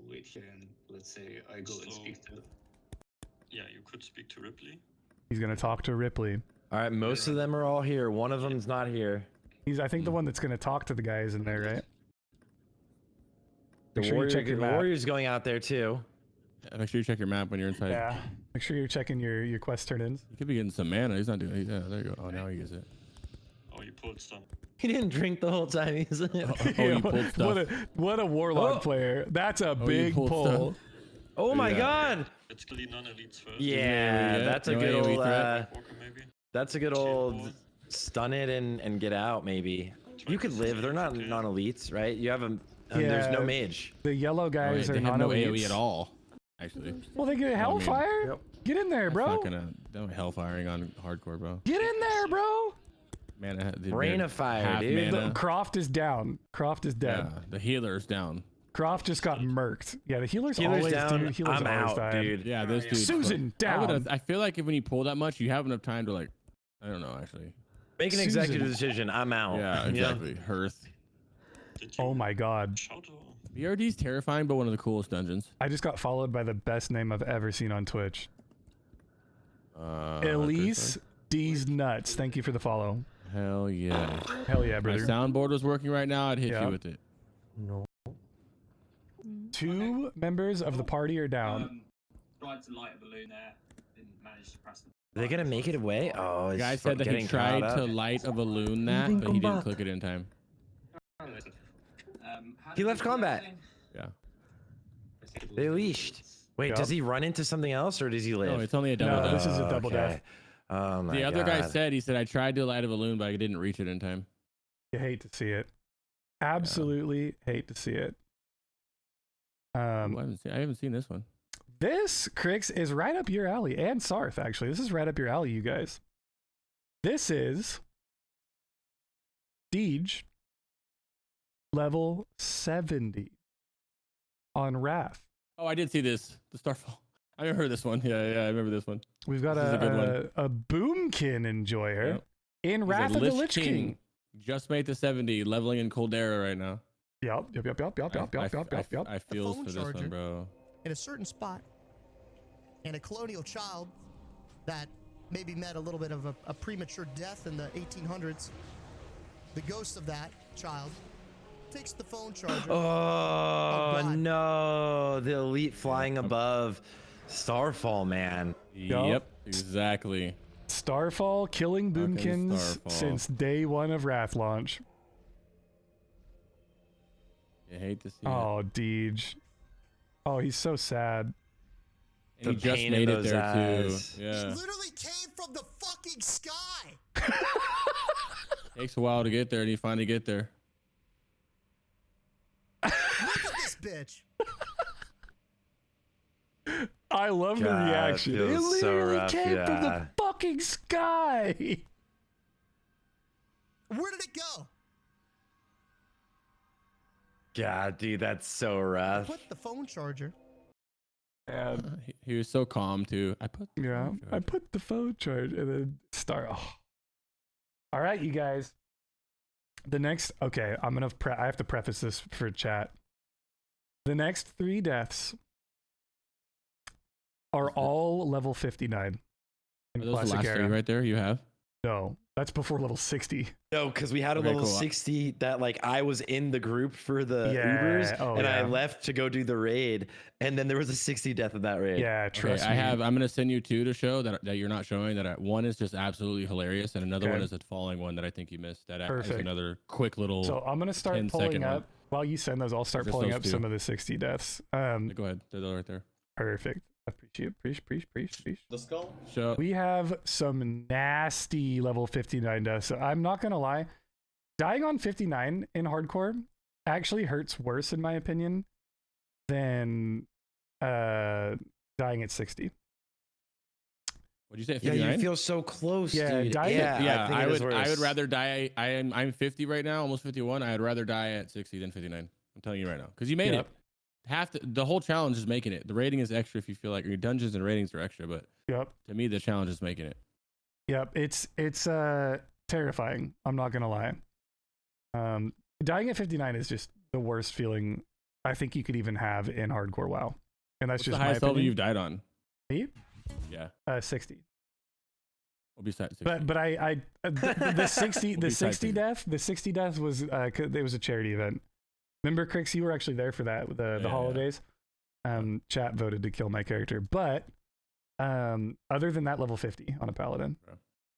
wait here and let's say I go and speak to... Yeah, you could speak to Ripley. He's gonna talk to Ripley. All right, most of them are all here. One of them's not here. He's, I think, the one that's gonna talk to the guys in there, right? The Make sure you check your map. Warrior's going out there too. Yeah, make sure you check your map when you're inside. Yeah. Make sure you're checking your quest turn-ins. He could be getting some mana. He's not doing it. Yeah, there you go. Oh, now he gets it. Oh, you pulled some. He didn't drink the whole time. He's you pulled stuff. What a Warlock player. That's a big pull. Oh my god. It's clean non-elites first. Yeah, that's a good old maybe. that's a good old stun it and get out maybe. You could live. They're not non-elites, right? You have a there's no mage. The yellow guys are they have non-elites. no AoE at all. Actually. Well, they get Hellfire. Yep. Get in there, bro. Not gonna Hellfiring on hardcore, bro. Get in there, bro. Mana, Rain of fire, dude. Croft is down. Croft is dead. Yeah, the healer's down. Croft just got murked. Yeah, the healer's Healer's always down. Healer's I'm always out, dying. dude. Yeah, this dude. Susan down. I feel like when you pull that much, you have enough time to like, I don't know, actually. Make an executive decision. I'm out. Yeah, exactly. Hearth. Oh my god. BRD's terrifying, but one of the coolest dungeons. I just got followed by the best name I've ever seen on Twitch. Elise D's Nuts. Thank you for the follow. Hell yeah. Hell yeah, brother. If my soundboard was working right now, I'd hit you with it. No. 2 members of the party are down. Tried to light a balloon there. Didn't manage to press them. Are they gonna make it away? Oh, The guy said that he tried to light a balloon but he didn't click it in time. He left combat. Yeah. They leashed. Wait, Yep. does he run into something else or does he live? No, it's only a double No, death. this is a double death. Oh my The other guy God. said, he said, I tried to light a balloon, but I didn't reach it in time. You hate to see it. Absolutely hate to see it. I haven't seen this one. This, Crix, is right up your alley. And Sarthe, actually. This is right up your alley, you guys. This is Siege level 70 on Wrath. Oh, I did see this. The Starfall. I heard this one. Yeah, I remember this one. We've got a Boomkin enjoyer Yep. in He's Wrath a of the Lich King. Just made the 70, leveling in Caldera right now. Yep. I feel for this one, bro. In a certain spot, and a colonial child that maybe met a little bit of a premature death in the 1800s. The ghost of that child takes the phone charger. Oh no, the elite flying above Starfall, man. Yep, exactly. Starfall killing Boomkins Starfall. since day one of Wrath launch. You hate to see it. Oh, Deej. Oh, he's so sad. And he just made it there too. Yeah. It literally came from the fucking sky. Takes a while to get there, and you finally get there. Look at this bitch. I love the God, reaction. It feels so literally rough, came from the yeah. fucking sky. Where did it go? God, dude, that's so rough. Put the phone charger. He was so calm too. I put the phone charge and then start. Oh. All right, you guys. The next, okay, I have to preface this for chat. The next 3 deaths are all level 59 in Are those classic the last era. 3 right there you have? No, that's before level 60. No, because we had a Okay, level cool. 60 that like I was in the group for the Ubers and I left to go do the raid, and then there was a 60 death of that raid. Yeah, trust Okay, me. I'm gonna send you 2 to show that you're not showing. One is just absolutely hilarious, and another Okay. one is a falling one that I think you missed. That is Perfect. another quick little. So I'm gonna start 10-second pulling one. up while you send those. I'll start Just pulling those up 2. some of the 60 deaths. Go ahead, they're right there. Perfect. Appreciate. The skull. So We have some nasty level 59 deaths. So I'm not gonna lie, dying on 59 in hardcore actually hurts worse in my opinion than dying at 60. what'd you say? Yeah, 59? you feel so close, Yeah, dude. dying at- Yeah, I think it is would worse. rather die. I'm 50 right now, almost 51. I'd rather die at 60 than 59. I'm telling you right now, because you made Yep. it. The whole challenge is making it. The rating is extra if you feel like your dungeons and ratings are extra, but Yep. to me the challenge is making it. Yep. It's terrifying. I'm not gonna lie. Dying at 59 is just the worst feeling I think you could even have in hardcore WoW, and that's What's just the my highest level opinion. you've died on? Me? Yeah. 60. Well, besides 60. But the 60 We'll be tied to you. the 60 death was it was a charity event. Remember, Crix, you were actually there for that the Yeah. holidays. Chat voted to kill my character, but other than that, level 50 on a paladin.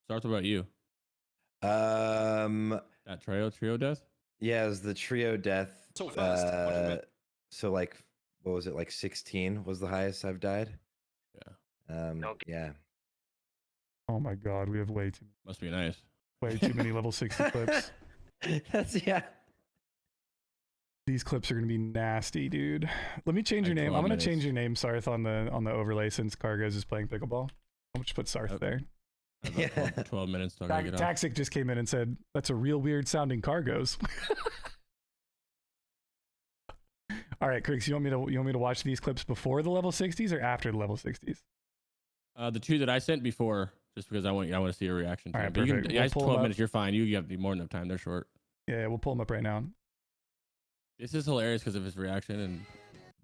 Sarthe, what about you? That trio death? Yeah, it was the trio death. So fast. What do you mean? So like, what was it? Like 16 was the highest I've died. Yeah. Yeah. Oh my god, we have way Must be nice. too many level 60 clips. Yeah. These clips are gonna be nasty, dude. Let me change your Like name. 12 I'm gonna minutes. change your name, Sarthe, on the overlay since Kargoz is playing pickleball. I'll just put Sarthe there. I have about 12 minutes till I gotta get off. Taxic just came in and said, "That's a real weird sounding Kargoz." All right, Crix, you want me to watch these clips before the level 60s or after the level 60s? The 2 that I sent before, just because I want to see your reaction to All it. right, But you perfect. can, We'll it's pull 'em 12 up. minutes. You're fine. You have more than enough time. They're short. Yeah, we'll pull them up right now. This is hilarious because of his reaction, and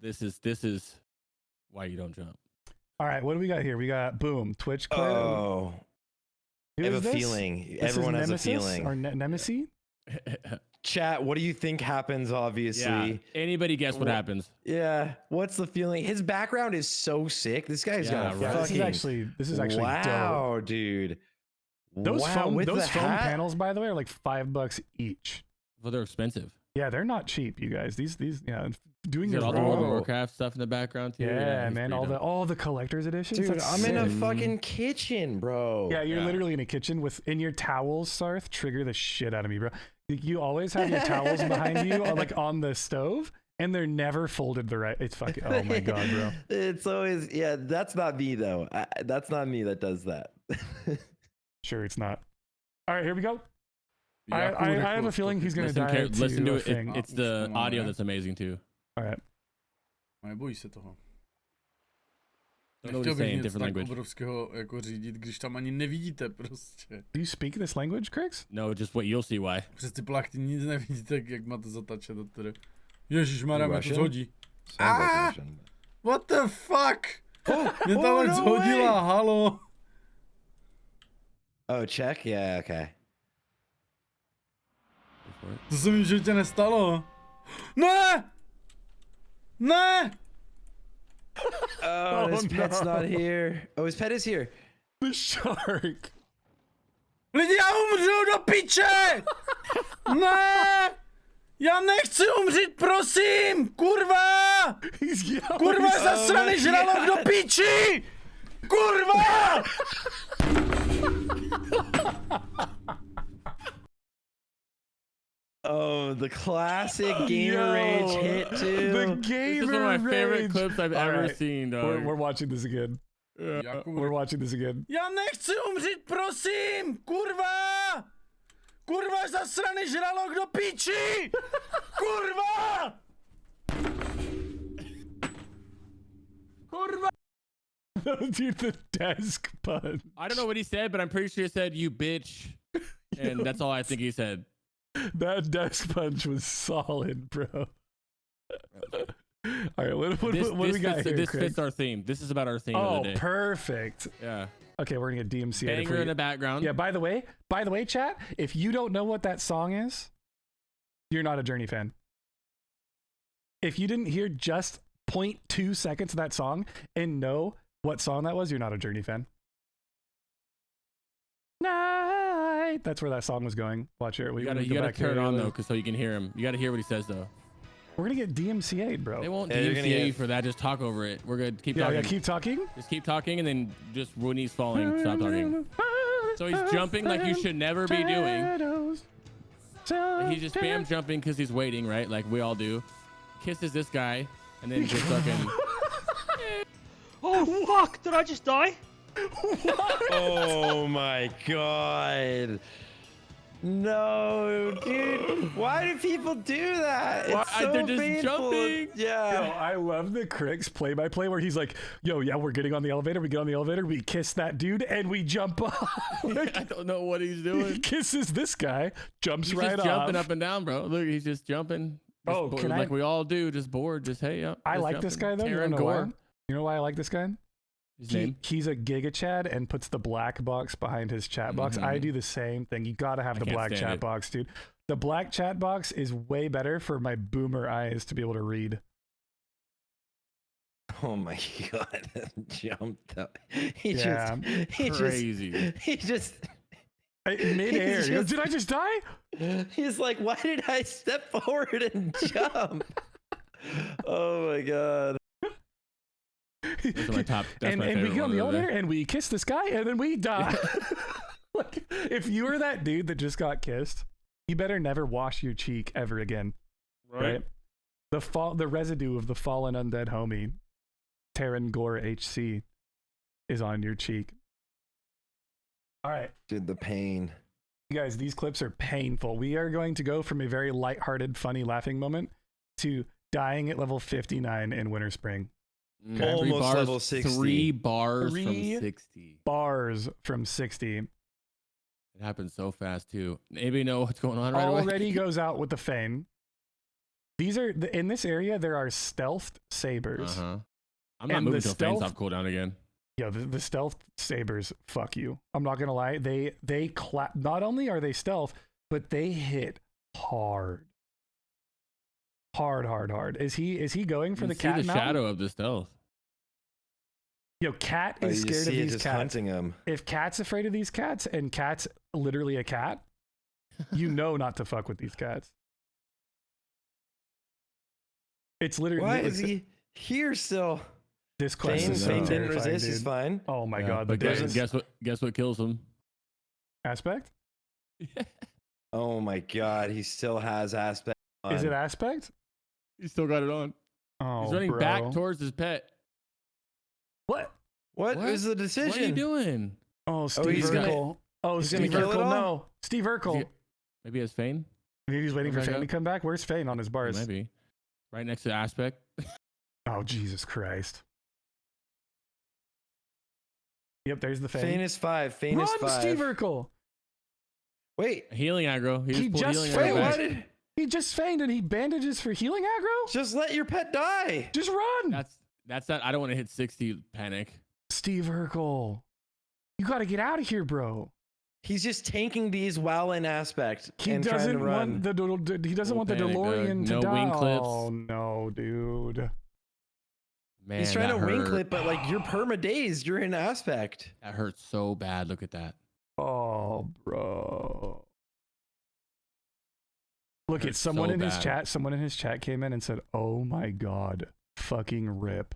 this is why you don't jump. All right, what do we got here? We got boom, Twitch clip. Oh. Who I have is a this? feeling. This is Everyone has a Nemesis feeling. Or Nemesis? Chat, what do you think happens, obviously? Yeah. Anybody guess what happens? Yeah. What's the feeling? His background is so sick. This guy's got a right. fucking... This is actually wow, dude. Those wow, with foam the hat? panels, by the way, are like $5 each. Well, they're expensive. Yeah, they're not cheap, you guys. These yeah, doing He's this got all the World of wrong. Warcraft stuff in the background too. Yeah, he's man, pretty all dope. the collector's editions. Dude, That's I'm in a sick. fucking kitchen, bro. Yeah, you're literally in a kitchen in your towels, Sarthe. Trigger the shit out of me, bro. You always have your towels behind you, on the stove, and they're never folded the right. It's fucking. Oh my god, bro. It's always That's not me though. That's not me that does that. Sure, it's not. All right, here we go. Yeah, I have a feeling he's gonna listen die. Listen to a it. thing. It's the audio that's amazing too. All right. Має бойся того. Don't know what Chtěl he's bych saying, něco different tak language. obrovského jako řídit, když tam ani nevidíte prostě. Do you speak this language, Crix? No, just what you'll see why. Přes ty plachty nic nevidíte, jak máte zatačet do tedy. Ježišmarja, mě to Russian? zhodí. Sounds like Russian. What the fuck? Mě oh, tam no zhodila, way. halo. Oh, check? Yeah, okay. To se mi v životě nestalo. Ne! Ne! Oh, his pet's not here. Oh, his pet is here. The shark. Lidi, já umřu do piče! Ne! Já nechci umřít, prosím! Kurva! Kurva, zasraný žralok do piči! Kurva! Oh, the classic gamer rage hit too. The This gamer is one of my favorite rage. clips I've All ever right. seen, dog. We're watching this again. We're watching this again. Já nechci umřít, prosím! Kurva! Kurva, zasraný žralok do piči! Kurva! Kurva! Dude, the desk punch. I don't know what he said, but I'm pretty sure he said, "You bitch," and that's all I think he said. That desk punch was solid, bro. All right, what do we got fits, here, This Craig? fits our theme. This is about our theme Oh, of the day. perfect. Yeah. Okay, we're gonna get DMCA. Banger in the background. Yeah. By the way, chat. If you don't know what that song is, you're not a Journey fan. If you didn't hear just 0.2 seconds of that song and know what song that was, you're not a Journey fan. Night. That's where that song was going. Watch it. You gotta turn it on though, so you can hear him. You gotta hear what he says though. We're gonna get DMCA'd, bro. They won't Yeah, you're gonna DMCA get- you for that. Just talk over it. We're gonna keep Yeah, talking. yeah, keep talking. Just keep talking, and then just when he's falling, stop talking. So he's jumping like you should never be doing. He's just spam jumping because he's waiting, right? Like we all do. Kisses this guy, and then just fucking. Oh fuck! Did I just die? Oh my god. No, dude. Why do people do that? It's Why- so they're just painful. jumping. Yeah. Yo, I love the Crix play-by-play where he's like, "Yo, yeah, we're getting on the elevator. We get on the elevator. We kiss that dude, and we jump off." Like, I don't know what he's he doing. kisses this guy, jumps He's right just jumping off. up and down, bro. Look, he's just jumping. Just Oh, bored, can I- like we all do, just bored. Just hey, up. I just like this guy jumping. though. You Tearing know why? gore. You know why I like this guy? His name. He's a Giga Chad and puts the black box behind his chat box. I do the same thing. You gotta have I the can't black stand chat it. box, dude. The black chat box is way better for my boomer eyes to be able to read. Oh my god. Jumped up. He Yeah. Crazy. He just Midair. He's He goes, just- did I just die? He's like, why did I step forward and jump? Oh my god. Those are my top. That's and my and we favorite get on the one of elevator day. and we kiss this guy and then we die. Like, if you were that dude that just got kissed, you better never wash your cheek ever again. Right? The residue of the fallen undead homie, Terran Gore HC, is on your cheek. All right. Dude, the pain. You guys, these clips are painful. We are going to go from a very lighthearted, funny, laughing moment to dying at level 59 in Winterspring. Okay. Almost bars, level 60. 3 bars Three from 60. Bars from 60. It happens so fast too. Maybe know what's going on right away. Already goes out with the Fane. These are in this area. There are stealthed sabers. I'm not And moving the till Fane's stealth- off cooldown again. Yeah, the stealth sabers. Fuck you. I'm not gonna lie. They clap. Not only are they stealth, but they hit hard. Hard. Is he going for You the see cat the mountain? shadow of the stealth. Yo, Cat Oh, is you scared see of it these just cats. hunting him. If Cat's afraid of these cats and Cat's literally a cat, you know not to fuck with these cats. It's literally. Why is he here still? This quest Fane, is so Fane didn't terrifying, resist. He's dude. fine. Oh my Yeah, god, the but days. guess what kills him? Aspect? Oh my god, he still has aspect. Is on. it aspect? He still got it on. Oh, He's running bro. back towards his pet. What? What is the decision? What are you doing? Oh, Steve he's Urkel. gonna- Oh, he's Steve gonna kill it Urkel. all? No, Steve Urkel. Maybe he has Fane? Maybe he's waiting for Back Fane up. to come back. Where's Fane on his bars? Maybe. Right next to Aspect. Oh, Jesus Christ. Yep, there's the feint. Feint is 5. Feint Run, is 5. Steve Urkel! Wait. Healing aggro. He just feigned. aggro back. He just feigned and he bandages for healing aggro? Just let your pet die. Just run. That's that. I don't want to hit 60 panic. Steve Urkel. You got to get out of here, bro. He's just tanking these WoW in aspect. He and doesn't trying to run. want the he doesn't want the panic, DeLorean to no die. wing clips. Oh no, dude. Man, He's trying to that wing hurt. clip, but like you're perma-dazed. You're in aspect. That hurts so bad. Look at that. Oh, bro. Look at Hurts someone so in his bad. chat. Someone in his chat came in and said, "Oh my god, fucking rip."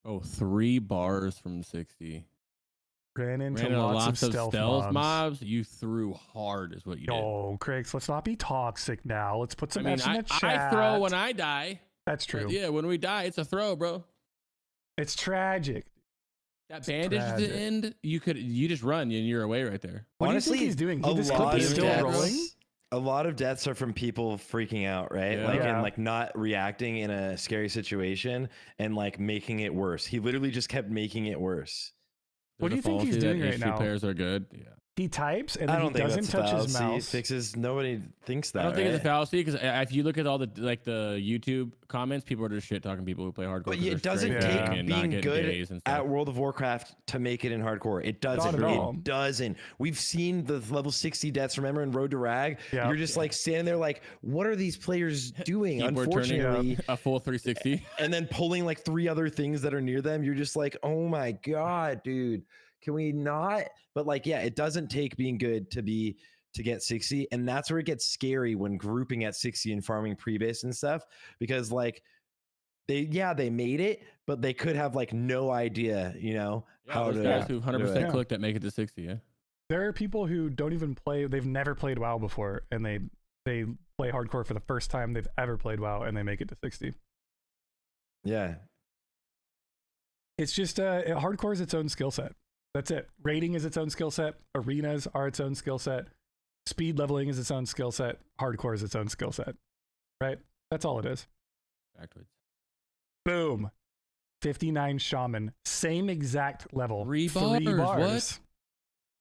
Oh, 3 bars from 60. Ran into Ran into lots of stealth mobs. You threw hard, is what you did. Oh, Crix, let's not be toxic now. Let's put some I mean, F's in the chat. I throw when I die. That's true. But yeah, when we die, it's a throw, bro. It's tragic. That bandage at the end, you just run and you're away right there. What Honestly, do you think he's doing? a This clip lot is of still deaths- rolling? A lot of deaths are from people freaking out, right? Yeah. Like Yeah. and like not reacting in a scary situation and like making it worse. He literally just kept making it worse. What do you think he's Fallacy that doing right HP now? players are good. Yeah. He types and I then don't he think doesn't that's touch his fallacy. mouse. Fixes. Nobody thinks that. I don't think it's a right? fallacy because if you look at all the the YouTube comments, people are just shit talking people who play hardcore. But 'cause it they're doesn't straight take and not being getting good days and stuff. at World of Warcraft to make it in hardcore. It doesn't. at all. It doesn't. We've seen the level 60 deaths. Remember in Road to Rag? Yeah. You're just like standing there, like, what are these players doing? Keyboard turning Unfortunately, a full 360. and then pulling like 3 other things that are near them. You're just like, oh my god, dude, can we not? But like, yeah, it doesn't take being good to get 60, and that's where it gets scary when grouping at 60 and farming pre-base and stuff, because like they made it, but they could have like no idea, how those to guys who do 100% it. click that make it to 60. Yeah. There are people who don't even play. They've never played WoW before, and they play hardcore for the first time they've ever played WoW, and they make it to 60. Yeah. It's just hardcore is its own skill set. That's it. Raiding is its own skill set. Arenas are its own skill set. Speed leveling is its own skill set. Hardcore is its own skill set. Right? That's all it is. Backwards. Boom. 59 Shaman. Same exact level. 3 bars. What?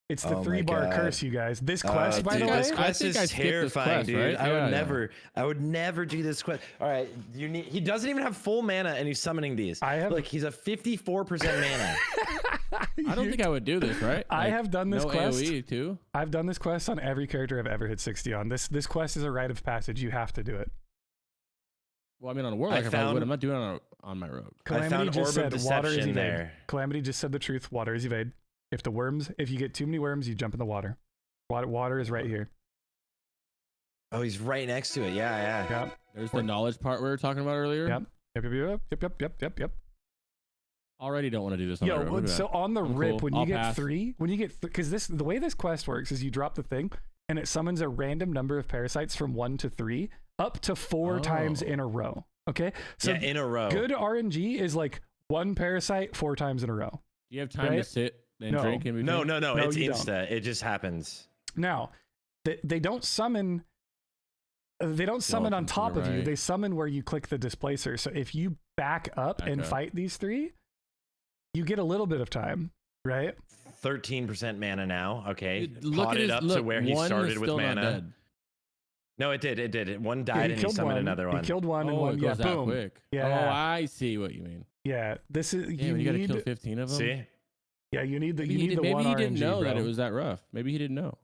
It's the Oh 3-bar my God. curse, you guys. This quest, by the dude, way. this quest I think I is skipped this terrifying, quest, dude. right? I Yeah, would yeah. I would never do this quest. All right, he doesn't even have full mana, and he's summoning these. Look, he's a 54% mana. I don't think I would do this, right? I have done this no quest. AoE too. I've done this quest on every character I've ever hit 60 on. This quest is a rite of passage. You have to do it. Well, I mean, on a warlock, I probably would. I'm not doing it on my rogue. Calamity just said water is Deception evade. there. Calamity just said the truth. Water is evade. If you get too many worms, you jump in the water. Water is right here. Oh, he's right next to it. Yeah. Yep. There's the knowledge part we were talking about earlier. Yep. Already don't want to do this on my rogue. Look at So that. on the I'm rip, cool. when you I'll get pass. 3, because the way this quest works is you drop the thing and it summons a random number of parasites from 1 to 3 up to 4 times in a row. Okay, so Yeah, in a row. Good RNG is like 1 parasite 4 times in a row. Do you have time to right? sit and No. drink in between? No. No, It's you insta. It just happens. Now, they don't summon. They don't summon on to the top of you. right. They summon where you click the displacer. So if you back up and up. fight these 3, you get a little bit of time, right? 13% mana now. Okay. Dude, look at Potted his up to look. where he One is started with still not mana. dead. No, it did. One Yeah, died and he summoned another one. He killed one and Oh, one. it Yeah, goes that boom. quick. Yeah. Oh, I see what you mean. Yeah, this is Damn, you gotta kill 15 of them. See? Yeah, you need the Maybe you he need did- the maybe one he didn't RNG, know that bro. it was that rough. Maybe he didn't know.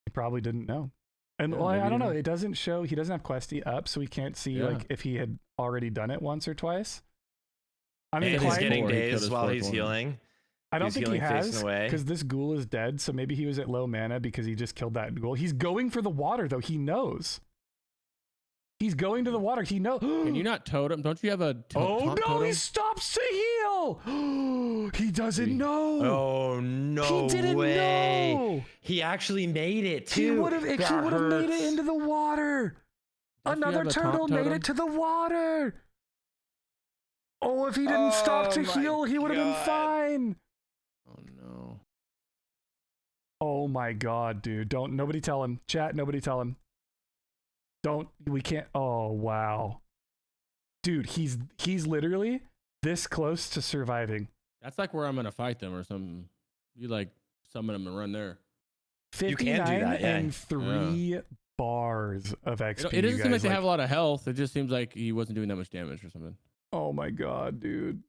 He probably didn't know. And Yeah, well, maybe I he don't know. didn't. It doesn't show. He doesn't have Questy up, so we can't see Yeah. like if he had already done it once or twice. I'm And he's inclined. getting Or he killed dazed his while fourth he's one. healing. I don't He's think he healing, facing has away. because this ghoul is dead. So maybe he was at low mana because he just killed that ghoul. He's going for the water though. He knows. He's going to the water. He knows. Can you not totem? Don't you have a Oh taunt no! totem? He stops to heal. He doesn't know. Oh no He didn't way! know. He actually made it He too. would have. He That would have made it hurts. into the water. Don't you Another have a taunt turtle made totem? it to the water. Oh, if he didn't stop to Oh my heal, he would have been God. fine. Oh no. Oh my god, dude. Don't nobody tell him. Chat, nobody tell him. We can't. Oh wow. Dude, he's literally this close to surviving. That's like where I'm gonna fight them or something. You like summon them and run there. 59 can do that, yeah. and 3 bars of XP. It doesn't you seem like guys, they have a lot of health. It just seems like he wasn't doing that much damage or something. Oh my god, dude.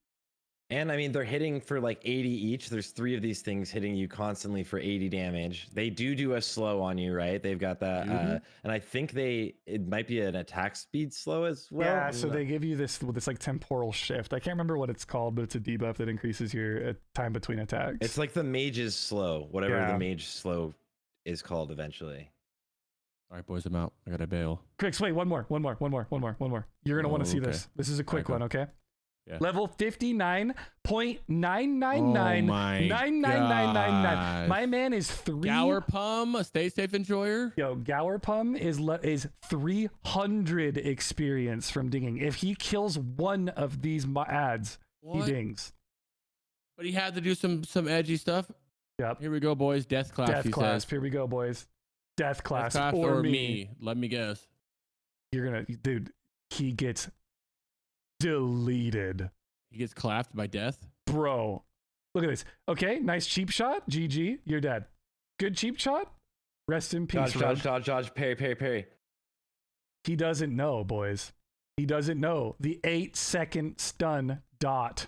And I mean, they're hitting for like 80 each. There's 3 of these things hitting you constantly for 80 damage. They do a slow on you, right? They've got that, and I think it might be an attack speed slow as well. Yeah, so they give you this like temporal shift. I can't remember what it's called, but it's a debuff that increases your time between attacks. It's like the mage's slow, whatever the mage slow is called eventually. All right, boys, I'm out. I gotta bail. Crix, wait, one more. You're gonna want to see this. This is a quick one, okay? Yeah. Level 59.999999999. My man is 3. Gower Pum, a stay safe enjoyer. Yo, Gower Pum is 300 experience from dinging. If he kills one of these ads, he dings. But he had to do some edgy stuff. Yep. Here we go, boys. Death class. Death class. Here we go, boys. Death class, or me. Let me guess. You're gonna, dude. He gets deleted. He gets clapped by death? Bro, look at this. Okay, nice cheap shot. GG, you're dead. Good cheap shot. Rest in peace. Dodge, parry. He doesn't know, boys. He doesn't know the 8-second stun dot.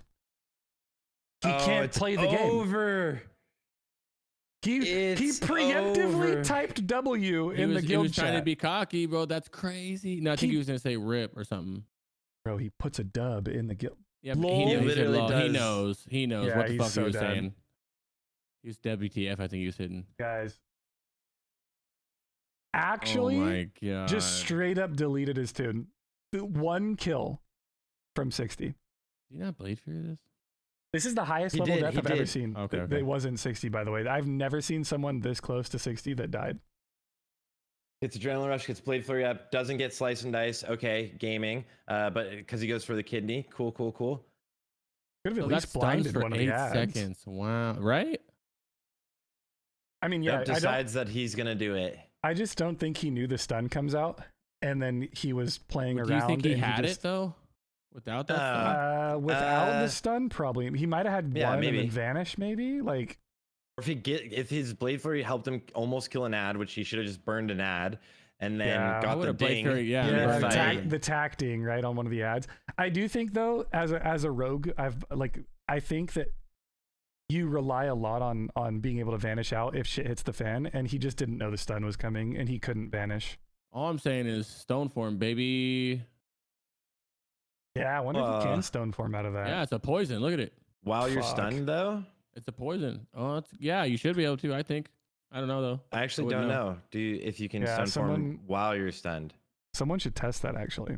He can't play the game. Over. He preemptively typed W in the guild He was chat. trying to be cocky, bro. That's crazy. No, I think he was gonna say rip or something. Bro, he puts a dub in the guild. Yeah, but he literally does. He knows Yeah, what the fuck so he was dead. saying. He was WTF, I think he was hitting. Guys. Actually, oh my God. just straight up deleted his tune. 1 kill from 60. Did you not Blade Fury this? This is the highest He level did, death he I've ever did. seen. Okay. It wasn't 60, by the way. I've never seen someone this close to 60 that died. It's Adrenaline Rush, gets Blade Flurry up, doesn't get Slice and Dice. Okay, gaming. But because he goes for the kidney. Cool. Could have at Oh, least that's stunned blinded for one of 8 the ads. seconds. Wow. Right? I mean, yeah, decides that he's gonna do it. I just don't think he knew the stun comes out, and then he was playing Do around. you think he and had just, it though? Without that stun? without the stun, probably. He might have had one maybe. and then vanish, maybe. Like, Or if his Blade Flurry helped him almost kill an ad, which he should have just burned an ad, and then got the ding. The tack ding right on one of the ads. I do think though, as a rogue, I think that you rely a lot on being able to vanish out if shit hits the fan, and he just didn't know the stun was coming, and he couldn't vanish. All I'm saying is stone form, baby. Yeah, I wonder if you can stone form out of that. Yeah, it's a poison. Look at it. While you're stunned, though? It's a poison. Oh, yeah, you should be able to, I think. I don't know, though. I actually don't know. If you can stun form while you're stunned? Someone should test that, actually.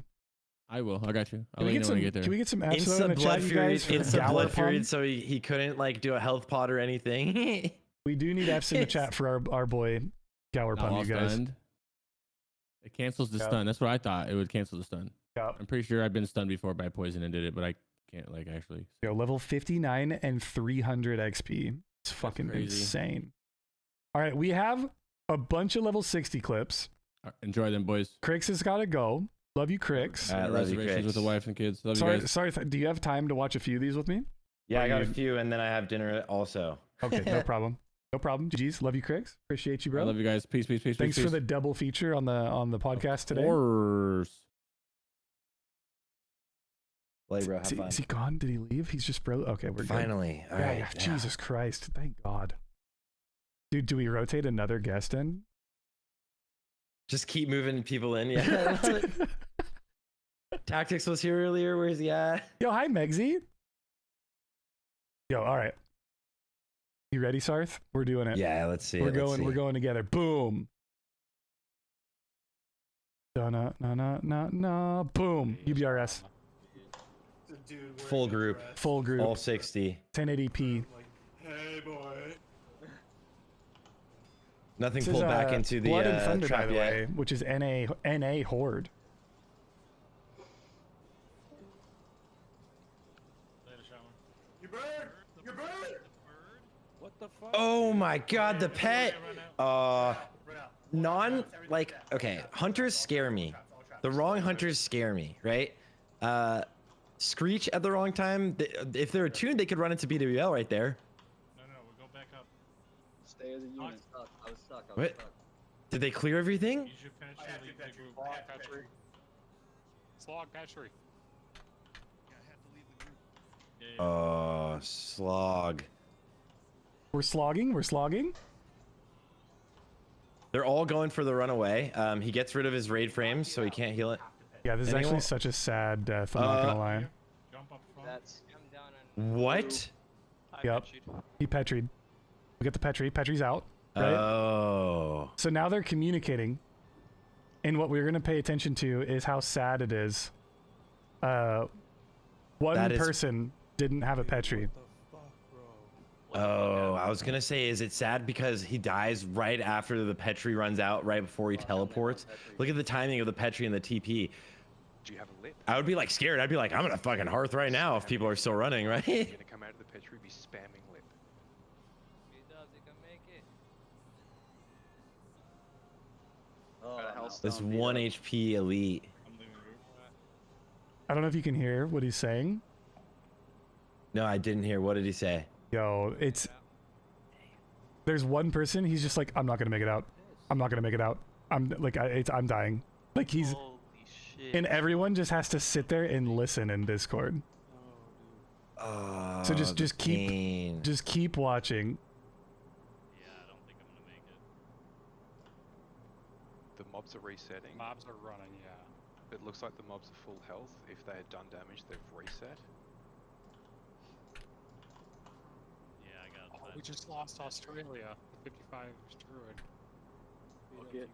I will. I got you. Can I'll we let you know when I get there. Can we get some Absol in the chat, you guys, for Insta blood Gower fury, Pum? so he couldn't like do a health pot or anything. We do need F's in the chat for our boy Gower Pum, you guys. Stunned. It cancels the stun. That's what I thought. It would cancel the stun. Yep. I'm pretty sure I've been stunned before by poison and did it, but I can't actually. Yo, level 59 and 300 XP. It's fucking crazy. insane. All right, we have a bunch of level 60 clips. Enjoy them, boys. Crix has got to go. Love you, Crix. Reservations with the wife and kids. Love you guys. Sorry, do you have time to watch a few of these with me? Yeah, I got a few, and then I have dinner also. Okay, no problem. No problem. GG's. Love you, Crix. Appreciate you, bro. I love you guys. Peace. Thanks for the double feature on the podcast today. Play, bro. Have fun. Is he gone? Did he leave? He's just Okay, we're finally. Good. Yeah. Jesus Christ. Thank God. Dude, do we rotate another guest in? Just keep moving people in. Yeah. Tactics was here earlier. Where's he at? Yo, hi, Megsy. Yo, all right. You ready, Sarthe? We're doing it. Yeah, let's see. We're going together. Boom. No. Boom. UBRS. Full group. All 60. 1080p. Hey, boy. Nothing This pulled is, back into the Blood and Thunder, trap by the yet. way, which is NA Horde. You bird! You bird! What the fuck? Oh my God, the pet. Hunters scare me. The wrong hunters scare me, right? Screech at the wrong time. If they're attuned, they could run into BWL right there. No, we'll go back up. Stay as a unit. I was stuck. What? Did they clear everything? Use your Petri. Petri. Slog Petri. Oh, slog. We're slogging. We're slogging. They're all going for the runaway. He gets rid of his raid frames, so he can't heal it. Yeah, this is actually such a sad death. I'm not gonna lie. Jump up front. That's What? Yep. He Petried. We get the Petri. Petri's out. Right? Oh. So now they're communicating. And what we're going to pay attention to is how sad it is. One person didn't have a Petri. Oh, I was going to say, is it sad because he dies right after the Petri runs out, right before he teleports? Look at the timing of the Petri and the TP. Do you have a lip? I would be like scared. I'd be like, I'm going to fucking hearth right now if people are still running, right? You're going to come out of the Petri, be spamming lip. He does, he can make it. This 1 HP elite. I don't know if you can hear what he's saying. No, I didn't hear. What did he say? Yo, it's... There's one person, he's just like, I'm not going to make it out. I'm not going to make it out. I'm like, I'm dying. Like he's... And everyone just has to sit there and listen in Discord. Oh, so just keep watching. The mobs are resetting. Mobs are running, yeah. It looks like the mobs are full health. If they had done damage, they've reset. Yeah, I got that. We just lost Australia. 55 Druid. Okay.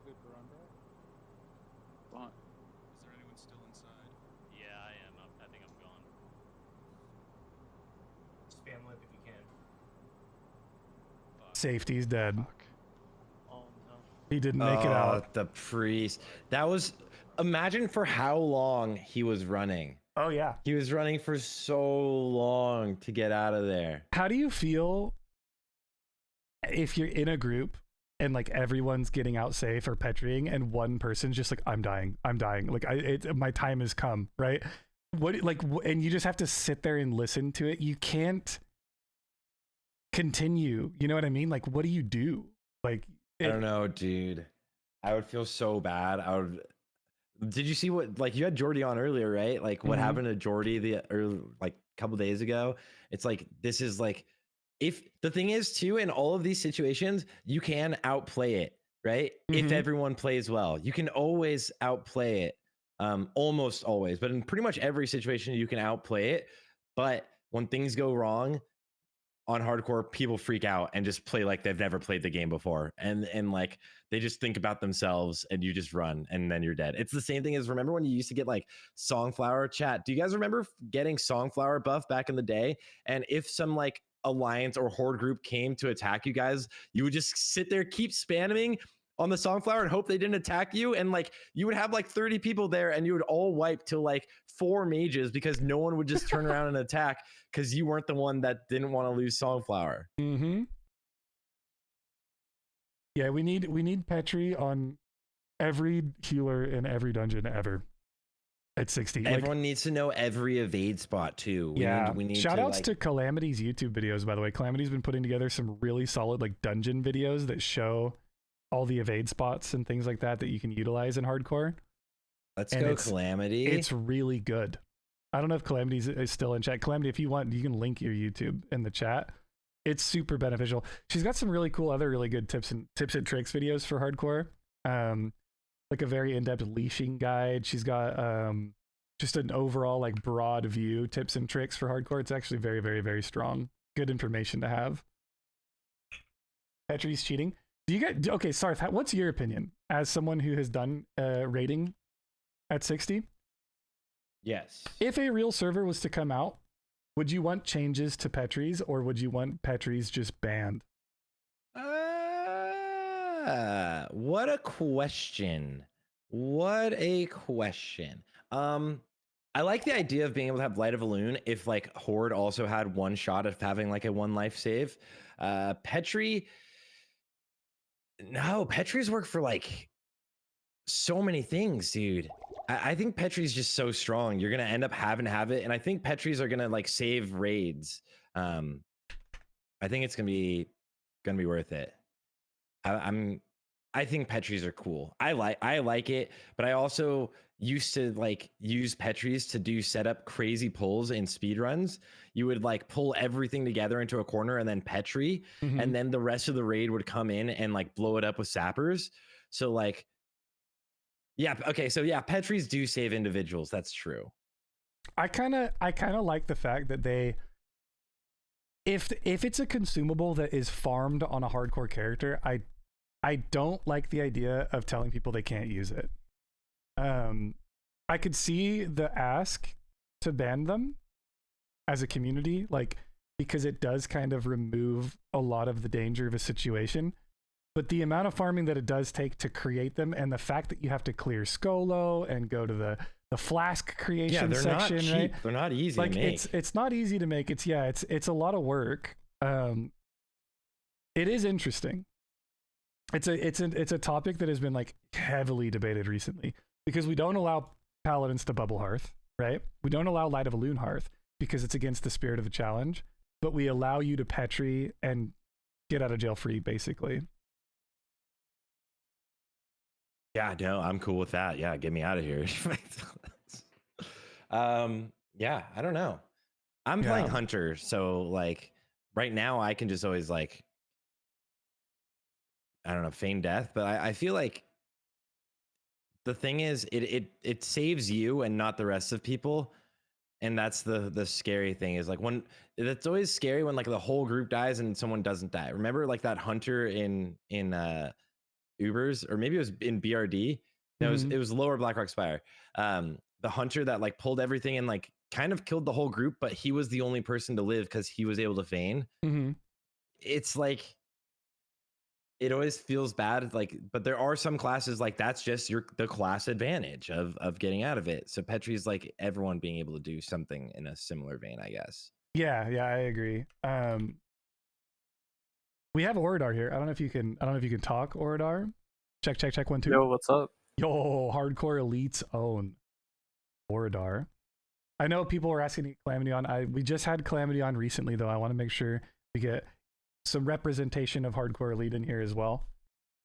Fine. Is there anyone still inside? Yeah, I am. I think I'm gone. Spam lip if you can. Safety's dead. Oh no. He didn't make it out. The priest. That was... Imagine for how long he was running. Oh, yeah. He was running for so long to get out of there. How do you feel if you're in a group and like everyone's getting out safe or petriing and one person's just like, I'm dying. Like my time has come, right? And you just have to sit there and listen to it. You can't continue. You know what I mean? Like, what do you do? Like, I don't know, dude. I would feel so bad. Did you see what, like, you had Jordy on earlier, right? Like what happened to Jordy like a couple days ago? It's like, this is like, if the thing is too, in all of these situations, you can outplay it, right? If everyone plays well, you can always outplay it. Almost always, but in pretty much every situation you can outplay it. But when things go wrong on hardcore, people freak out and just play like they've never played the game before. And like, they just think about themselves and you just run and then you're dead. It's the same thing as, remember when you used to get like Songflower chat? Do you guys remember getting Songflower buff back in the day? And if some like alliance or horde group came to attack you guys, you would just sit there, keep spamming on the Songflower and hope they didn't attack you. And like, you would have like 30 people there and you would all wipe to like 4 mages because no one would just turn around and attack because you weren't the one that didn't want to lose Songflower. Yeah, we need Petri on every healer in every dungeon ever at 60. Everyone needs to know every evade spot too. We need shout outs to Calamity's YouTube videos, by the way. Calamity's been putting together some really solid like dungeon videos that show all the evade spots and things like that you can utilize in hardcore. Let's go, Calamity. It's really good. I don't know if Calamity is still in chat. Calamity, if you want, you can link your YouTube in the chat. It's super beneficial. She's got some really cool other really good tips and tricks videos for hardcore. Like a very in-depth leashing guide. She's got just an overall like broad view tips and tricks for hardcore. It's actually very, very, very strong. Good information to have. Petri's cheating. Do you get okay, Sarthe, what's your opinion as someone who has done rating at 60? Yes. If a real server was to come out, would you want changes to Petri's or would you want Petri's just banned? What a question. What a question. I like the idea of being able to have Light of a Loon if like Horde also had one shot of having like a 1 life save. Petri, no, Petri's work for like so many things, dude. I think Petri's just so strong. You're gonna end up having to have it, and I think Petris are gonna like save raids. I think it's gonna be worth it. I think Petris are cool. I like it, but I also used to like use Petris to do setup crazy pulls in speed runs. You would like pull everything together into a corner and then Petri, and then the rest of the raid would come in and like blow it up with sappers. So like, yeah, okay, so yeah, Petris do save individuals. That's true. I kind of like the fact that they, if it's a consumable that is farmed on a hardcore character, I don't like the idea of telling people they can't use it. I could see the ask to ban them as a community, like, because it does kind of remove a lot of the danger of a situation. But the amount of farming that it does take to create them, and the fact that you have to clear Skolo and go to the flask creation section, not cheap. right? They're not easy Like to make. it's not easy to make. It's a lot of work. It is interesting. It's a topic that has been like heavily debated recently because we don't allow paladins to bubble hearth, right? We don't allow light of a loon hearth because it's against the spirit of the challenge, but we allow you to Petri and get out of jail free, basically. Yeah, no, I'm cool with that. Yeah, get me out of here. Yeah, I don't know. I'm playing Hunter, so like right now I can just always like, I don't know, feign death, but I feel like the thing is it saves you and not the rest of people. And that's the scary thing is like when it's always scary when like the whole group dies and someone doesn't die. Remember like that Hunter in Ubers, or maybe it was in BRD. No, it was lower Blackrock Spire. The Hunter that like pulled everything and like kind of killed the whole group, but he was the only person to live because he was able to feign. It's like it always feels bad, like, but there are some classes like that's just the class advantage of getting out of it. So Petri's like everyone being able to do something in a similar vein, I guess. Yeah, I agree. We have Oradar here. I don't know if you can talk, Oradar. Check 1 2. Yo, what's up? Yo, hardcore elites own Oradar. I know people were asking to get Calamity on. We just had Calamity on recently though. I want to make sure we get some representation of hardcore elite in here as well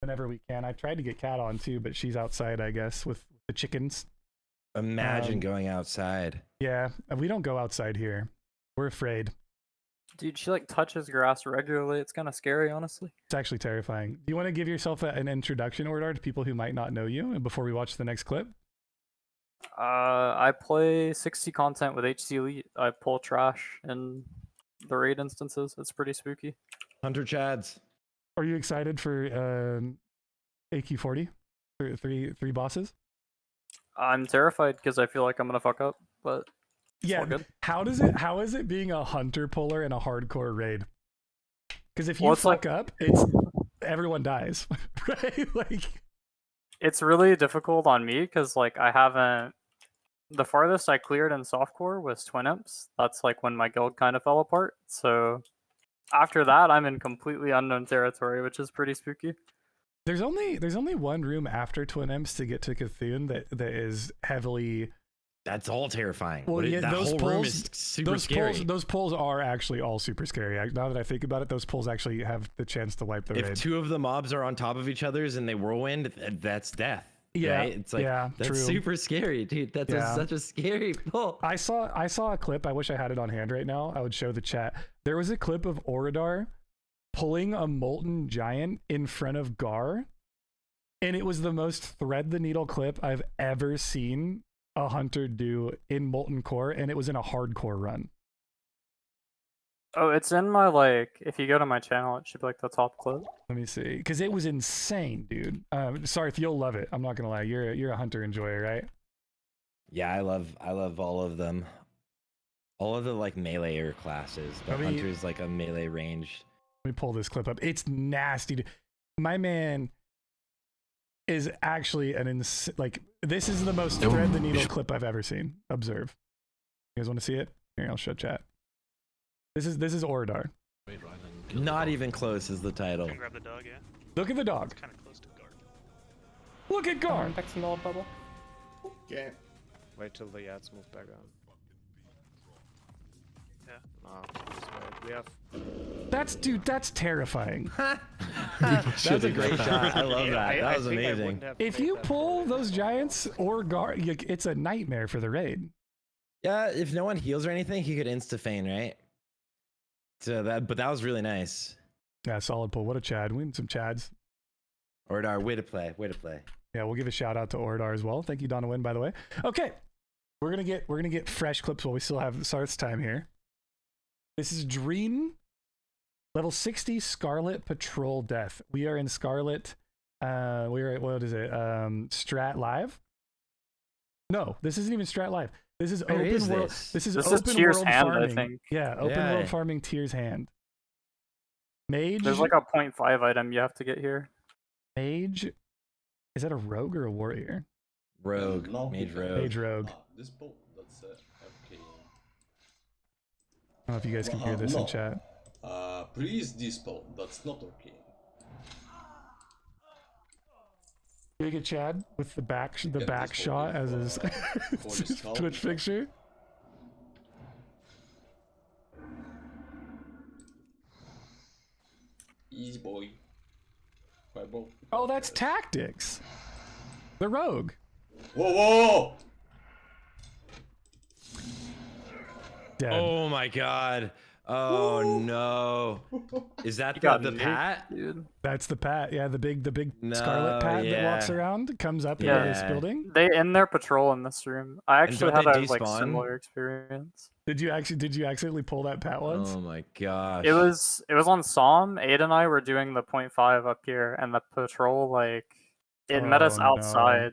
whenever we can. I tried to get Kat on too, but she's outside, I guess, with the chickens. Imagine going outside. Yeah, we don't go outside here. We're afraid. Dude, she like touches grass regularly. It's kind of scary, honestly. It's actually terrifying. Do you want to give yourself an introduction, Oradar, to people who might not know you, and before we watch the next clip? I play 60 content with HC Elite. I pull trash in the raid instances. It's pretty spooky. Hunter Chads. Are you excited for AQ40? Three bosses? I'm terrified because I feel like I'm gonna fuck up, but it's all good. How is it being a hunter puller in a hardcore raid? Because if you fuck up, it's everyone dies, right? Like it's really difficult on me because like I haven't. The farthest I cleared in softcore was Twin Imps. That's like when my guild kind of fell apart. So after that, I'm in completely unknown territory, which is pretty spooky. There's only one room after Twin Imps to get to Cthulhu that is heavily. That's all terrifying. Well, yeah, that those whole pulls, room is super scary. Those pulls are actually all super scary. Now that I think about it, those pulls actually have the chance to wipe the raid. If two of the mobs are on top of each other's and they whirlwind, that's death. Yeah, right? It's like that's true. super scary, dude. That's such a scary pull. I saw a clip. I wish I had it on hand right now. I would show the chat. There was a clip of Oradar pulling a molten giant in front of Gar, and it was the most thread the needle clip I've ever seen a hunter do in molten core, and it was in a hardcore run. Oh, it's in my like. If you go to my channel, it should be like the top clip. Let me see, because it was insane, dude. Sorry if you'll love it. I'm not gonna lie. You're a hunter enjoyer, right? Yeah, I love all of them. All of the like meleeer classes, but hunter's like a melee ranged. Let me pull this clip up. It's nasty, dude. My man is actually like this is the most thread the needle clip I've ever seen. Observe. You guys want to see it? Here, I'll show chat. This is Oradar. Not even close is the title. Can grab the dog, yeah. Look at the dog. Kind of close to guard. Look at Gar. Back to the old bubble. Okay. Wait till the ads move back on. Yeah. No, we have. That's terrifying. That's a great shot. I love that. That was amazing. If you pull those giants or Gar, it's a nightmare for the raid. Yeah, if no one heals or anything, he could insta feign, right? So but that was really nice. Yeah, solid pull. What a Chad. We need some Chads. Oradar, way to play. Way to play. Yeah, we'll give a shout out to Oradar as well. Thank you, Donna Wynn, by the way. Okay, we're gonna get fresh clips while we still have Sarthe's time here. This is Dream, level 60 Scarlet Patrol Death. We are in Scarlet. We're at, what is it? Strat Live. No, this isn't even Strat Live. This is Where open is world. this? This is This open is Tier's world Hand, I farming. think. Yeah, open Yeah. world farming. Tier's Hand. Mage. There's like a 0.5 item you have to get here. Mage. Is that a rogue or a warrior? Rogue. No, Mage rogue. Mage rogue. This bolt, that's FK. I don't know if you guys can hear this in no. chat. Priest dispel, that's not okay. You get Chad with the back this shot as his, for his skull. Twitch picture. Easy boy. Fireball. Oh, that's tactics. The rogue. Whoa, whoa! Dead. Oh my god. Oh no. Is that got the nuked, pat? dude. That's the pat. Yeah, the big No, scarlet pat that yeah. walks around, comes up Yeah. into this building. They end their patrol in this room. I actually don't had they a like despawn? similar experience. Did you accidentally pull that pat once? Oh my gosh. It was on Psalm. Aid and I were doing the 0.5 up here, and the patrol like it met us Oh, no. outside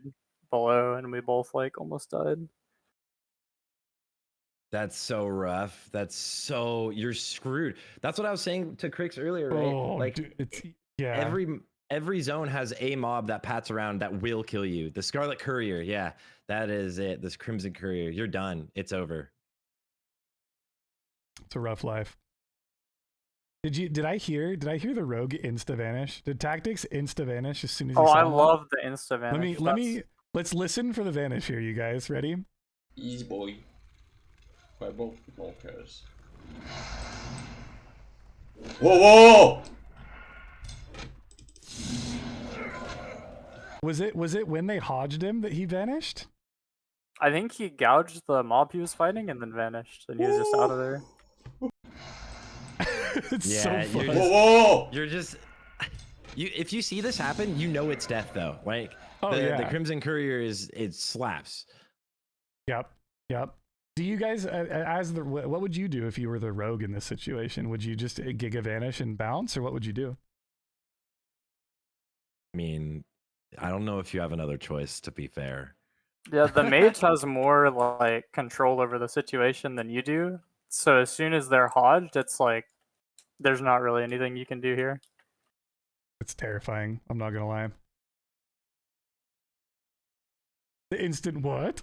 below, and we both like almost died. That's so rough. That's so you're screwed. That's what I was saying to Crix earlier, right? Oh, like dude, it's yeah. every zone has a mob that pats around that will kill you. The Scarlet Courier, yeah, that is it. This Crimson Courier, you're done. It's over. It's a rough life. Did I hear the rogue insta vanish? Did tactics insta vanish as soon as you Oh, saw I him? love the insta vanish. Let's listen for the vanish here, you guys. Ready? Easy boy. Fireball. No cares. Whoa, whoa! Was it when they hodged him that he vanished? I think he gouged the mob he was fighting and then vanished, and he was just out of there. It's Yeah, so you're fun. just, Whoa! you're just if you see this happen, you know it's death though. Like Oh, the yeah. Crimson Courier it slaps. Yep. Do you guys, what would you do if you were the rogue in this situation? Would you just Giga Vanish and bounce, or what would you do? I mean, I don't know if you have another choice, to be fair. Yeah, the mage has more like control over the situation than you do. So as soon as they're hodged, it's like there's not really anything you can do here. It's terrifying. I'm not gonna lie. The instant what?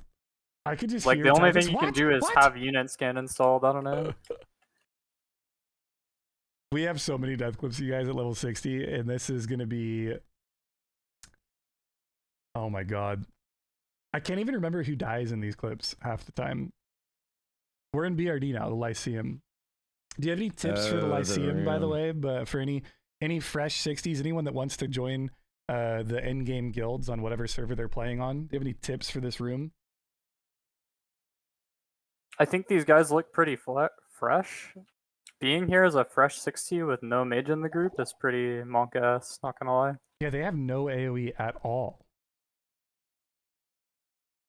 I could just Like hear the only Tactics, thing you can "What? do is What?" have unit scan installed. I don't know. We have so many death clips, you guys, at level 60, and this is gonna be. Oh my god. I can't even remember who dies in these clips half the time. We're in BRD now, the Lyceum. Do you have any tips for the Lyceum, by the way? But for any fresh 60s, anyone that wants to join the endgame guilds on whatever server they're playing on, do you have any tips for this room? I think these guys look pretty fresh. Being here as a fresh 60 with no mage in the group is pretty monk-ass, not gonna lie. Yeah, they have no AoE at all.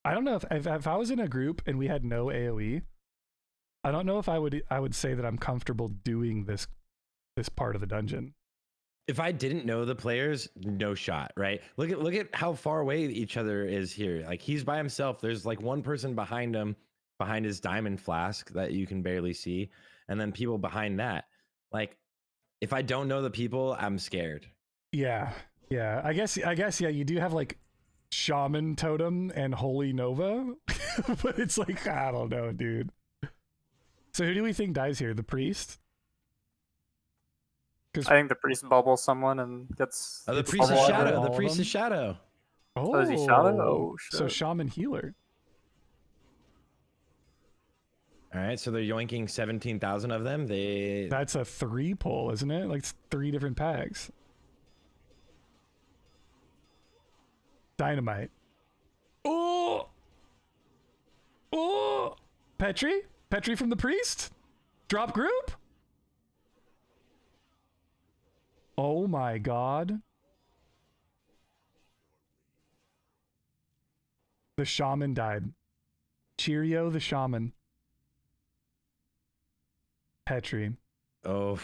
I don't know if I was in a group and we had no AoE, I don't know if I would say that I'm comfortable doing this part of the dungeon. If I didn't know the players, no shot, right? Look at how far away each other is here. Like he's by himself. There's like one person behind him, behind his diamond flask that you can barely see, and then people behind that. Like, if I don't know the people, I'm scared. Yeah. I guess yeah, you do have like Shaman Totem and Holy Nova, but it's like I don't know, dude. So who do we think dies here? The priest? I think the priest bubbles someone and gets. Oh, the priest is shadow. The priest is shadow. Oh, is he Shadow? Oh, so shit. Shaman healer. All right, so they're yoinking 17,000 of them. That's a 3 pull, isn't it? Like 3 different packs. Dynamite. Oh! Oh! Petri? Petri from the priest? Drop group? Oh my god. The shaman died. Cheerio the shaman. Petri. Oh,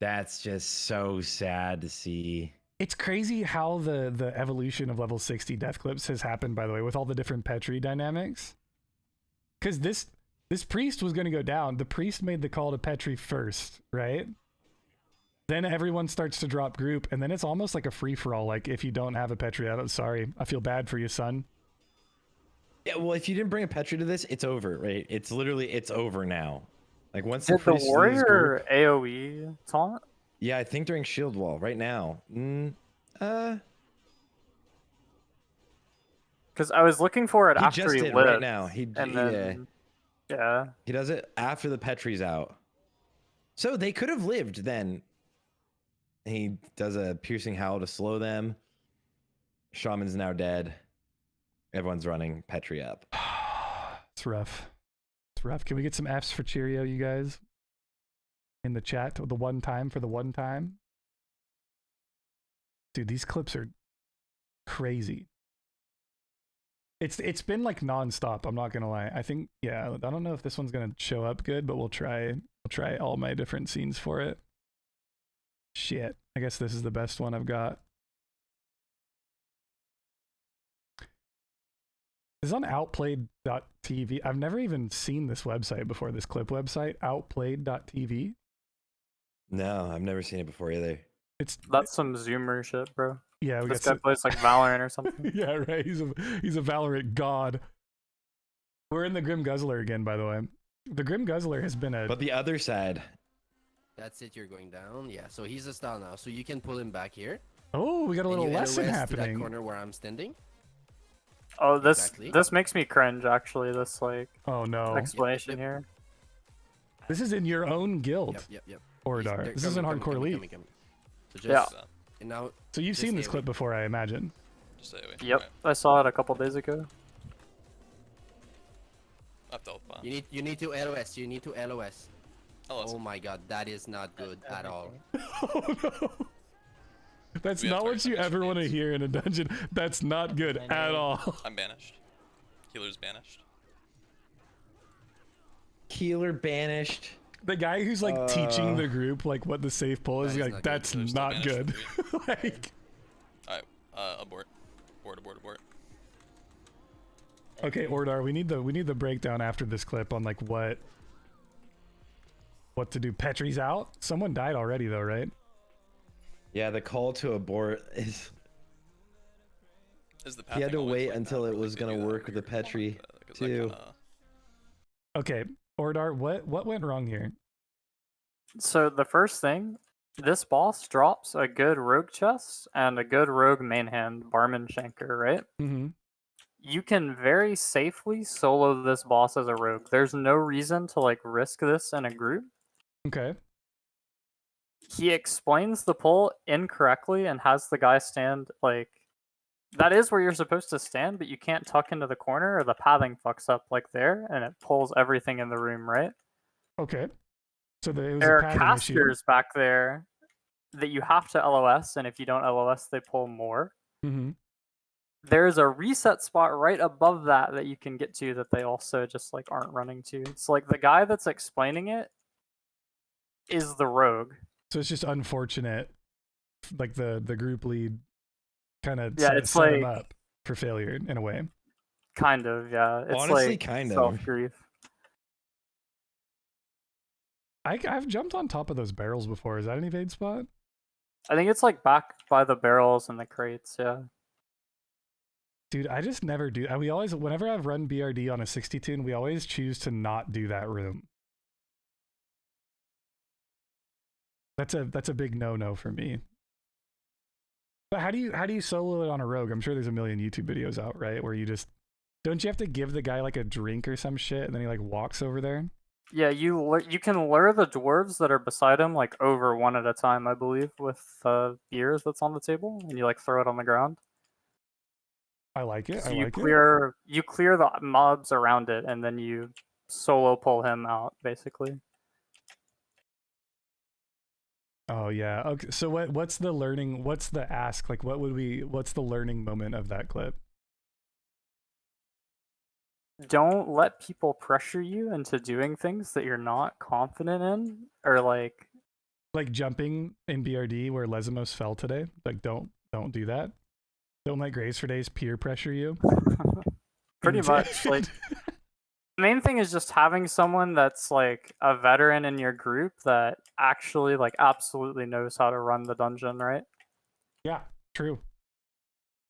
that's just so sad to see. It's crazy how the evolution of level 60 death clips has happened, by the way, with all the different Petri dynamics. Because this priest was going to go down. The priest made the call to Petri first, right? Then everyone starts to drop group, and then it's almost like a free-for-all. Like, if you don't have a Petri, I'm sorry. I feel bad for you, son. Yeah, well, if you didn't bring a Petri to this, it's over, right? It's literally, it's over now. Like, once Did the priest leaves warrior group, AoE taunt? yeah, I think during shield wall right now. Because I was looking for it He after just he did lived. right now. And then, yeah. He does it after the Petri's out. So they could have lived then. He does a piercing howl to slow them. Shaman's now dead. Everyone's running Petri up. It's rough. It's rough. Can we get some Fs for Cheerio, you guys? In the chat, the one time for the one time. Dude, these clips are crazy. It's been like non-stop, I'm not gonna lie. I think, yeah, I don't know if this one's gonna show up good, but we'll try all my different scenes for it. Shit. I guess this is the best one I've got. This is on outplayed.tv. I've never even seen this website before, this clip website, outplayed.tv. No, I've never seen it before either. That's some Zoomer shit, bro. Yeah, this guy plays like Valorant or something. Yeah, right. He's a Valorant god. We're in the Grim Guzzler again, by the way. The Grim Guzzler has been a... But the other side. That's it, you're going down. Yeah, so he's a style now. So you can pull him back here. Oh, we got a little lesson To happening. that corner where I'm standing. Oh, this makes me cringe, actually, this, like, oh, no. explanation here. This is in your own guild. Yep. Oradar. This isn't Hardcore League. So just, yeah. And now, so you've seen this clip before, I imagine. Just stay away. Yep, Right. I saw it a couple days ago. Left ult bomb. you need to LOS. You need to LOS. LOS. Oh my god, that is not good at all. Oh no. That's not what you ever want to hear in a dungeon. That's not good at all. I'm banished. Healer's banished. Healer banished. The guy who's like teaching the group like what the safe pull is like, that's not good. Like, alright, abort. Abort. okay, Oradar, we need the breakdown after this clip on like what to do. Petri's out. Someone died already though, right? Yeah, the call to abort is. The he had to pathing always wait like until that, it where, was like, they gonna do that work with the weird- Petri that too. kinda- Okay, Oradar, what went wrong here? So the first thing, this boss drops a good rogue chest and a good rogue main hand, Barman Shanker, right? Mm-hmm. You can very safely solo this boss as a rogue. There's no reason to like risk this in a group. Okay. He explains the pull incorrectly and has the guy stand like that is where you're supposed to stand, but you can't tuck into the corner or the pathing fucks up like there and it pulls everything in the room, right? Okay. So it was There a are pathing casters back there that you have to LOS, and if you don't LOS, they pull more. Mm-hmm. There's a reset spot right above that you can get to that they also just like aren't running to. It's like the guy that's explaining it is the rogue. So it's just unfortunate, like the group lead kind of Yeah, set it's him like- up for failure in a way. Kind of, yeah. It's Honestly, like kind of. self-grief. I've jumped on top of those barrels before. Is that an evade spot? I think it's like back by the barrels and the crates, yeah. Dude, I just never do. We always, whenever I've run BRD on a 60 tune, we always choose to not do that room. That's a big no-no for me. But how do you solo it on a rogue? I'm sure there's a million YouTube videos out, right? Where you just don't you have to give the guy like a drink or some shit, and then he like walks over there? Yeah, you can lure the dwarves that are beside him like over one at a time, I believe, with beers that's on the table, and you like throw it on the ground. I like it. So I you like it. clear the mobs around it, and then you solo pull him out, basically. Oh yeah. Okay. So what's the learning? What's the ask? Like, what's the learning moment of that clip? Don't let people pressure you into doing things that you're not confident in, or like jumping in BRD where Lesamos fell today. Like, don't do that. Don't let Grace for Days peer pressure you. pretty much like. The main thing is just having someone that's like a veteran in your group that actually like absolutely knows how to run the dungeon, right? Yeah, true.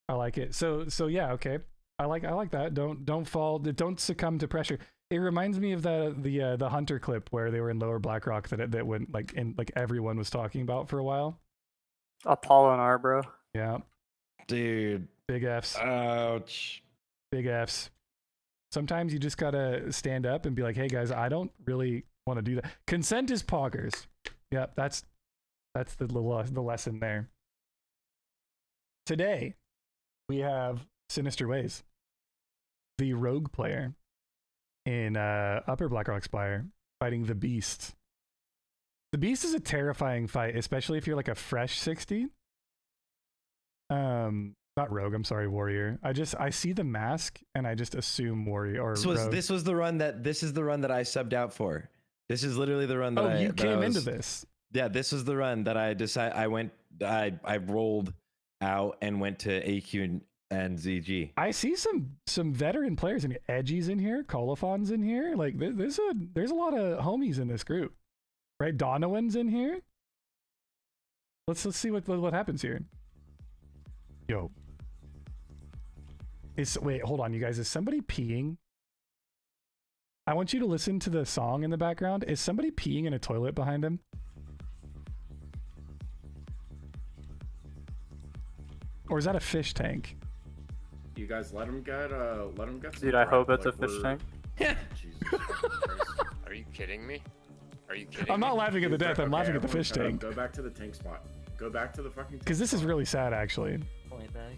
I like it. So yeah, okay. I like that. Don't succumb to pressure. It reminds me of the Hunter clip where they were in Lower Blackrock that went like everyone was talking about for a while. Apollinar, bro. Yeah. Dude. Big Fs. Ouch. Big Fs. Sometimes you just gotta stand up and be like, hey guys, I don't really want to do that. Consent is poggers. Yep, that's the lesson there. Today, we have Sinister Ways, the rogue player in Upper Blackrock Spire, fighting the Beast. The Beast is a terrifying fight, especially if you're like a fresh 60. Not rogue, I'm sorry, warrior. I see the mask and I just assume warrior or rogue. This is the run that I subbed out for. This is literally the run that you came into this. Yeah, this is the run that I rolled out and went to AQ and ZG. I see some veteran players in here. Edgy's in here, Colophon's in here. Like there's a lot of homies in this group. Right? Donovan's in here. Let's see what happens here. Yo. Wait, hold on, you guys. Is somebody peeing? I want you to listen to the song in the background. Is somebody peeing in a toilet behind him? Or is that a fish tank? You guys let him get some Dude, I hope breath, it's a fish tank. Jesus Christ. Are you kidding me? Are you kidding I'm not me? laughing at the death. I'm laughing at the everyone fish shut up. tank. Go back to the tank spot. Go back to the fucking tank Because this is really sad, actually. Point back.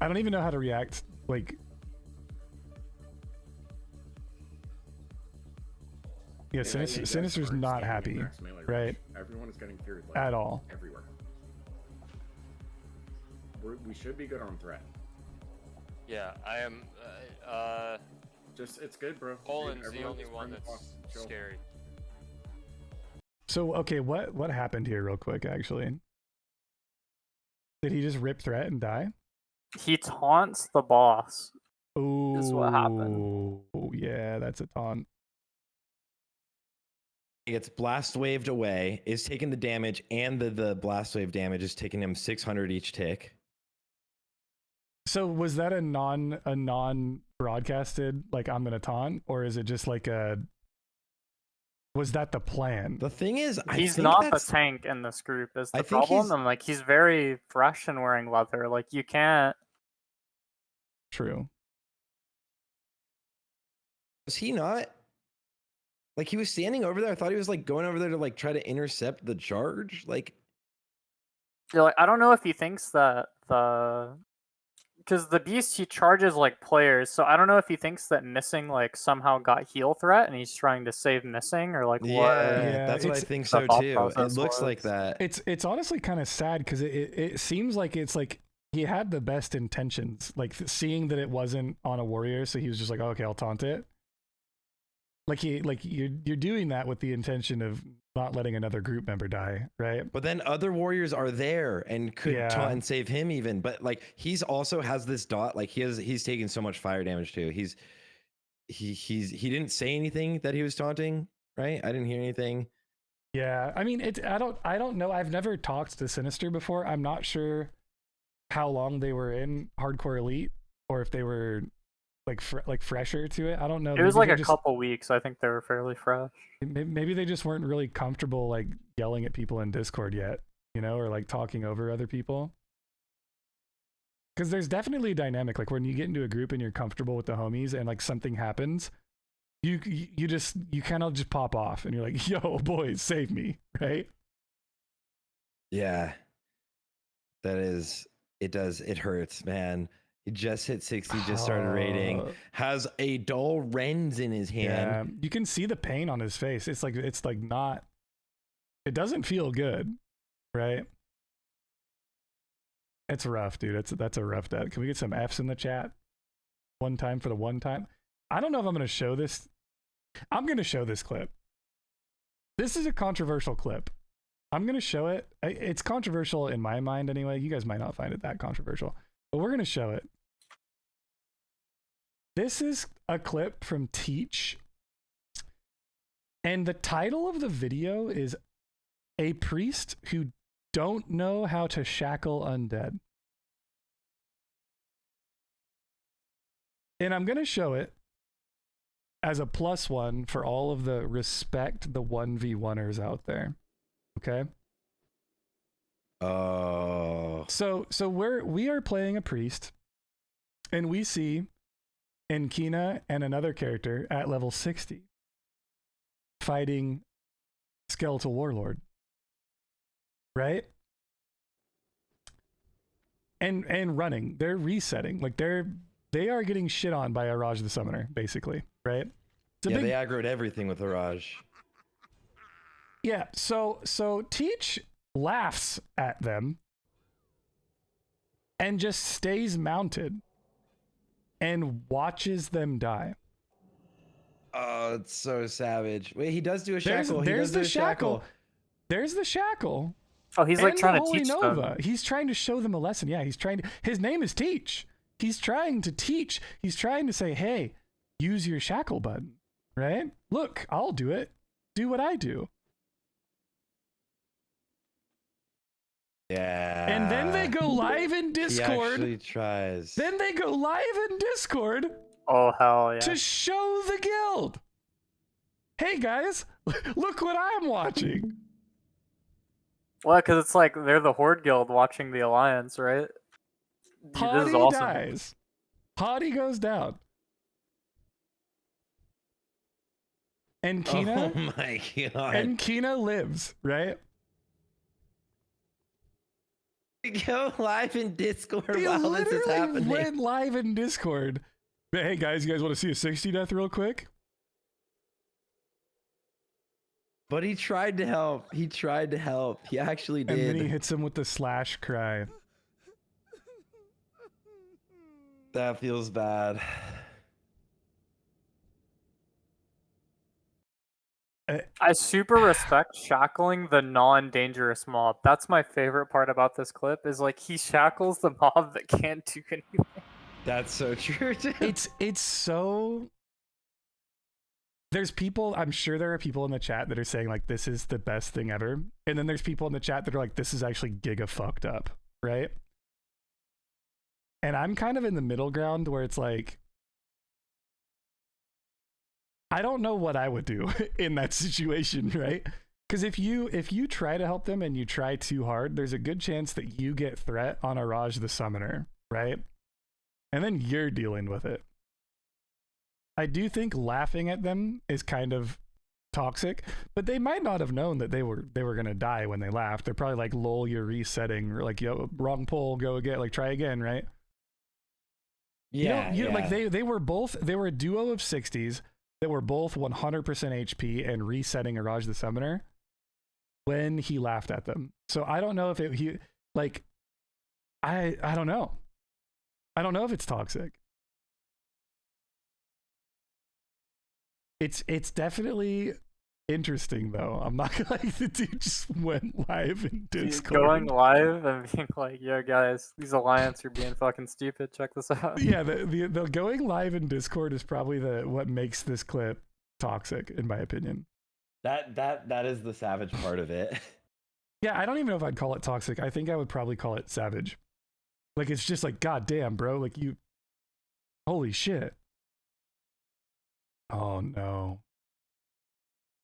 I don't even know how to react. Like, yeah, Sinister's not happy, right? Everyone is getting feared at all. Everywhere. We should be good on threat. Yeah, I am. It's good, bro. Poland's the Everyone only just one bring the that's boss. Chill. scary. So, okay, what happened here real quick, actually? Did he just rip threat and die? He taunts the boss. Ooh, is what happened. Oh, yeah, that's a taunt. He gets blast waved away, is taking the damage, and the blast wave damage is taking him 600 each tick. So was that a non broadcasted like I'm gonna taunt, or is it just like was that the plan? The thing is, He's not the tank in this group is the problem. And like he's very fresh and wearing leather. Like you can't. True. Was he not? Like he was standing over there. I thought he was like going over there to like try to intercept the charge. Like, yeah, like I don't know if he thinks that because the beast he charges like players, so I don't know if he thinks that missing like somehow got heal threat and he's trying to save missing or like what. Yeah, that's what I think so too. It looks like that. It's honestly kind of sad because it seems like it's like he had the best intentions, like seeing that it wasn't on a warrior, so he was just like, oh, okay, I'll taunt it. Like you're doing that with the intention of not letting another group member die, right? But then other warriors are there and could taunt and save him even. But like he's also has this dot. Like he's taking so much fire damage too. He didn't say anything that he was taunting, right? I didn't hear anything. Yeah, I mean I don't know. I've never talked to Sinister before. I'm not sure how long they were in Hardcore Elite or if they were like fresher to it. I don't know. It was maybe like they're a just- couple weeks. I think they were fairly fresh. Maybe they just weren't really comfortable like yelling at people in Discord yet, you know, or like talking over other people. Because there's definitely a dynamic, like when you get into a group and you're comfortable with the homies and like something happens, you kind of just pop off and you're like, yo boys, save me, right? Yeah. It hurts, man. He just hit 60, just started raiding, has a dull rends in his hand. Yeah, you can see the pain on his face. It's like not, it doesn't feel good, right? It's rough, dude. That's a rough death. Can we get some Fs in the chat? One time for the one time. I don't know if I'm going to show this. I'm going to show this clip. This is a controversial clip. I'm going to show it. It's controversial in my mind anyway. You guys might not find it that controversial, but we're going to show it. This is a clip from Teach. And the title of the video is A Priest Who Don't Know How to Shackle Undead. And I'm going to show it as a +1 for all of the respect the 1v1ers out there. Okay? Oh. So we are playing a priest, and we see Enkina and another character at level 60 fighting Skeletal Warlord. Right? And running. They're resetting. Like they are getting shit on by Araj the Summoner, basically, right? Yeah, they aggroed everything with Araj. Yeah, so Teach laughs at them and just stays mounted and watches them die. Oh, it's so savage. Wait, he does do a shackle. There's the shackle. There's the shackle. Oh, he's like And trying the to Holy teach Nova. them. He's trying to show them a lesson. Yeah, he's trying to. His name is Teach. He's trying to teach. He's trying to say, hey, use your shackle button, right? Look, I'll do it. Do what I do. Yeah. And then they go live in Discord. He actually tries. Then they go live in Discord. Oh, hell yeah. To show the guild. Hey guys, look what I'm watching. Well, because it's like they're the Horde Guild watching the Alliance, right? This is Hottie awesome. dies. Hottie goes down. And Kina. Oh my god. And Kina lives, right? Go live in Discord They while this is literally happening. went live in Discord. But hey guys, you guys want to see a 60 death real quick? But he tried to help. He tried to help. He actually did. And then he hits him with the slash cry. That feels bad. I super respect shackling the non-dangerous mob. That's my favorite part about this clip is like he shackles the mob that can't do anything. That's so true. It's so. There's people, I'm sure there are people in the chat that are saying like this is the best thing ever. And then there's people in the chat that are like this is actually giga fucked up, right? And I'm kind of in the middle ground where it's like I don't know what I would do in that situation, right? Because if you try to help them and you try too hard, there's a good chance that you get threat on Araj the Summoner, right? And then you're dealing with it. I do think laughing at them is kind of toxic, but they might not have known that they were gonna die when they laughed. They're probably like, lol, you're resetting, or like, yo, wrong pull, go again, like try again, right? Yeah, like they were a duo of 60s that were both 100% HP and resetting Araj the Summoner when he laughed at them. So I don't know if I don't know. I don't know if it's toxic. It's definitely interesting though. I'm not gonna like the dude just went live in Discord. Going live and being like, yo guys, these Alliance are being fucking stupid. Check this out. Yeah, the going live in Discord is probably what makes this clip toxic, in my opinion. That is the savage part of it. Yeah, I don't even know if I'd call it toxic. I think I would probably call it savage. Like it's just like, god damn, bro, like you, holy shit. Oh no.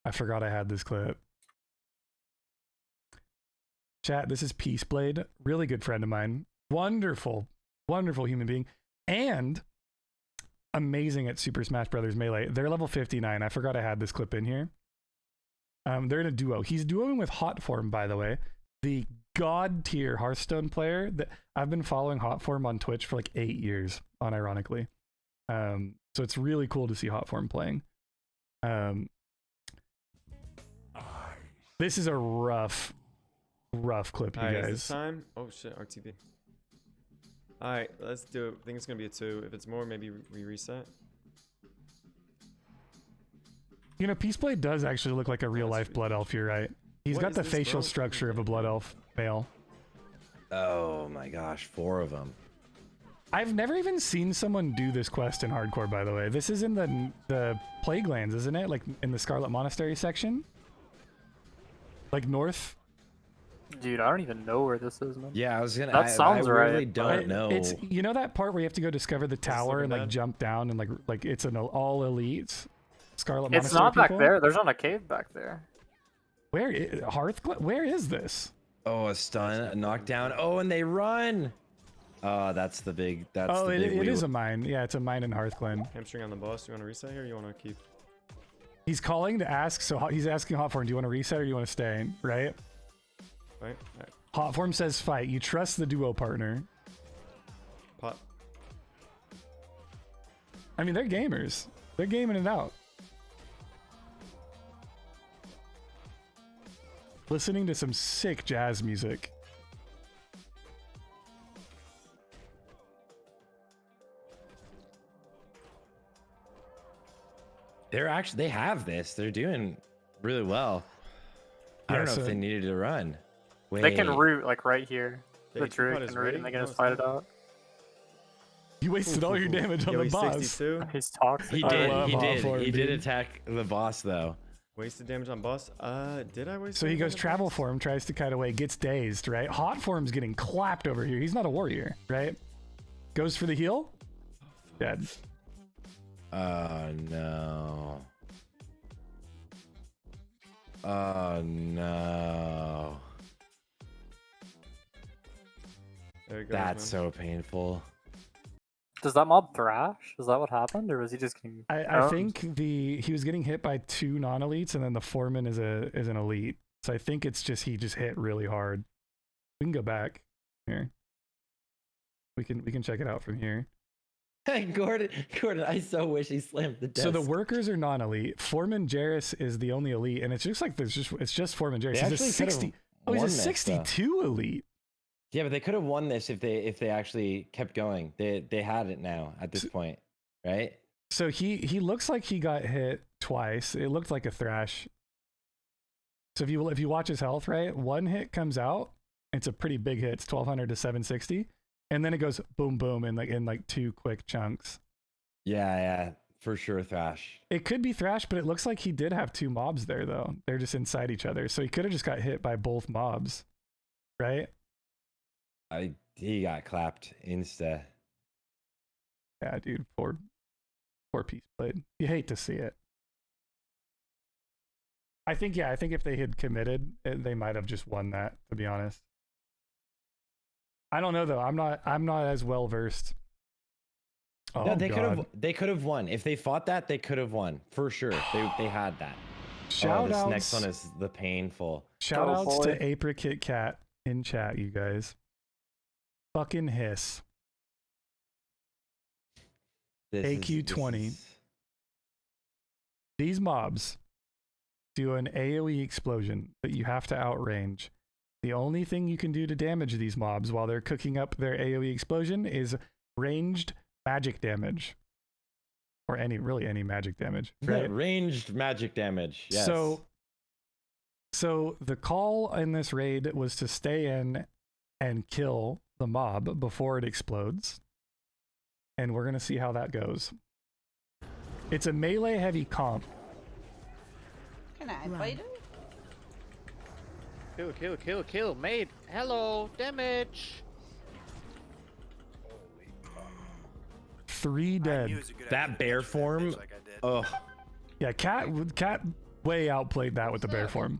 I forgot I had this clip. Chat, this is Peaceblade, really good friend of mine. Wonderful, wonderful human being. And amazing at Super Smash Brothers Melee. They're level 59. I forgot I had this clip in here. They're in a duo. He's duoing with Hotform, by the way. The god tier Hearthstone player that I've been following Hotform on Twitch for like 8 years, unironically. So it's really cool to see Hotform playing. This is a rough clip, you Alright, guys. is this time? Oh shit, RTB. Alright, let's do it. I think it's gonna be a 2. If it's more, maybe we reset. You know, Peaceblade does actually look like a real life blood elf, you're right. He's What got is the this, facial bro? structure of a blood elf male. Oh my gosh, 4 of them. I've never even seen someone do this quest in hardcore, by the way. This is in the Plague Lands, isn't it? Like in the Scarlet Monastery section? Like north? Dude, I don't even know where this is, man. Yeah, I was gonna. That sounds I right. really don't know. It's, you know that part where you have to go discover the tower and like bad. jump down and like it's an all elite Scarlet It's Monastery not back people? there. There's not a cave back there. Where is where is this? Oh, a stun, a knockdown. Oh, and they run. Oh, that's the big. That's the big. It is a mine. Yeah, it's a mine in Hearthglen. Hamstring on the boss. You want to reset here? Or you want to keep? He's calling to ask, so he's asking Hotform, do you want to reset or do you want to stay? Right? Right. Hotform says fight. You trust the duo partner. Pot. I mean, they're gamers. They're gaming it out. Listening to some sick jazz music. They have this. They're doing really well. I don't know if they needed to run. Wait. They can root like right here. Yeah, The Teapot druid is can root ready. and they can No, just it's fight it not. out. You wasted all your damage on Yo, the he's boss. 62. He's toxic. He I did. love He did. Hotform, He did dude. attack the boss though. Wasted damage on boss. Did I waste? So he damage on goes the travel boss? form, tries to cut away, gets dazed, right? Hot form's getting clapped over here. He's not a warrior, right? Goes for the heal. Dead. Oh no. Oh no. There he goes, That's man. so painful. Does that mob thrash? Is that what happened, or was he just getting? I think he was getting hit by 2 non-elites, and then the foreman is an elite. So I think it's just he just hit really hard. We can go back here. We can check it out from here. Gordon, I so wish he slammed the desk. So the workers are non-elite. Foreman Jarrus is the only elite, and it's just like it's just Foreman Jarrus. They He's a actually could've 60. Oh, he's a won this, though. 62 elite. Yeah, but they could have won this if they actually kept going. They had it now at this point, right? So he looks like he got hit twice. It looked like a thrash. So if you watch his health, right, 1 hit comes out. It's a pretty big hit. It's 1200 to 760, and then it goes boom boom in like 2 quick chunks. Yeah, for sure, thrash. It could be thrash, but it looks like he did have 2 mobs there though. They're just inside each other, so he could have just got hit by both mobs, right? He got clapped insta. Yeah, dude, poor Peaceblade. You hate to see it. I think if they had committed, they might have just won that, to be honest. I don't know though. I'm not as well versed. Oh, No, God. they could have won. If they fought that, they could have won. For sure. They had that. Shout this outs, next one is the painful. Shout outs to Apricot Cat in chat, you guys. Fucking hiss. AQ20. These mobs do an AoE explosion that you have to outrange. The only thing you can do to damage these mobs while they're cooking up their AoE explosion is ranged magic damage. Or any magic damage, right? Ranged magic damage. Yes. So the call in this raid was to stay in and kill the mob before it explodes. And we're going to see how that goes. It's a melee heavy comp. Can I fight him? Kill, mate. Hello, damage. 3 dead. That bear form. Oh, Yeah, Cat way outplayed that with the bear form.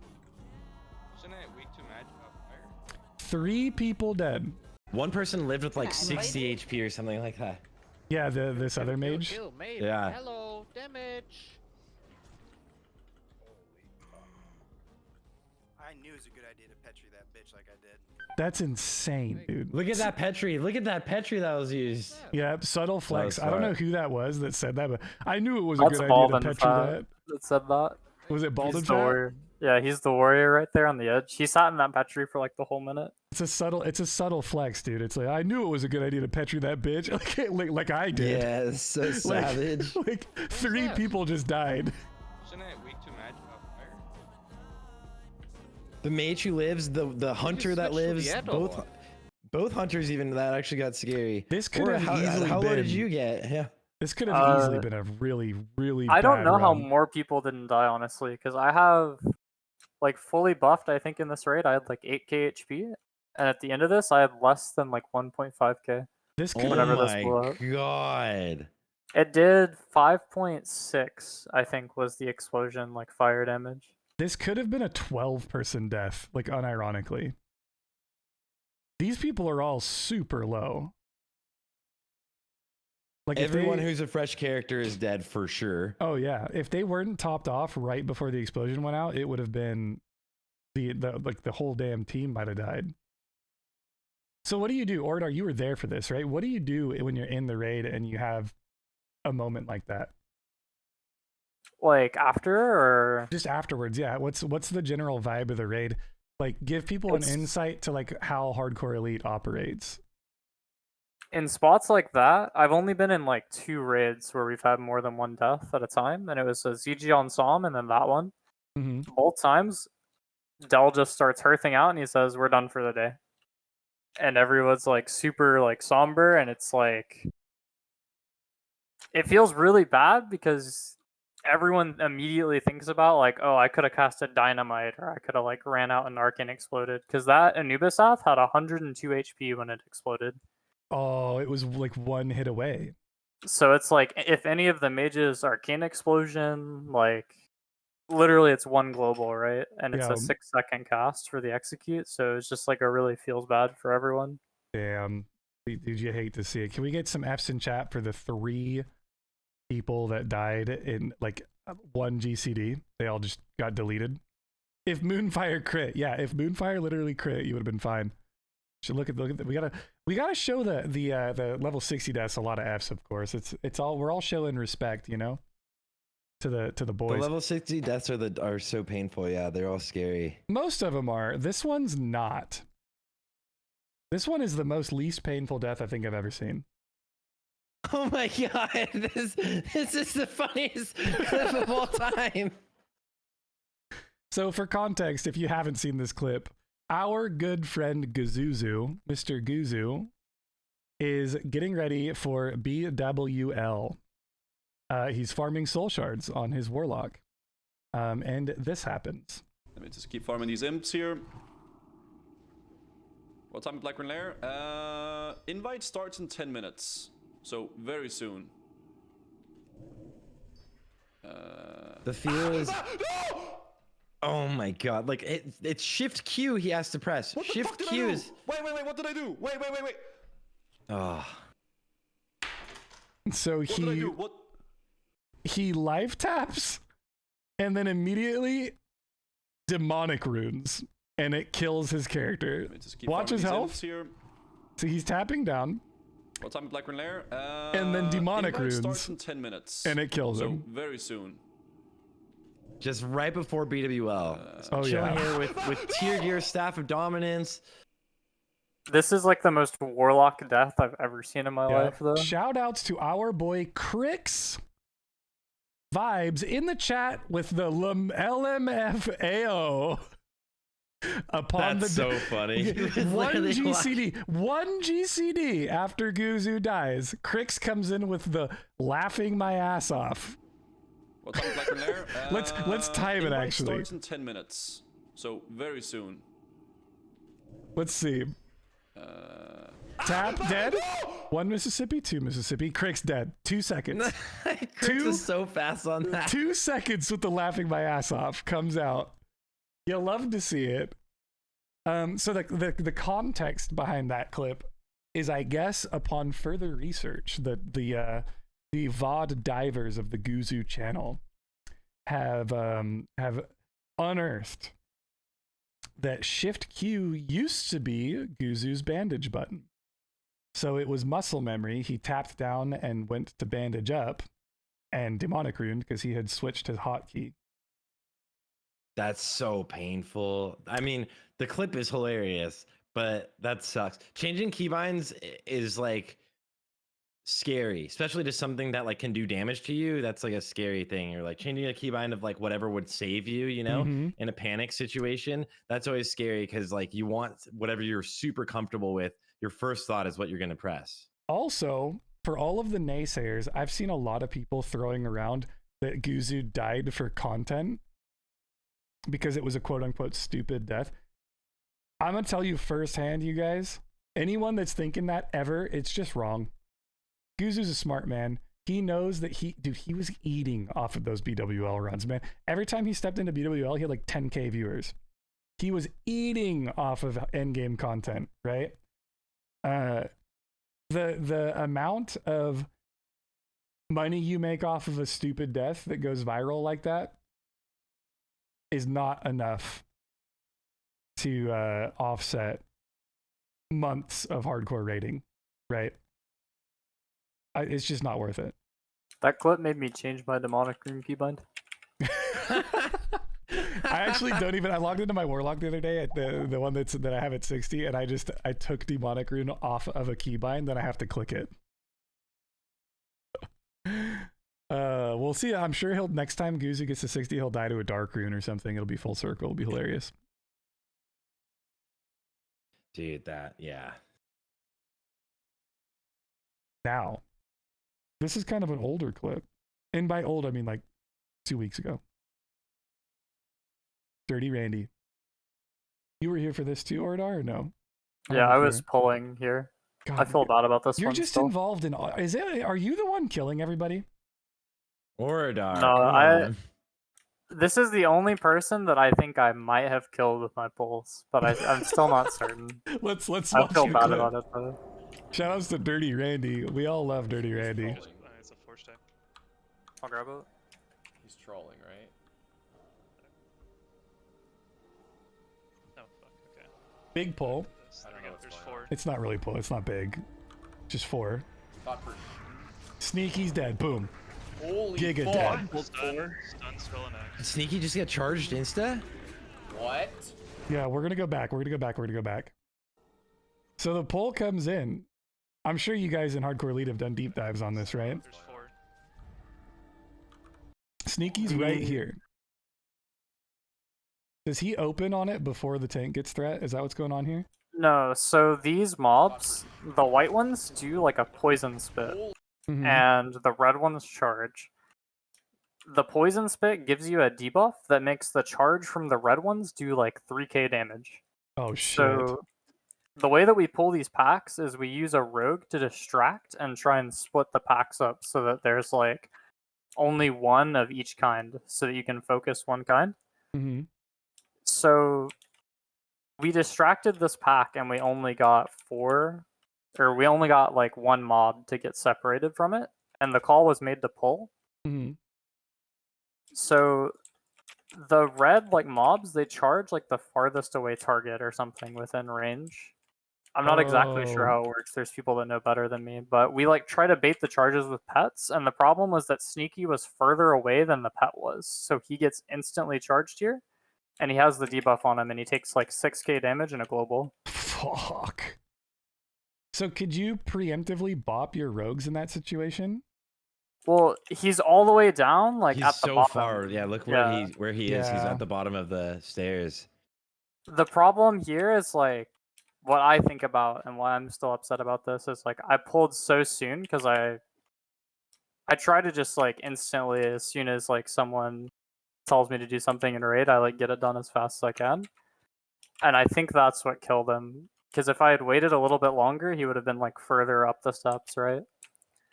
Isn't it weak to magic of fire? 3 people dead. One person lived with like 60 HP or something like that. Yeah, this other mage. Kill, mate. Yeah. Hello, damage. I knew it was a good idea to Petri that bitch like I did. That's insane, dude. Look at that Petri. Look at that Petri that was used. Yeah, subtle flex. I don't know who that was that said that, but I knew it was That's a good Baldwin idea to Petri that said that. Was it Baldwin? He's the warrior. Yeah, he's the warrior right there on the edge. He sat in that Petri for like the whole minute. It's a subtle flex, dude. It's like I knew it was a good idea to Petri that bitch, like I did. Yeah, it's so savage. Like 3 people just died. Isn't it weak to magic of fire? The mage who lives, the hunter that lives, both hunters even that actually got scary. This could have easily how been. low did you get? Yeah. This could have easily been a really, really. I don't bad know how run. more people didn't die, honestly, because I have like fully buffed. I think in this raid I had like 8k HP, and at the end of this I had less than like 1.5k. This could whenever oh this my blew up. god! It did 5.6, I think, was the explosion like fire damage. This could have been a 12-person death, like unironically. These people are all super low. Like Everyone who's a fresh character is dead for sure. Oh yeah, if they weren't topped off right before the explosion went out, it would have been the whole damn team might have died. So what do you do, Oradar? You were there for this, right? What do you do when you're in the raid and you have a moment like that? Like after or just afterwards? Yeah. What's the general vibe of the raid? Like, give people an insight to like how Hardcore Elite operates. In spots like that, I've only been in like 2 raids where we've had more than 1 death at a time, and it was a ZG on Psalm and then that one. Mm-hmm. Both times, Del just starts hearthing out and he says, "We're done for the day." And everyone's like super like somber, and it's like it feels really bad because everyone immediately thinks about like, oh, I could have casted Dynamite or I could have like ran out and Arcane exploded, because that Anubis Ath had 102 HP when it exploded. Oh, it was like 1 hit away. So it's like if any of the mages Arcane explosion, like literally it's 1 global, right? And it's Yeah. a 6-second cast for the execute, so it's just like it really feels bad for everyone. Damn. Did you hate to see it? Can we get some F's in chat for the 3 people that died in like 1 GCD? They all just got deleted. If Moonfire crit, yeah, if Moonfire literally crit, you would have been fine. Should look at we gotta show the level 60 deaths a lot of F's, of course. It's all, we're all showing respect, you know, to the boys. The level 60 deaths are so painful. Yeah, they're all scary. Most of them are. This one's not. This one is the most least painful death I think I've ever seen. Oh my god, this is the funniest clip of all time. So for context, if you haven't seen this clip, our good friend Guzu, Mr. Guzu, is getting ready for BWL. He's farming soul shards on his warlock. And this happens. Let me just keep farming these imps here. What time is Black Rune Lair? Invite starts in 10 minutes. So very soon. The fear is... Oh my god, like it's shift Q he has to press. What the shift fuck did Q I do? is... Wait, what did I do? Wait. Oh. So What did I do? What? He life taps and then immediately demonic runes and it kills his character. Watch his health. Here. So he's tapping down. What time is Black Rune Lair? And then demonic invite runes. starts in 10 minutes. And it kills him. Very soon. Just right before BWL. Oh, chilling yeah. here with Tier Gear, Staff of Dominance. This is like the most warlock death I've ever seen in my life, though. Shout outs to our boy Crix Vibes in the chat with the LMFAO. Upon That's so funny. One GCD after Guzu dies, Crix comes in with the laughing my ass off. What time is Black Rune Lair? Let's time it invite actually. Starts in 10 minutes. So very soon. Let's see. Tap dead. 1 Mississippi, 2 Mississippi. Crix dead. 2 seconds. Crix is so fast on that. 2 seconds with the laughing my ass off comes out. You'll love to see it. So the context behind that clip is, I guess, upon further research, that the VOD divers of the Guzu channel have unearthed that Shift Q used to be Guzu's bandage button. So it was muscle memory. He tapped down and went to bandage up, and demonic rune because he had switched his hotkey. That's so painful. I mean, the clip is hilarious, but that sucks. Changing keybinds is like scary, especially to something that like can do damage to you. That's like a scary thing. Or like changing a keybind of like whatever would save you, you know, in a panic situation. That's always scary because like you want whatever you're super comfortable with. Your first thought is what you're going to press. Also, for all of the naysayers, I've seen a lot of people throwing around that Guzu died for content because it was a quote-unquote stupid death. I'm going to tell you firsthand, you guys, anyone that's thinking that ever, it's just wrong. Guzu's a smart man. He knows that he was eating off of those BWL runs, man. Every time he stepped into BWL, he had like 10K viewers. He was eating off of endgame content, right? The amount of money you make off of a stupid death that goes viral like that is not enough to offset months of hardcore rating, right? It's just not worth it. That clip made me change my demonic rune keybind. I actually don't even. I logged into my warlock the other day at the one that I have at 60, and I took demonic rune off of a keybind. Then I have to click it. We'll see. I'm sure he'll next time Guzu gets to 60, he'll die to a dark rune or something. It'll be full circle. It'll be hilarious. Dude, yeah. Now, this is kind of an older clip, and by old I mean like 2 weeks ago. Dirty Randy. You were here for this too, Oradar, or no? Yeah, I was pulling here. God, I feel bad about this You're one just still. involved in. Are you the one killing everybody? Oradar. No, this is the only person that I think I might have killed with my pulls, but I'm still not certain. Let's watch I feel the bad clip. about it though. Shoutouts to Dirty Randy. We all love Dirty Randy. It's a force type. I'll grab it. He's trolling, right? Oh fuck. Okay. Big pull. There we go. There's 4. It's not really pull. It's not big. Just 4. Thought for Sneaky's dead. Boom. holy Giga fuck. dead. Stun, skull, and axe. Sneaky just get charged insta? What? Yeah, we're gonna go back. So the poll comes in. I'm sure you guys in Hardcore Elite have done deep dives on this, right? There's 4. Sneaky's right here. Does he open on it before the tank gets threat? Is that what's going on here? No, so these mobs, the white ones do like a poison spit, and the red ones charge. The poison spit gives you a debuff that makes the charge from the red ones do like 3k damage. Oh shit. So the way that we pull these packs is we use a rogue to distract and try and split the packs up so that there's like only one of each kind so that you can focus one kind. Mm-hmm. So we distracted this pack and we only got we only got like 1 mob to get separated from it, and the call was made to pull. Mm-hmm. So the red like mobs, they charge like the farthest away target or something within range. I'm not exactly sure how it works. There's people that know better than me, but we like try to bait the charges with pets, and the problem was that Sneaky was further away than the pet was, so he gets instantly charged here, and he has the debuff on him, and he takes like 6k damage and a global. Fuck. So could you preemptively bop your rogues in that situation? Well, he's all the way down, like He's at the so bottom. far. Yeah, look where he is. He's Yeah. at the bottom of the stairs. The problem here is like what I think about and why I'm still upset about this is like I pulled so soon because I try to just like instantly, as soon as like someone tells me to do something in raid, I like get it done as fast as I can. And I think that's what killed him. Because if I had waited a little bit longer, he would have been like further up the steps, right?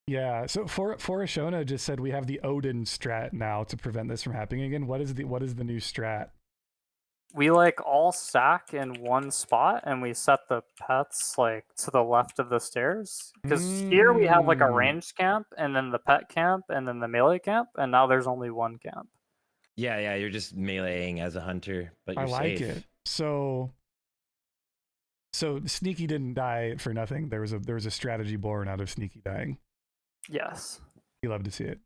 Yeah. So for Ashona just said we have the Odin strat now to prevent this from happening again. What is the new strat? We like all stack in one spot and we set the pets like to the left of the stairs. Because here we have like a ranged camp and then the pet camp and then the melee camp, and now there's only one camp. Yeah, you're just meleeing as a hunter, but you're I like safe. it. So Sneaky didn't die for nothing. There was a strategy born out of Sneaky dying. Yes. You love to see it.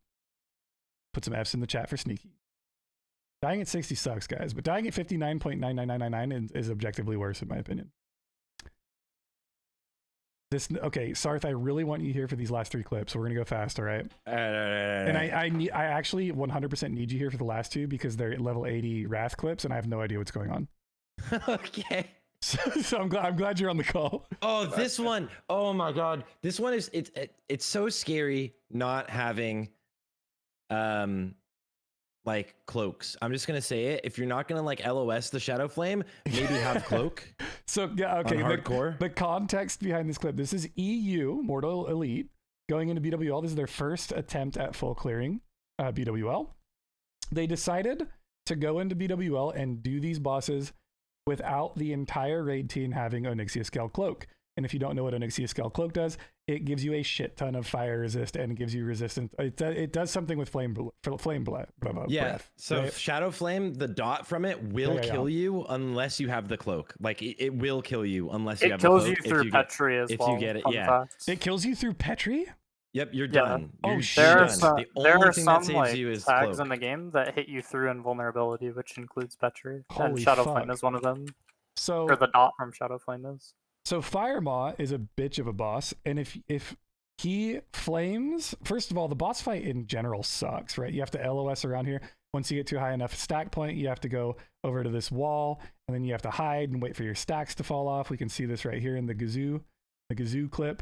Put some F's in the chat for Sneaky. Dying at 60 sucks, guys, but dying at 59.99999 is objectively worse in my opinion. Okay, Sarthe, I really want you here for these last 3 clips. So we're gonna go fast, all right? And I actually 100% need you here for the last 2 because they're level 80 Wrath clips, and I have no idea what's going on. Okay. So I'm glad you're on the call. Oh, this one! Oh my god, this one is it's so scary not having like cloaks. I'm just gonna say it. If you're not gonna like LOS the Shadow Flame, maybe have cloak. So yeah, okay. Hardcore. The context behind this clip. This is EU Mortal Elite going into BWL. This is their first attempt at full clearing BWL. They decided to go into BWL and do these bosses without the entire raid team having Onyxia Scale Cloak. And if you don't know what Onyxia Scale Cloak does, it gives you a shit ton of fire resist and gives you resistance. It does something with flame breath. So right? Shadow Flame, the dot from it will kill you unless you have the cloak. Like it will kill you unless you have the cloak. It kills you through Petri as well. If you get it, yeah. Fact. It kills you through Petri? Yep, you're done. Oh, shit. There are thing some that saves like you is tags cloak. in the game that hit you through invulnerability, which includes Petri. Holy And Shadow fuck. Flame is one of them. So or the dot from Shadow Flame is. So Firemaw is a bitch of a boss, and if he flames, first of all, the boss fight in general sucks, right? You have to LOS around here. Once you get to a high enough stack point, you have to go over to this wall, and then you have to hide and wait for your stacks to fall off. We can see this right here in the Guzu clip.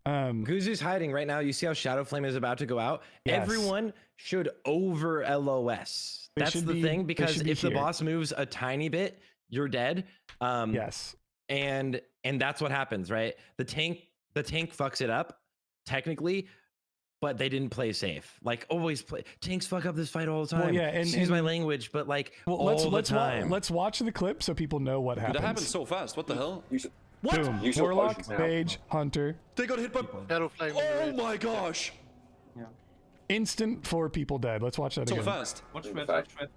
Guzu's hiding right now. You see how Shadow Flame is about to go out? Yes. Everyone should over LOS. They That's should the be- thing, they because should be if the here. boss moves a tiny bit, you're dead. Yes. And that's what happens, right? The tank fucks it up, technically, but they didn't play safe. Like always play tanks fuck up this fight all the time. Well, yeah, and excuse my language, but like all the time. Let's watch the clip so people know what happens. That happened so fast. What the hell? What? Boom. Warlock, Mage, Hunter. They got hit by Shadow Flame. Oh my gosh! Instant 4 people dead. Let's watch that So again. fast. Watch red.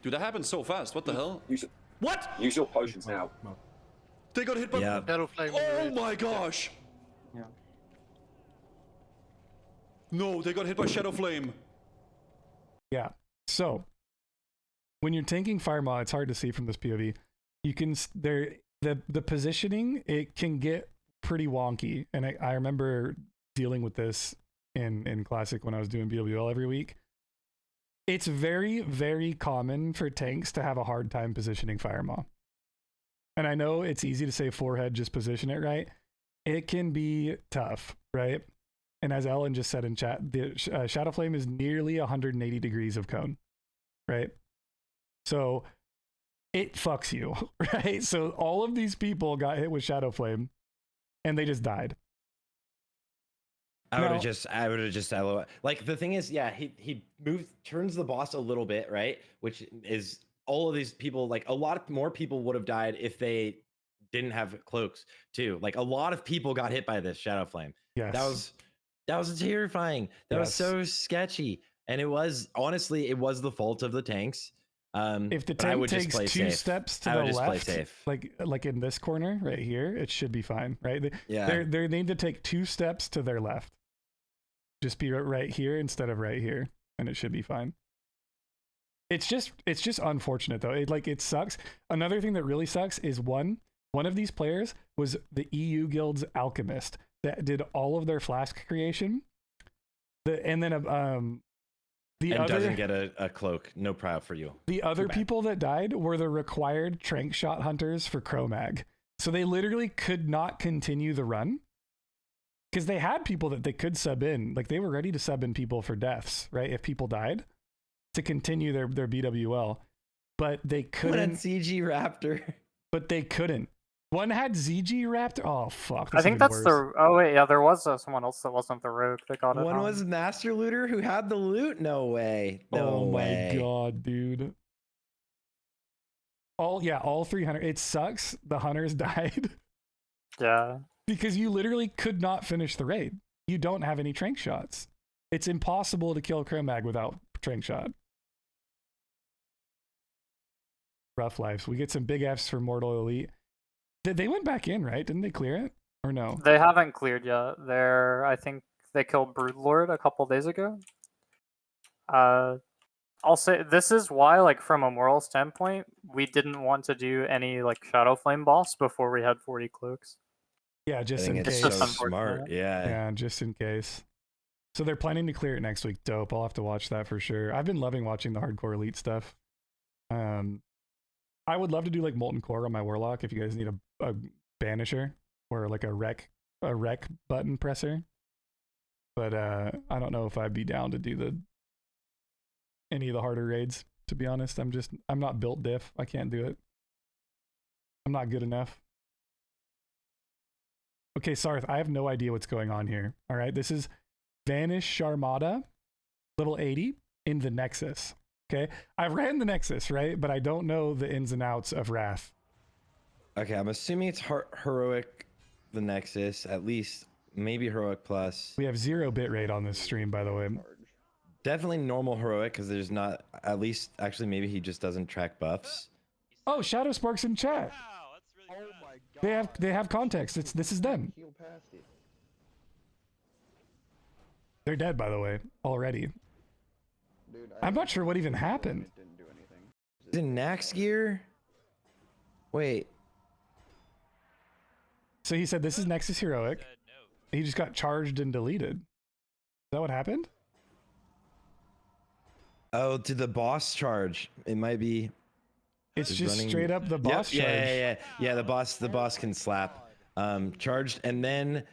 Dude, that happened so fast. What the hell? What? Use your potions now. They got hit by Shadow Flame. Oh my gosh! Yeah. No, they got hit by Shadow Flame. Yeah. So when you're tanking Firemaw, it's hard to see from this POV. You can the positioning, it can get pretty wonky, and I remember dealing with this in Classic when I was doing BWL every week. It's very, very common for tanks to have a hard time positioning Firemaw. And I know it's easy to say forehead, just position it right. It can be tough, right? And as Ellen just said in chat, the Shadow Flame is nearly 180 degrees of cone, right? So it fucks you, right? So all of these people got hit with Shadow Flame and they just died. I would have just LOL. Like the thing is, yeah, he turns the boss a little bit, right? Which is all of these people, like a lot more people would have died if they didn't have cloaks too. Like a lot of people got hit by this Shadow Flame. Yes. That was terrifying. That was so sketchy. And it was honestly, it was the fault of the tanks. If the but I tank would just takes play 2 safe. steps to I the would just play left, safe. like in this corner right here, it should be fine, right? Yeah. They need to take 2 steps to their left. Just be right here instead of right here, and it should be fine. It's just unfortunate though. It sucks. Another thing that really sucks is one of these players was the EU Guild's alchemist that did all of their flask creation. Doesn't get a cloak. No proud for you. The other people that died were the required trank shot hunters for Cro-Mag. So they literally could not continue the run because they had people that they could sub in. Like they were ready to sub in people for deaths, right? If people died to continue their BWL, but they couldn't. CG Raptor. but they couldn't. One had ZG wrapped. Oh fuck! I think that's the. Oh wait, yeah, there was someone else that wasn't the rogue that got it. One was Master Looter who had the loot. No way. No way. Oh my god, dude. All 300. It sucks. The hunters died. Yeah. Because you literally could not finish the raid. You don't have any trank shots. It's impossible to kill Chromag without trank shot. Rough lives. We get some big Fs for Mortal Elite. They went back in, right? Didn't they clear it? Or no? They haven't cleared yet. I think they killed Broodlord a couple days ago. I'll say this is why, like, from a moral standpoint, we didn't want to do any like Shadow Flame boss before we had 40 cloaks. Yeah, just in case. It's so smart. Yeah. Yeah, just in case. So they're planning to clear it next week. Dope. I'll have to watch that for sure. I've been loving watching the hardcore elite stuff. I would love to do like Molten Core on my Warlock if you guys need a banisher or like a wreck button presser. But I don't know if I'd be down to do any of the harder raids, to be honest. I'm not built diff. I can't do it. I'm not good enough. Okay, Sarthe, I have no idea what's going on here. All right, this is Vanish Sharmada, level 80 in the Nexus. Okay, I ran the Nexus, right? But I don't know the ins and outs of Wrath. Okay, I'm assuming it's heroic, the Nexus, at least maybe heroic plus. We have 0 bit rate on this stream, by the way. Definitely normal heroic because there's not, at least actually maybe he just doesn't track buffs. Oh, Shadow Sparks in chat. They have context. This is them. They're dead, by the way, already. I'm not sure what even happened. Is it Nax gear? Wait. So he said this is Nexus Heroic. He just got charged and deleted. Is that what happened? Oh, to the boss charge. It might be. It's just straight up the boss charge. Yeah. The boss can slap. Charged, and then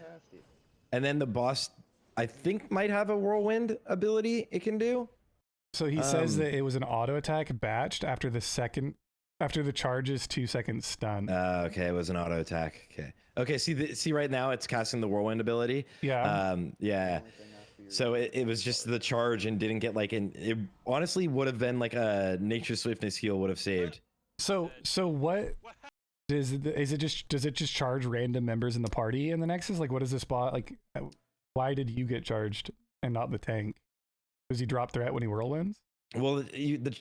the boss, I think, might have a whirlwind ability it can do. So he says that it was an auto attack batched after the charge's 2 second stun. Okay, it was an auto attack. Okay. See right now it's casting the whirlwind ability. Yeah. Yeah. So it was just the charge and didn't get like it honestly would have been like a nature swiftness heal would have saved. So what does it just charge random members in the party in the Nexus? Like, what is the spot? Like, why did you get charged and not the tank? Does he drop threat when he whirlwinds? Well, it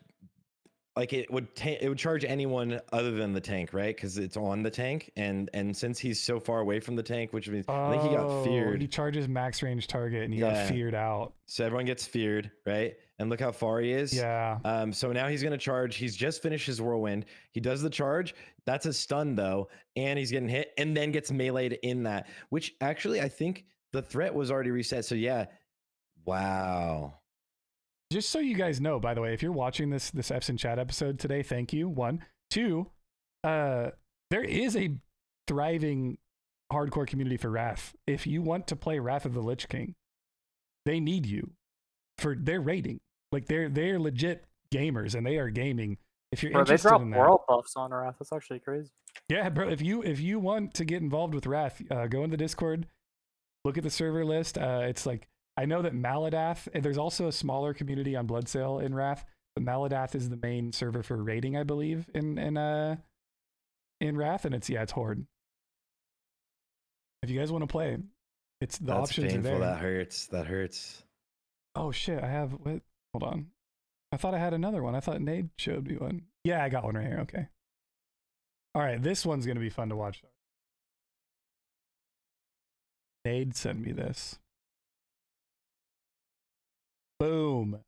would charge anyone other than the tank, right? Because it's on the tank, and since he's so far away from the tank, which means I think he got feared. He charges max range target, and he got feared out. So everyone gets feared, right? And look how far he is. Yeah. So now he's gonna charge. He's just finished his whirlwind. He does the charge. That's a stun though, and he's getting hit, and then gets meleeed in that. Which actually, I think the threat was already reset. So yeah. Wow. Just so you guys know, by the way, if you're watching this Fs in Chat episode today, thank you. 1, 2, there is a thriving hardcore community for Wrath. If you want to play Wrath of the Lich King, they need you for their rating. Like they're legit gamers and they are gaming. If you're interested in that, they drop world buffs on Wrath. That's actually crazy. Yeah, bro. If you want to get involved with Wrath, go in the Discord, look at the server list. It's like, I know that Maladath, and there's also a smaller community on Bloodsail in Wrath, but Maladath is the main server for raiding, I believe, in Wrath, and it's Horde. If you guys want to play, it's the That's options painful. are there. That hurts. Oh shit, I have what? Hold on. I thought I had another one. I thought Nade showed me one. Yeah, I got one right here. Okay. All right, this one's gonna be fun to watch. Nade sent me this. Boom.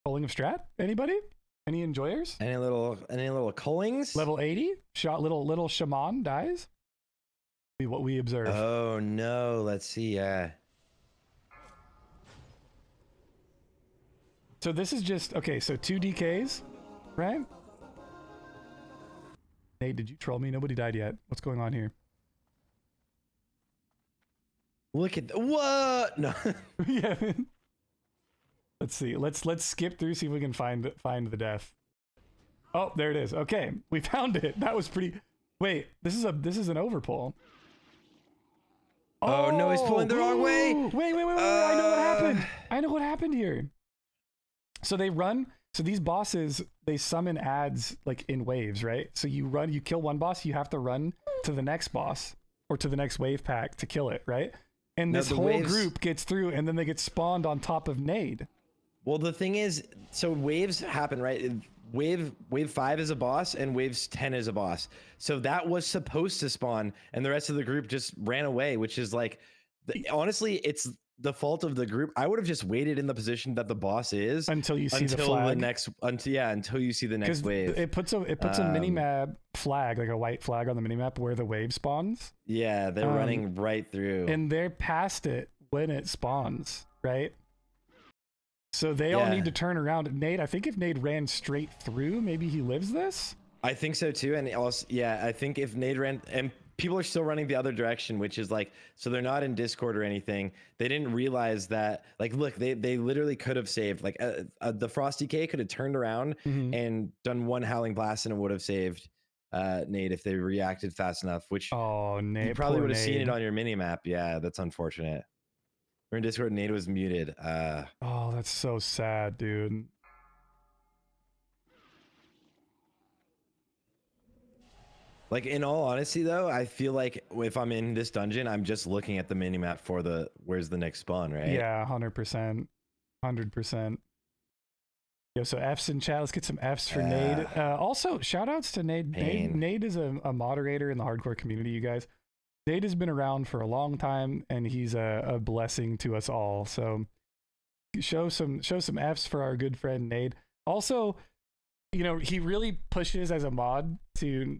Culling of Strat? Anybody? Any enjoyers? Any little cullings? Level 80? Shot little Shaman dies? Be what we observe. Oh no, let's see, So this is just okay, so 2 DKs, right? Nate, did you troll me? Nobody died yet. What's going on here? Look at what? No. Yeah. Let's see. Let's skip through, see if we can find the death. Oh, there it is. Okay, we found it. That was pretty. Wait, this is an overpull. Oh, no, he's pulling the wrong way. Wait. I know what happened. I know what happened here. So they run. So these bosses, they summon ads like in waves, right? So you kill one boss, you have to run to the next boss or to the next wave pack to kill it, right? And this whole group gets through, and then they get spawned on top of Nade. Well, the thing is, so waves happen, right? Wave 5 is a boss, and waves 10 is a boss. So that was supposed to spawn, and the rest of the group just ran away, which is like, honestly, it's the fault of the group. I would have just waited in the position that the boss is until you see the flag. Until you see the next wave. It puts a mini-map flag, like a white flag on the mini-map where the wave spawns. Yeah, they're running right through. And they're past it when it spawns, right? So they all need to turn around. Nade, I think if Nade ran straight through, maybe he lives this? I think so too. And also, I think if Nade ran, and people are still running the other direction, which is like, so they're not in Discord or anything. They didn't realize that, like, look, they literally could have saved, like, the Frosty K could have turned around and done one Howling Blast, and it would have saved Nade if they reacted fast enough, which Nade, you probably would have seen it on your mini map. Yeah, that's unfortunate. We're in Discord, Nade was muted. Oh, that's so sad, dude. Like, in all honesty, though, I feel like if I'm in this dungeon, I'm just looking at the minimap for where's the next spawn, right? Yeah, 100%. 100%. Yo, so F's in chat. Let's get some F's for Nade. Also, shout outs to Nade. Nade is a moderator in the hardcore community, you guys. Nade has been around for a long time, and he's a blessing to us all. So show some F's for our good friend Nade. Also, you know, he really pushes as a mod to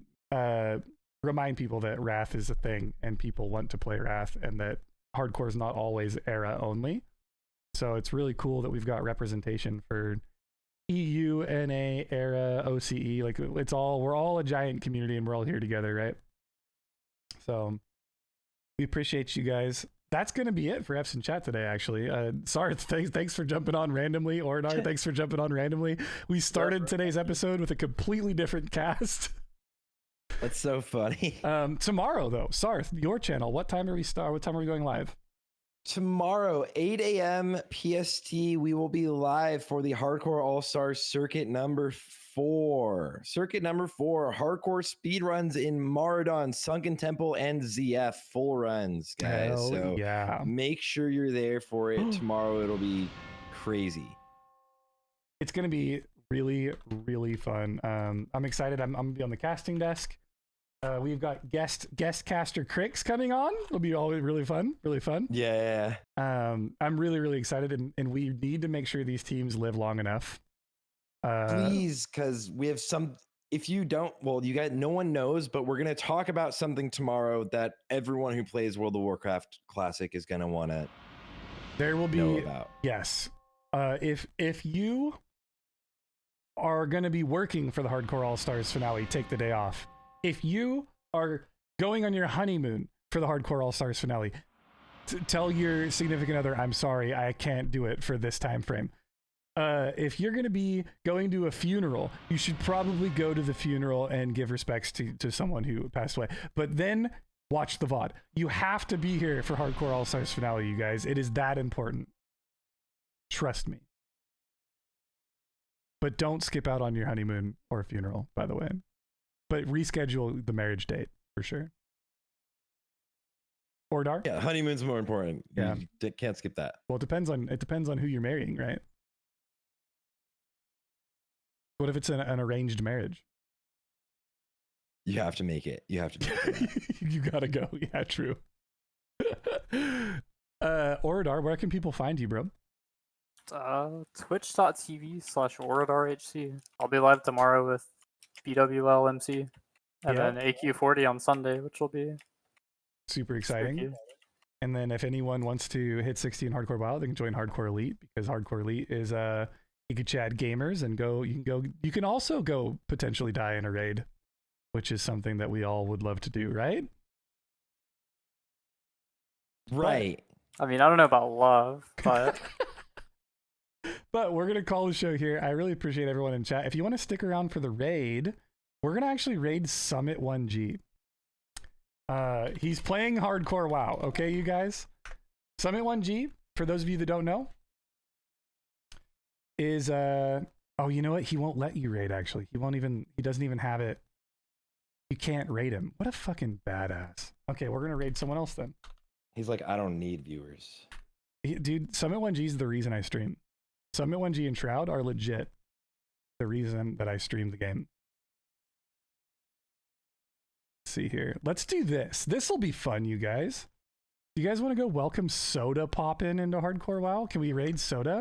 remind people that Wrath is a thing and people want to play Wrath, and that hardcore is not always era only. So it's really cool that we've got representation for EU, NA, era, OCE. Like, we're all a giant community, and we're all here together, right? So we appreciate you guys. That's going to be it for F's in chat today, actually. Sarthe, thanks for jumping on randomly. Oradar, thanks for jumping on randomly. We started today's episode with a completely different cast. That's so funny. Tomorrow, though, Sarthe, your channel, what time are we going live? Tomorrow, 8 a.m. PST, we will be live for the Hardcore All-Stars Circuit number 4. Circuit number 4, hardcore speedruns in Maraudon, Sunken Temple, and ZF. Full runs, guys. Hell so yeah. make sure you're there for it. Tomorrow, it'll be crazy. It's going to be really, really fun. I'm excited. I'm going to be on the casting desk. We've got guest caster Crix coming on. It'll be all really fun. Yeah. I'm really, really excited, and we need to make sure these teams live long enough. Please, because we have some. If you don't, well, you guys, no one knows, but we're gonna talk about something tomorrow that everyone who plays World of Warcraft Classic is gonna want to. There will be know about. Yes. If you are gonna be working for the Hardcore All Stars finale, take the day off. If you are going on your honeymoon for the Hardcore All Stars finale, tell your significant other, I'm sorry, I can't do it for this time frame. If you're going to be going to a funeral, you should probably go to the funeral and give respects to someone who passed away. But then watch the VOD. You have to be here for Hardcore All Stars finale, you guys. It is that important. Trust me. But don't skip out on your honeymoon or funeral, by the way. But reschedule the marriage date for sure. Oradar? Yeah, honeymoon's more important. Yeah. You can't skip that. Well, it depends on who you're marrying, right? What if it's an arranged marriage? You have to make it. You have to make it. You gotta go. Yeah, true. Oradar, where can people find you, bro? Twitch.tv/OradarHC. I'll be live tomorrow with BWLMC, and then AQ40 on Sunday, which will be super exciting. Spooky. And then if anyone wants to hit 60 in Hardcore WoW, they can join Hardcore Elite, because Hardcore Elite is you can chat gamers and you can also go potentially die in a raid, which is something that we all would love to do, right? Right. I mean, I don't know about love, but But we're gonna call the show here. I really appreciate everyone in chat. If you want to stick around for the raid, we're gonna actually raid Summit 1G. He's playing hardcore WoW. Okay, you guys. Summit 1G, for those of you that don't know, is oh, you know what? He won't let you raid. Actually, he doesn't even have it. You can't raid him. What a fucking badass. Okay, we're gonna raid someone else then. He's like, I don't need viewers. Dude, Summit 1G is the reason I stream. Summit 1G and Shroud are legit the reason that I stream the game. Let's see here. Let's do this. This will be fun, you guys. You guys want to go welcome Soda pop into Hardcore WoW? Can we raid Soda?